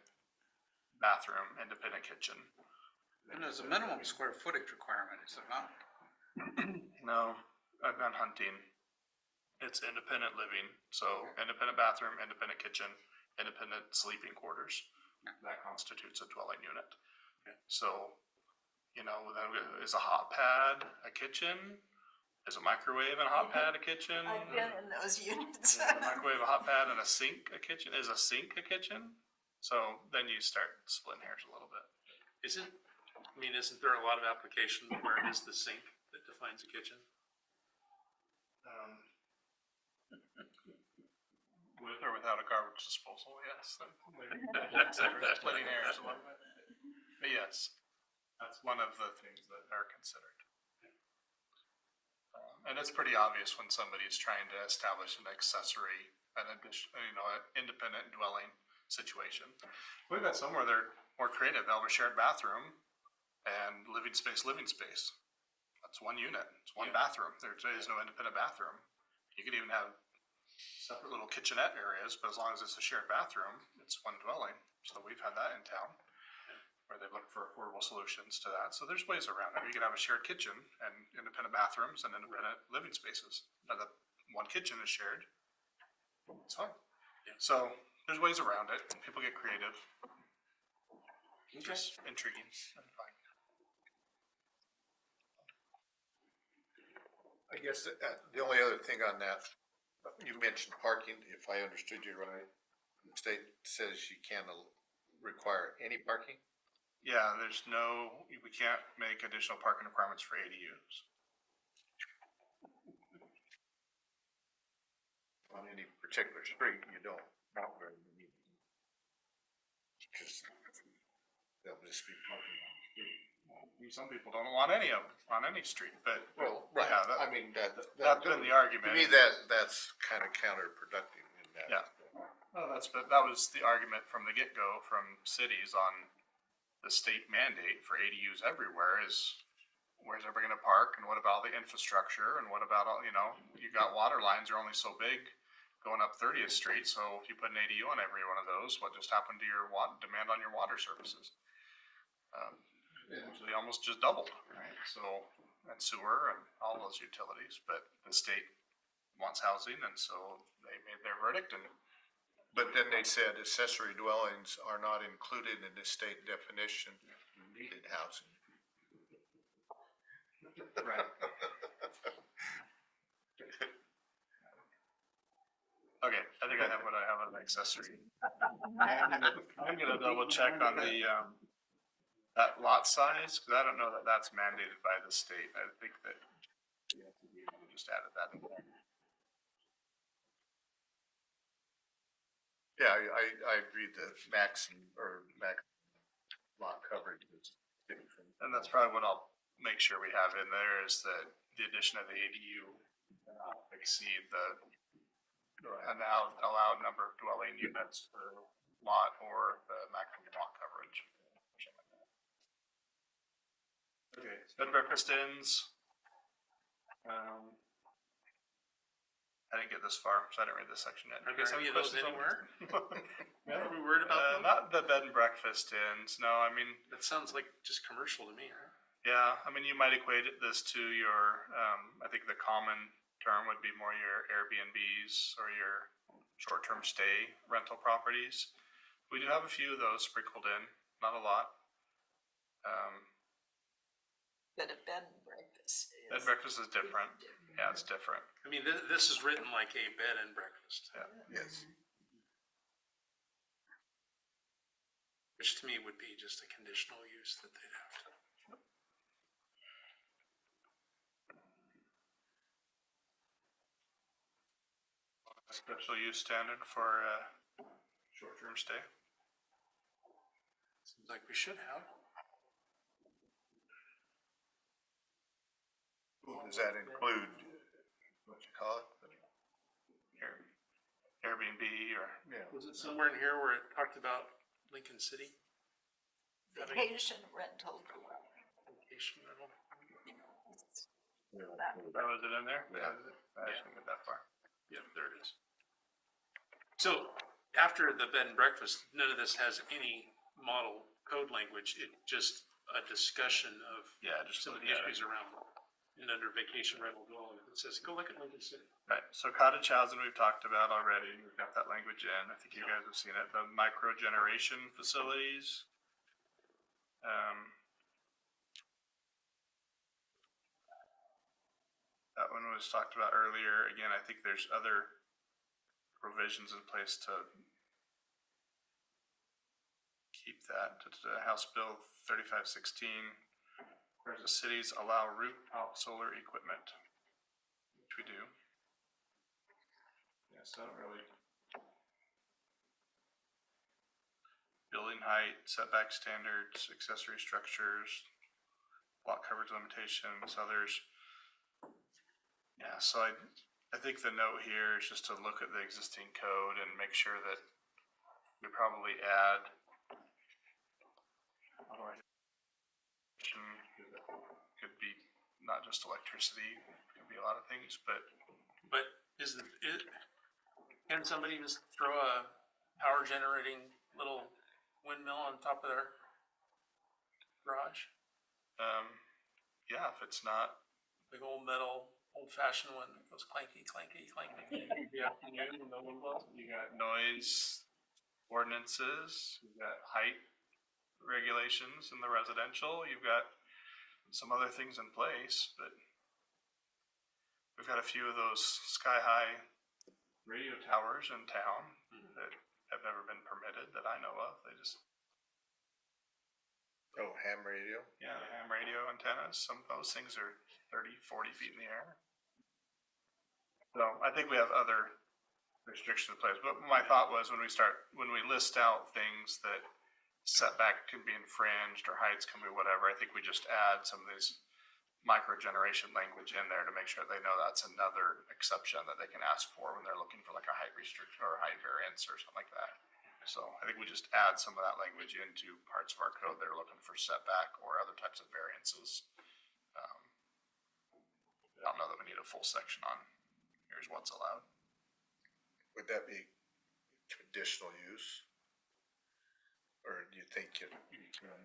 bathroom, independent kitchen. And there's a minimum square footage requirement, is there not? No, I've gone hunting. It's independent living, so independent bathroom, independent kitchen, independent sleeping quarters. That constitutes a dwelling unit. So, then is a hot pad a kitchen? Is a microwave and a hot pad a kitchen? I've been in those units. Is a microwave, a hot pad, and a sink a kitchen? Is a sink a kitchen? So then you start splitting hairs a little bit. Isn't there a lot of applications where it is the sink that defines a kitchen? With or without a garbage disposal, yes. Splitting hairs a little bit. But yes, that's one of the things that are considered. And it's pretty obvious when somebody's trying to establish an accessory, an addition, an independent dwelling situation. We've got some where they're more creative. They'll have a shared bathroom and living space. That's one unit. It's one bathroom. There is no independent bathroom. You could even have separate little kitchenette areas, but as long as it's a shared bathroom, it's one dwelling. So we've had that in town, where they've looked for affordable solutions to that. So there's ways around it. You could have a shared kitchen and independent bathrooms and independent living spaces. Now the one kitchen is shared, it's fine. So there's ways around it. People get creative. It's just intriguing and fine. I guess the only other thing on that, you mentioned parking, if I understood you right. The state says you can't require any parking Yeah, we can't make additional parking requirements for ADUs. on any particular street. You don't, not where you need. Because they'll just be parking on the street. Some people don't want any of them on any street, but Well, right, Yeah, that- I mean, that's been the argument. To me, that's kind of counterproductive in that. Yeah. Well, that was the argument from the get-go from cities on the state mandate for ADUs everywhere is, where's everybody gonna park, and what about all the infrastructure, and what about all, you know, you got water lines are only so big going up 30th Street, so if you put an ADU on every one of those, what just happened to your demand on your water services? Usually almost just doubled, right? So, and sewer and all those utilities, but the state wants housing, and so they made their verdict, and But then they said accessory dwellings are not included in the state definition of needed housing. right. Okay, I think I have what I have on the accessory. I'm gonna double check on the, that lot size, cause I don't know that that's mandated by the state. I think that we just added that in there. Yeah, I agree that max lot coverage is different. And that's probably what I'll make sure we have in there is that the addition of the ADU exceed the allowed number of dwelling units per lot or the maximum lot coverage. Okay, bed and breakfast inns. I didn't get this far, so I didn't read this section yet. Are there any of those Questions on anywhere? this? Are we worried about them? Not the bed and breakfast inns, no, I mean, That sounds like just commercial to me, right? yeah, I mean, you might equate this to your, I think the common term would be more your Airbnbs or your short-term stay rental properties. We do have a few of those sprinkled in, not a lot. But a bed and breakfast is. Bed and breakfast is different, yeah, it's different. I mean, this is written like a bed and breakfast, Yes. which to me would be just a conditional use that they'd have to. Special use standard for, short-term stay. Seems like we should have. Does that include, what you call it? Airbnb or, Yeah. Was it somewhere in here where it talked about Lincoln City? Vacation rental dwelling. Vacation rental? was it in there? Yeah. I didn't get that far. Yep, there it is. So after the bed and breakfast, none of this has any model code language. It just a discussion of Yeah, just some of the look at it. issues around and under vacation rental dwelling. It says, go look at Lincoln City. Right, so cottage housing we've talked about already, we've got that language in, I think you guys have seen it, the micro generation facilities. That one was talked about earlier, again, I think there's other provisions in place to keep that, House Bill 3516, where the cities allow rooftop solar equipment, which we do. Yes, I don't really. Building height, setback standards, accessory structures, lot coverage limitations, others. Yeah, so I think the note here is just to look at the existing code and make sure that we probably add. Could be not just electricity, could be a lot of things, but But can somebody just throw a power generating little windmill on top of their garage? yeah, if it's not, Big old metal, old fashioned one that goes clanky, clanky, clanky. Yeah, no one blows. you got noise ordinances, you've got height regulations in the residential, you've got some other things in place, but we've got a few of those sky-high radio towers in town that have never been permitted that I know of. They just, Oh, ham radio? yeah, the ham radio antennas, some of those things are 30, 40 feet in the air. So I think we have other restrictions in place, but my thought was when we list out things that setback can be infringed or heights can be whatever, I think we just add some of these micro generation language in there to make sure they know that's another exception that they can ask for when they're looking for like a height restriction or a height variance or something like that. So I think we just add some of that language into parts of our code that are looking for setback or other types of variances. I don't know that we need a full section on here's what's allowed. Would that be conditional use? Or do you think you can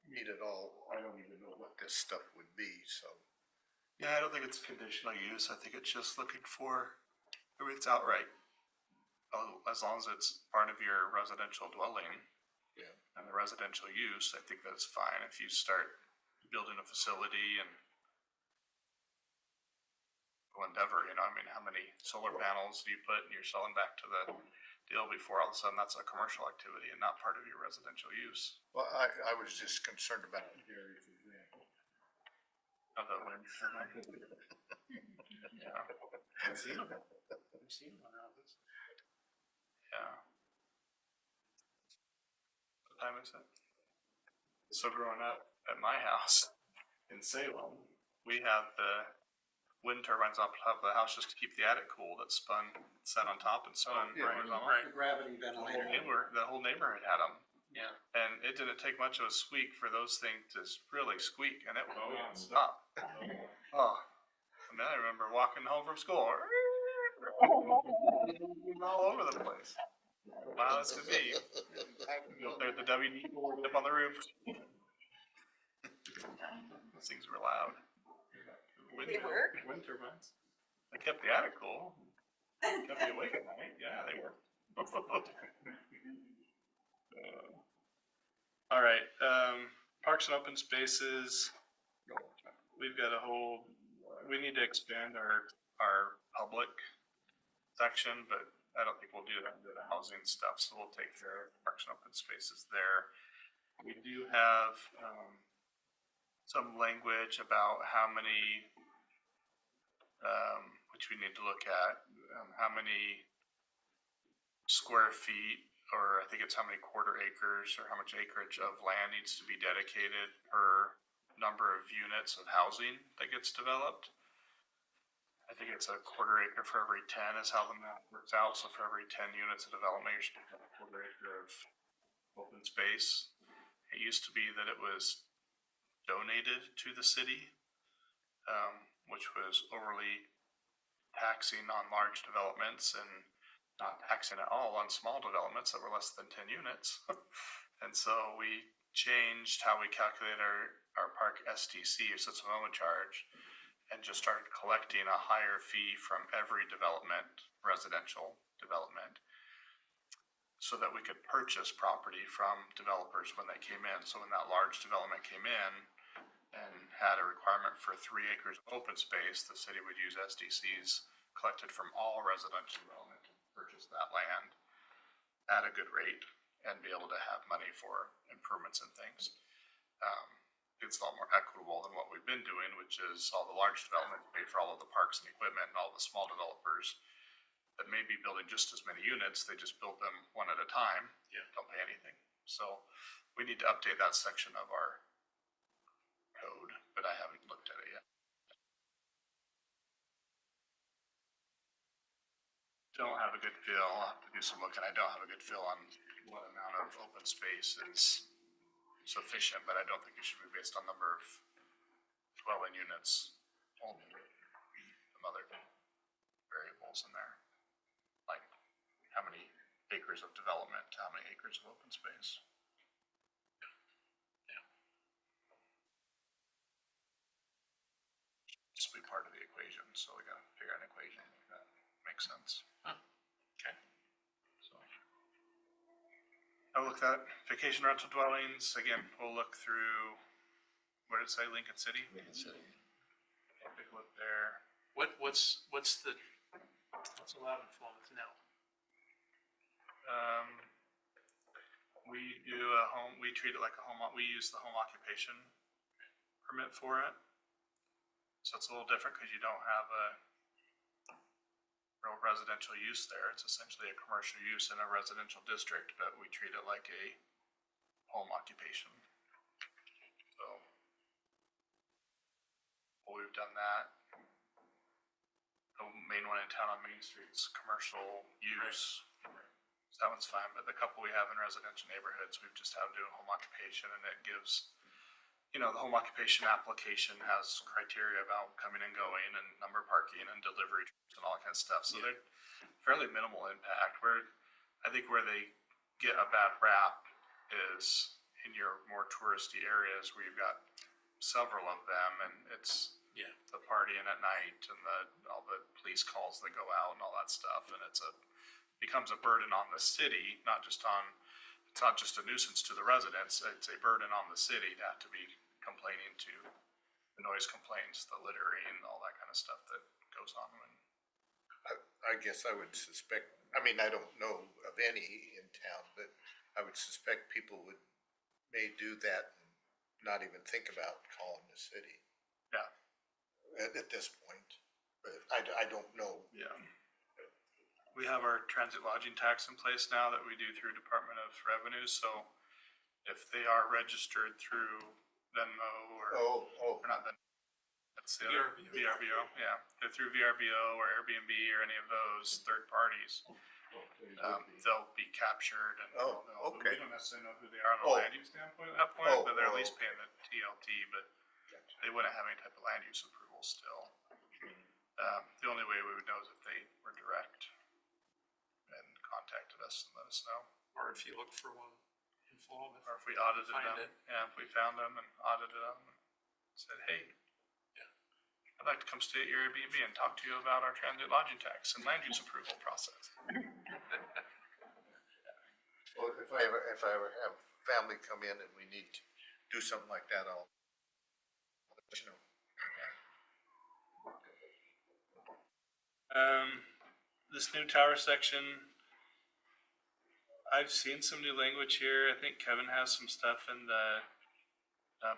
meet it all? I don't even know what this stuff would be, so. Yeah, I don't think it's conditional use. I think it's just looking for, I mean, it's outright. Oh, as long as it's part of your residential dwelling. Yeah. And the residential use, I think that's fine. If you start building a facility and endeavor, you know, I mean, how many solar panels do you put and you're selling back to the deal before all of a sudden that's a commercial activity and not part of your residential use? Well, I was just concerned about Gary, for example. Of the wind turbine. Yeah. I've seen them. I've seen one houses. Yeah. What time is it? So growing up at my house in Salem, we have the wind turbines on top of the house just to keep the attic cool that spun, set on top and spun horizontally. right. Gravity ventilator. The whole neighborhood had them. Yeah. And it didn't take much of a squeak for those things to really squeak, and it would stop. Oh, I mean, I remember walking home from school, all over the place. Wow, this could be. Go up there at the WD, up on the roof. Those things were loud. They work? Wind turbines. They kept the attic cool. Kept me awake at night. Yeah, they worked. All right, parks and open spaces. We've got a whole, we need to expand our public section, but I don't think we'll do that under the housing stuff, so we'll take care of parks and open spaces there. We do have, some language about how many, which we need to look at, how many square feet, or I think it's how many quarter acres or how much acreage of land needs to be dedicated per number of units of housing that gets developed. I think it's a quarter acre for every 10 is how the math works out. So for every 10 units of development, you're supposed to have a quarter acre of open space. It used to be that it was donated to the city, which was overly taxing on large developments and not taxing at all on small developments that were less than 10 units. And so we changed how we calculate our park STC, or system development charge, and just started collecting a higher fee from every development, residential development, so that we could purchase property from developers when they came in. So when that large development came in and had a requirement for 3 acres of open space, the city would use SDCs collected from all residential development to purchase that land at a good rate and be able to have money for improvements and things. It's a lot more equitable than what we've been doing, which is all the large development pay for all of the parks and equipment, and all the small developers that may be building just as many units, they just build them one at a time. Yeah. Don't pay anything. So we need to update that section of our code, but I haven't looked at it yet. Don't have a good feel. I'll have to do some looking. I don't have a good feel on what amount of open space is sufficient, but I don't think it should be based on number of dwelling units only. Some other variables in there, like how many acres of development, how many acres of open space. Yeah. Just be part of the equation, so we gotta figure out an equation that makes sense. Okay. So I'll look at vacation rental dwellings, again, we'll look through, what did it say, Lincoln City? Lincoln City. Take a look there. What's allowed in Philomath now? We do we treat it like a home, we use the home occupation permit for it. So it's a little different because you don't have a real residential use there. It's essentially a commercial use in a residential district, but we treat it like a home occupation. So we've done that. The main one in town on Main Street's commercial use. So that one's fine, but the couple we have in residential neighborhoods, we've just had to do a home occupation, and it gives, you know, the home occupation application has criteria about coming and going and number of parking and delivery and all that kind of stuff. So they're fairly minimal impact. I think where they get a bad rap is in your more touristy areas where you've got several of them, and it's Yeah. the partying at night and all the police calls that go out and all that stuff, and becomes a burden on the city, it's not just a nuisance to the residents, it's a burden on the city to have to be complaining to the noise complaints, the littering, all that kind of stuff that goes on when. I guess I would suspect, I mean, I don't know of any in town, but I would suspect people may do that and not even think about calling the city Yeah, at this point. But I don't know. yeah. We have our transit lodging tax in place now that we do through Department of Revenue, so if they are registered through Venmo or Oh, not Venmo, that's the other, VRBO, yeah. They're through VRBO or Airbnb or any of those third parties. They'll be captured and Oh, okay. we don't necessarily know who they are on a Oh. land use standpoint at that point, but they're at least Okay. paying the TLT, but they wouldn't have any type of land use approval still. The only way we would know is if they were direct and contacted us and let us know. Or if you look for one in Fulham. Or if we audited Find them, it. yeah, if we found them and audited them and said, hey, Yeah. I'd like to come stay at your Airbnb and talk to you about our transit lodging tax and land use approval process. Well, if I ever have family come in and we need to do something like that, I'll let you know. This new tower section, I've seen some new language here. I think Kevin has some stuff in the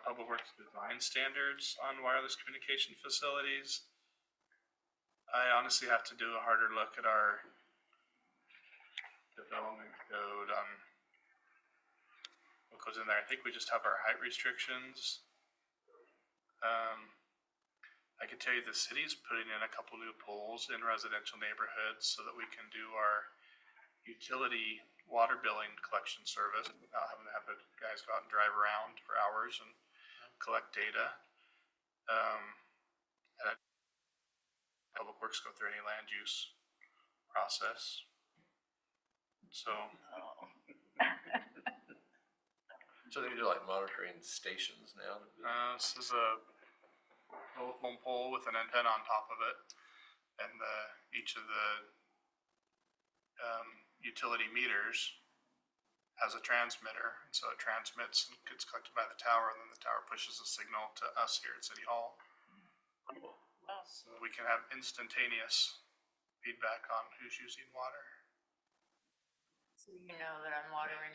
Public Works design standards on wireless communication facilities. I honestly have to do a harder look at our development code on what goes in there. I think we just have our height restrictions. I can tell you the city's putting in a couple new poles in residential neighborhoods so that we can do our utility water billing collection service without having to have the guys go out and drive around for hours and collect data. And Public Works go through any land use process. So, So they do like monitoring stations now? this is a telephone pole with an antenna on top of it. And each of the utility meters has a transmitter, and so it transmits and gets collected by the tower, and then the tower pushes a signal to us here at City Hall. So we can have instantaneous feedback on who's using water. So you know that I'm watering.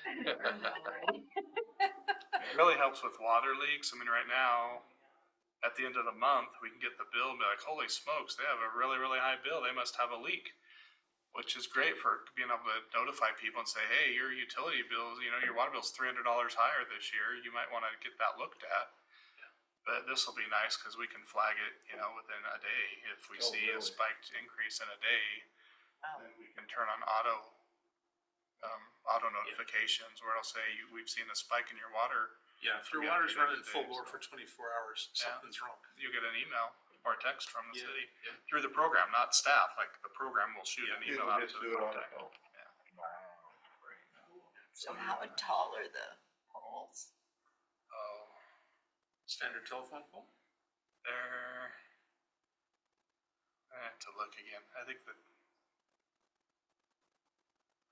It really helps with water leaks. I mean, right now, at the end of the month, we can get the bill and be like, holy smokes, they have a really, really high bill. They must have a leak. Which is great for being able to notify people and say, hey, your utility bills, you know, your water bill's $300 higher this year. You might want to get that looked at. But this will be nice because we can flag it, you know, within a day. If we see a really? spiked increase in a day, Oh. then we can turn on auto notifications where it'll say, we've seen a spike in your water. Yeah, if your Yeah, water's it running is full days, bore so. for 24 hours, Yeah. something's wrong. You get an email or a text from the Yeah, city yeah. through the program, not staff. Like the program will shoot an email out to the contact. So how tall are the poles? Oh. Standard telephone pole? There. I have to look again. I think that.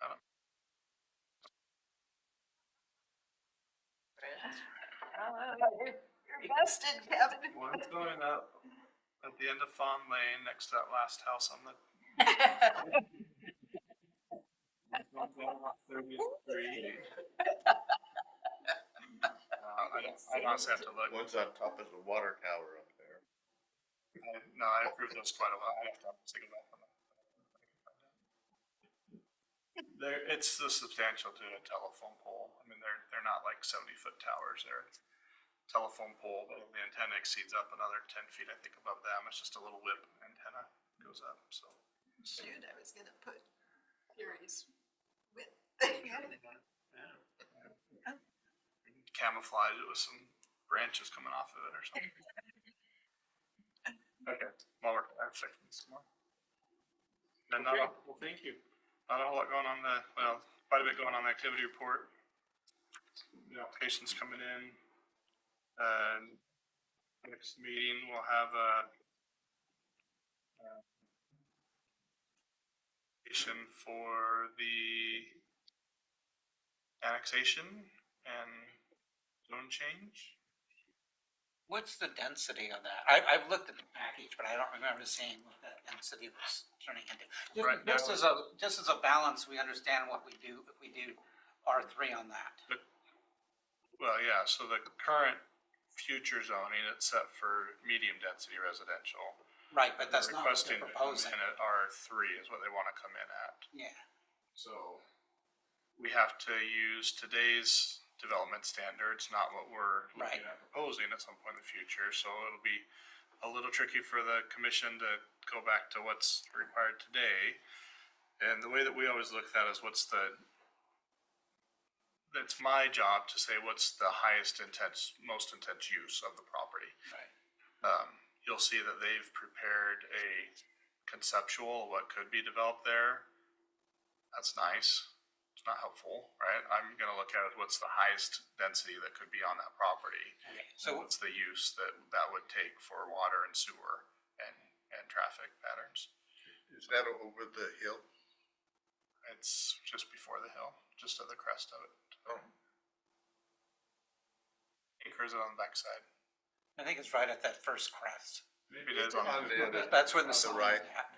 I don't. You're busted, Kevin. One's going up at the end of Fawn Lane next to that last house on the. One's going up 30th Street. I honestly have to look. One's on top of the water tower up there. No, I approved those quite a while. I have to think about them. It's substantial to a telephone pole. I mean, they're not like 70-foot towers. They're a telephone pole, but the antenna exceeds up another 10 feet, I think, above them. It's just a little whip antenna goes up. So Shoot, I was gonna put Gary's with. Camouflage it with some branches coming off of it or something. Okay, well, I have seconds more. And not, Okay, a- well, thank you. not a whole lot going on quite a bit going on the activity report. The applications coming in. Next meeting, we'll have a application for the annexation and zone change. What's the density of that? I've looked at the package, but I don't remember seeing what that density was turning into. Right now- Just as a balance, we understand what we do, if we do R3 on that. Well, yeah, so the current future zoning, it's set for medium density residential. Right, but that's not what they're Requesting to come proposing. in at R3 is what they wanna come in at. Yeah, So we have to use today's development standards, not what we're looking Right. at proposing at some point in the future. So it'll be a little tricky for the commission to go back to what's required today. And the way that we always look at that is it's my job to say what's the most intense use of the property. right. You'll see that they've prepared a conceptual, of what could be developed there. That's nice. It's not helpful, right? I'm gonna look at what's the highest density that could be on that property. So So, what's the use that would take for water and sewer and traffic patterns? Is that over the hill? It's just before the hill, just at the crest of it. Oh. Acres on the backside. I think it's right at that first crest. Maybe it is on the That's where the On the sign right. is at,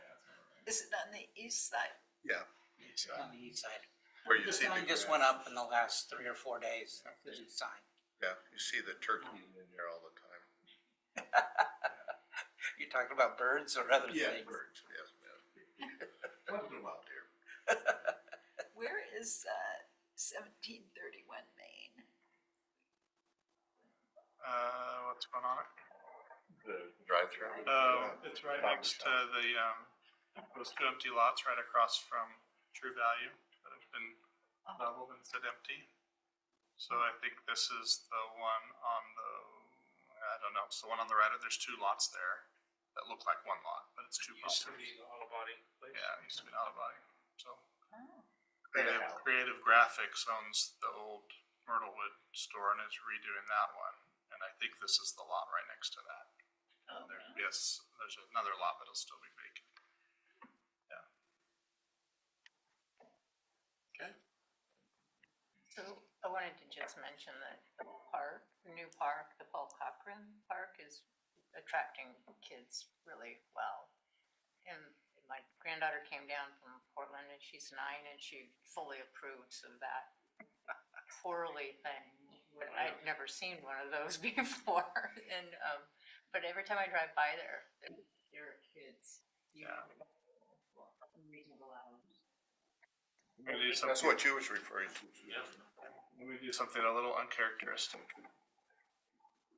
Is it on the east side? Yeah, east side. on the east side. where you The see sign the, just went up in the last 3 or 4 days, the new sign. yeah, you see the turkey in there all the time. You're talking about birds or other Yeah, things? birds, yes, ma'am. Once in a while, deer. Where is 1731 Main? What's going on? The drive-through. It's right next to those two empty lots right across from True Value that have been leveled and sit empty. So I think this is the one on I don't know, it's the one on the right. There's two lots there that look like one lot, but it's two Used to properties. be the auto body place. Yeah, it used to be an auto body, so. Oh. Creative Graphics owns the old Myrtlewood store and is redoing that one. And I think this is the lot right next to that. Oh, Yes, there's another lot that'll still be vacant. Okay. So I wanted to just mention that the park, the new park, the Paul Cochran Park is attracting kids really well. And my granddaughter came down from Portland and she's 9 and she fully approves of that twirly thing. I'd never seen one of those before. And, but every time I drive by there are kids. Yeah. Reasonable hours. We're gonna do That's something, what you was referring to. Yeah. we're gonna do something a little uncharacteristic.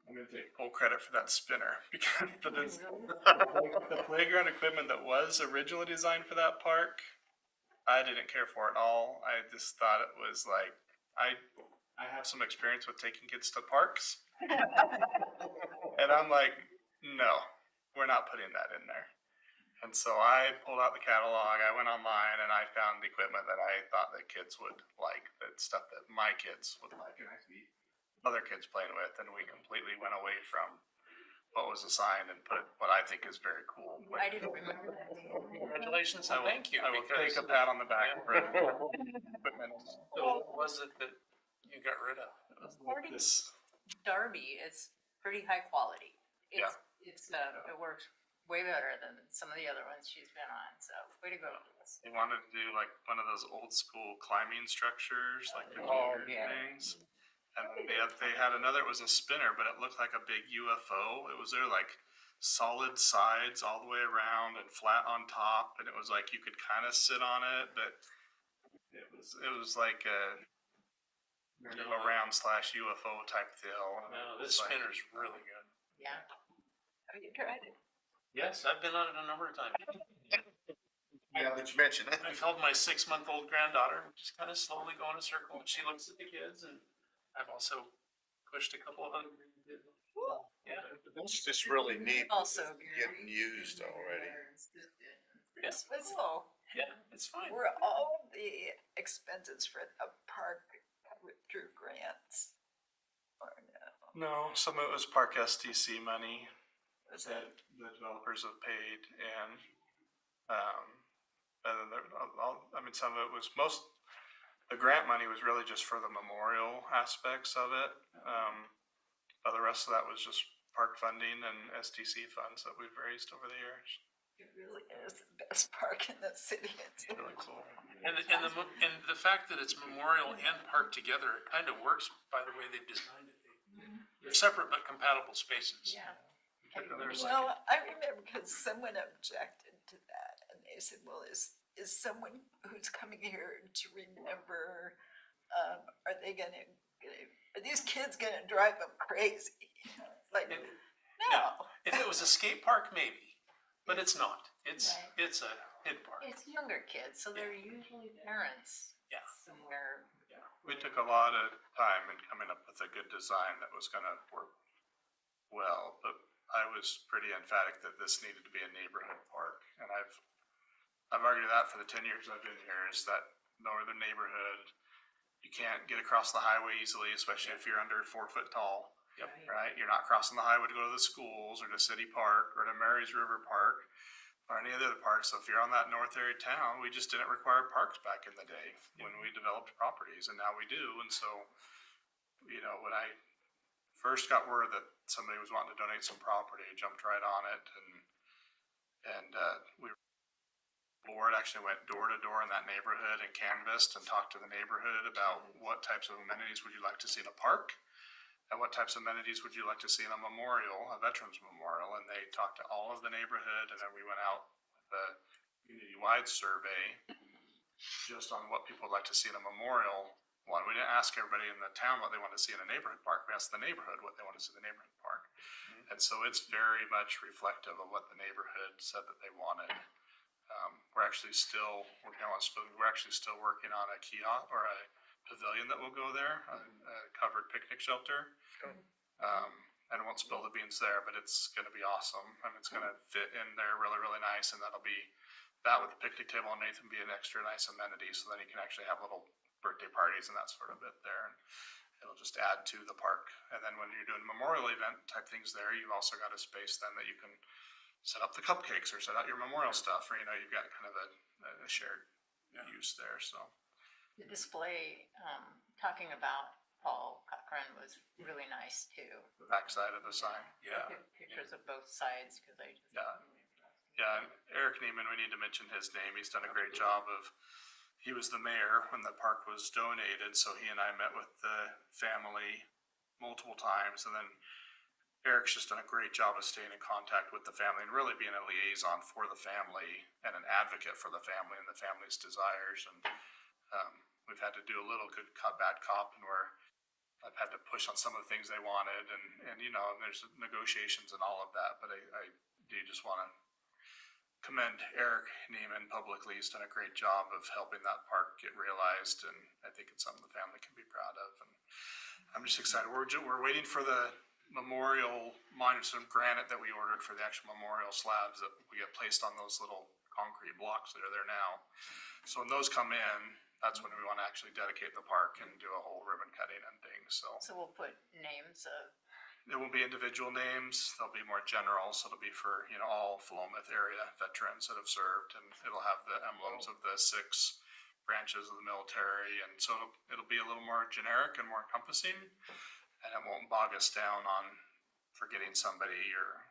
I'm gonna take full credit for that spinner because the playground equipment that was originally designed for that park, I didn't care for at all. I just thought it was like, I have some experience with taking kids to parks. And I'm like, no, we're not putting that in there. And so I pulled out the catalog, I went online and I found equipment that I thought that kids would like, that stuff that my kids would like, and I see other kids playing with, and we completely went away from what was assigned and put what I think is very cool. I didn't remember that. Congratulations I and will- thank you. I will because- take a pat on the back Yeah. for equipment. So what was it that you got rid of? This, Darby is pretty high quality. Yeah. It works way better than some of the other ones she's been on, so way to go. they wanted to do like one of those old school climbing structures, like the Oh, computer yeah. things. And then they had another, it was a spinner, but it looked like a big UFO. It was there like solid sides all the way around and flat on top, and it was like you could kind of sit on it, but it was like a around/UFO type deal. No, It's this like- spinner's really good. Yeah. Have you tried it? Yes, I've been on it a number of times. Now that you mention it. I've held my 6-month-old granddaughter, and just kind of slowly go in a circle, and she looks at the kids, and I've also pushed a couple of other kids. Yeah. It's just really neat. Also, Getting used already. Yes, So, Yeah, it's fine. were all the expenses for the park covered through grants? Or no? No, some of it was Park STC money Was that it, the developers have paid, and then I mean, some of it was the grant money was really just for the memorial aspects of it. But the rest of that was just park funding and STC funds that we've raised over the years. it really is the best park in the city. It's Really cool. And the fact that it's memorial and park together, it kind of works by the way they've designed it. They're separate but compatible spaces. yeah. Well, I remember because someone objected to that and they said, well, is someone who's coming here to remember, are these kids gonna drive them crazy? It's like, no. If it was a skate park, maybe, but it's not. It's a kid park. It's younger kids, so they're usually parents Yeah. somewhere. We took a lot of time in coming up with a good design that was gonna work well, but I was pretty emphatic that this needed to be a neighborhood park, and I've argued that for the 10 years I've been here, is that northern neighborhood, you can't get across the highway easily, especially if you're under 4 foot tall. Yep. Right? You're not crossing the highway to go to the schools or to City Park or to Mary's River Park or any of the other parks. So if you're on that north area of town, we just didn't require parks back in the day when we developed properties, and now we do. And so, when I first got word that somebody was wanting to donate some property, I jumped right on it, and Board actually went door to door in that neighborhood and canvassed and talked to the neighborhood about what types of amenities would you like to see in a park, and what types of amenities would you like to see in a memorial, a veterans memorial. And they talked to all of the neighborhood, and then we went out with a community-wide survey just on what people would like to see in a memorial one. We didn't ask everybody in the town what they want to see in a neighborhood park. We asked the neighborhood what they want to see in the neighborhood park. And so it's very much reflective of what the neighborhood said that they wanted. We're actually still working on a kiosk or a pavilion that will go there, a covered picnic shelter. And I won't spill the beans there, but it's gonna be awesome, and it's gonna fit in there really, really nice, and that'll be, that with the picnic table and Nathan, be an extra nice amenity, so then you can actually have little birthday parties and that sort of bit there, and it'll just add to the park. And then when you're doing memorial event type things there, you've also got a space then that you can set up the cupcakes or set out your memorial stuff, or you've got kind of a shared use there. So The display, talking about Paul Cochran was really nice too. the backside of the sign, yeah. Pictures of both sides, cause I just. Yeah, and Eric Neiman, we need to mention his name. He's done a great job he was the mayor when the park was donated, so he and I met with the family multiple times, and then Eric's just done a great job of staying in contact with the family and really being a liaison for the family and an advocate for the family and the family's desires. And we've had to do a little good cop, bad cop, and where I've had to push on some of the things they wanted, and there's negotiations and all of that, but I do just want to commend Eric Neiman publicly. He's done a great job of helping that park get realized, and I think it's something the family can be proud of. And I'm just excited. We're waiting for the memorial monuments of granite that we ordered for the actual memorial slabs that we get placed on those little concrete blocks that are there now. So when those come in, that's when we want to actually dedicate the park and do a whole ribbon cutting and things. So So we'll put names of, it won't be individual names. They'll be more general. So it'll be for, all Philomath area veterans that have served, and it'll have the emblems of the 6 branches of the military. And so it'll be a little more generic and more encompassing, and it won't bog us down on forgetting somebody or,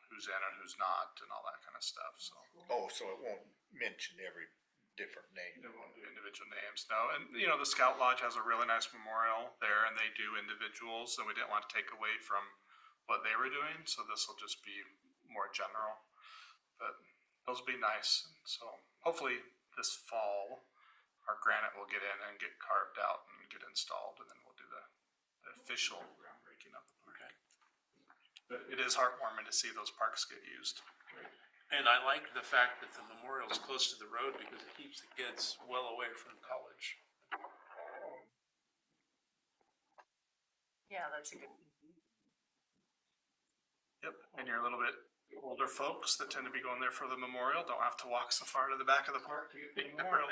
who's in and who's not and all that kind of stuff. So Oh, so it won't mention every different name. it won't do individual names, no. And, the Scout Lodge has a really nice memorial there, and they do individuals, and we didn't want to take away from what they were doing, so this will just be more general. But those will be nice. So hopefully this fall, our granite will get in and get carved out and get installed, and then we'll do the official groundbreaking of the park. But it is heartwarming to see those parks get used. And I like the fact that the memorial's close to the road because it keeps the kids well away from college. Yeah, that's a good. Yep, and you're a little bit older folks that tend to be going there for the memorial, don't have to walk so far to the back of the park to get the memorial.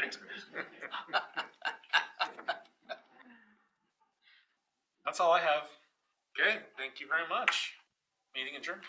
That's all I have. Okay, thank you very much. Meeting adjourned.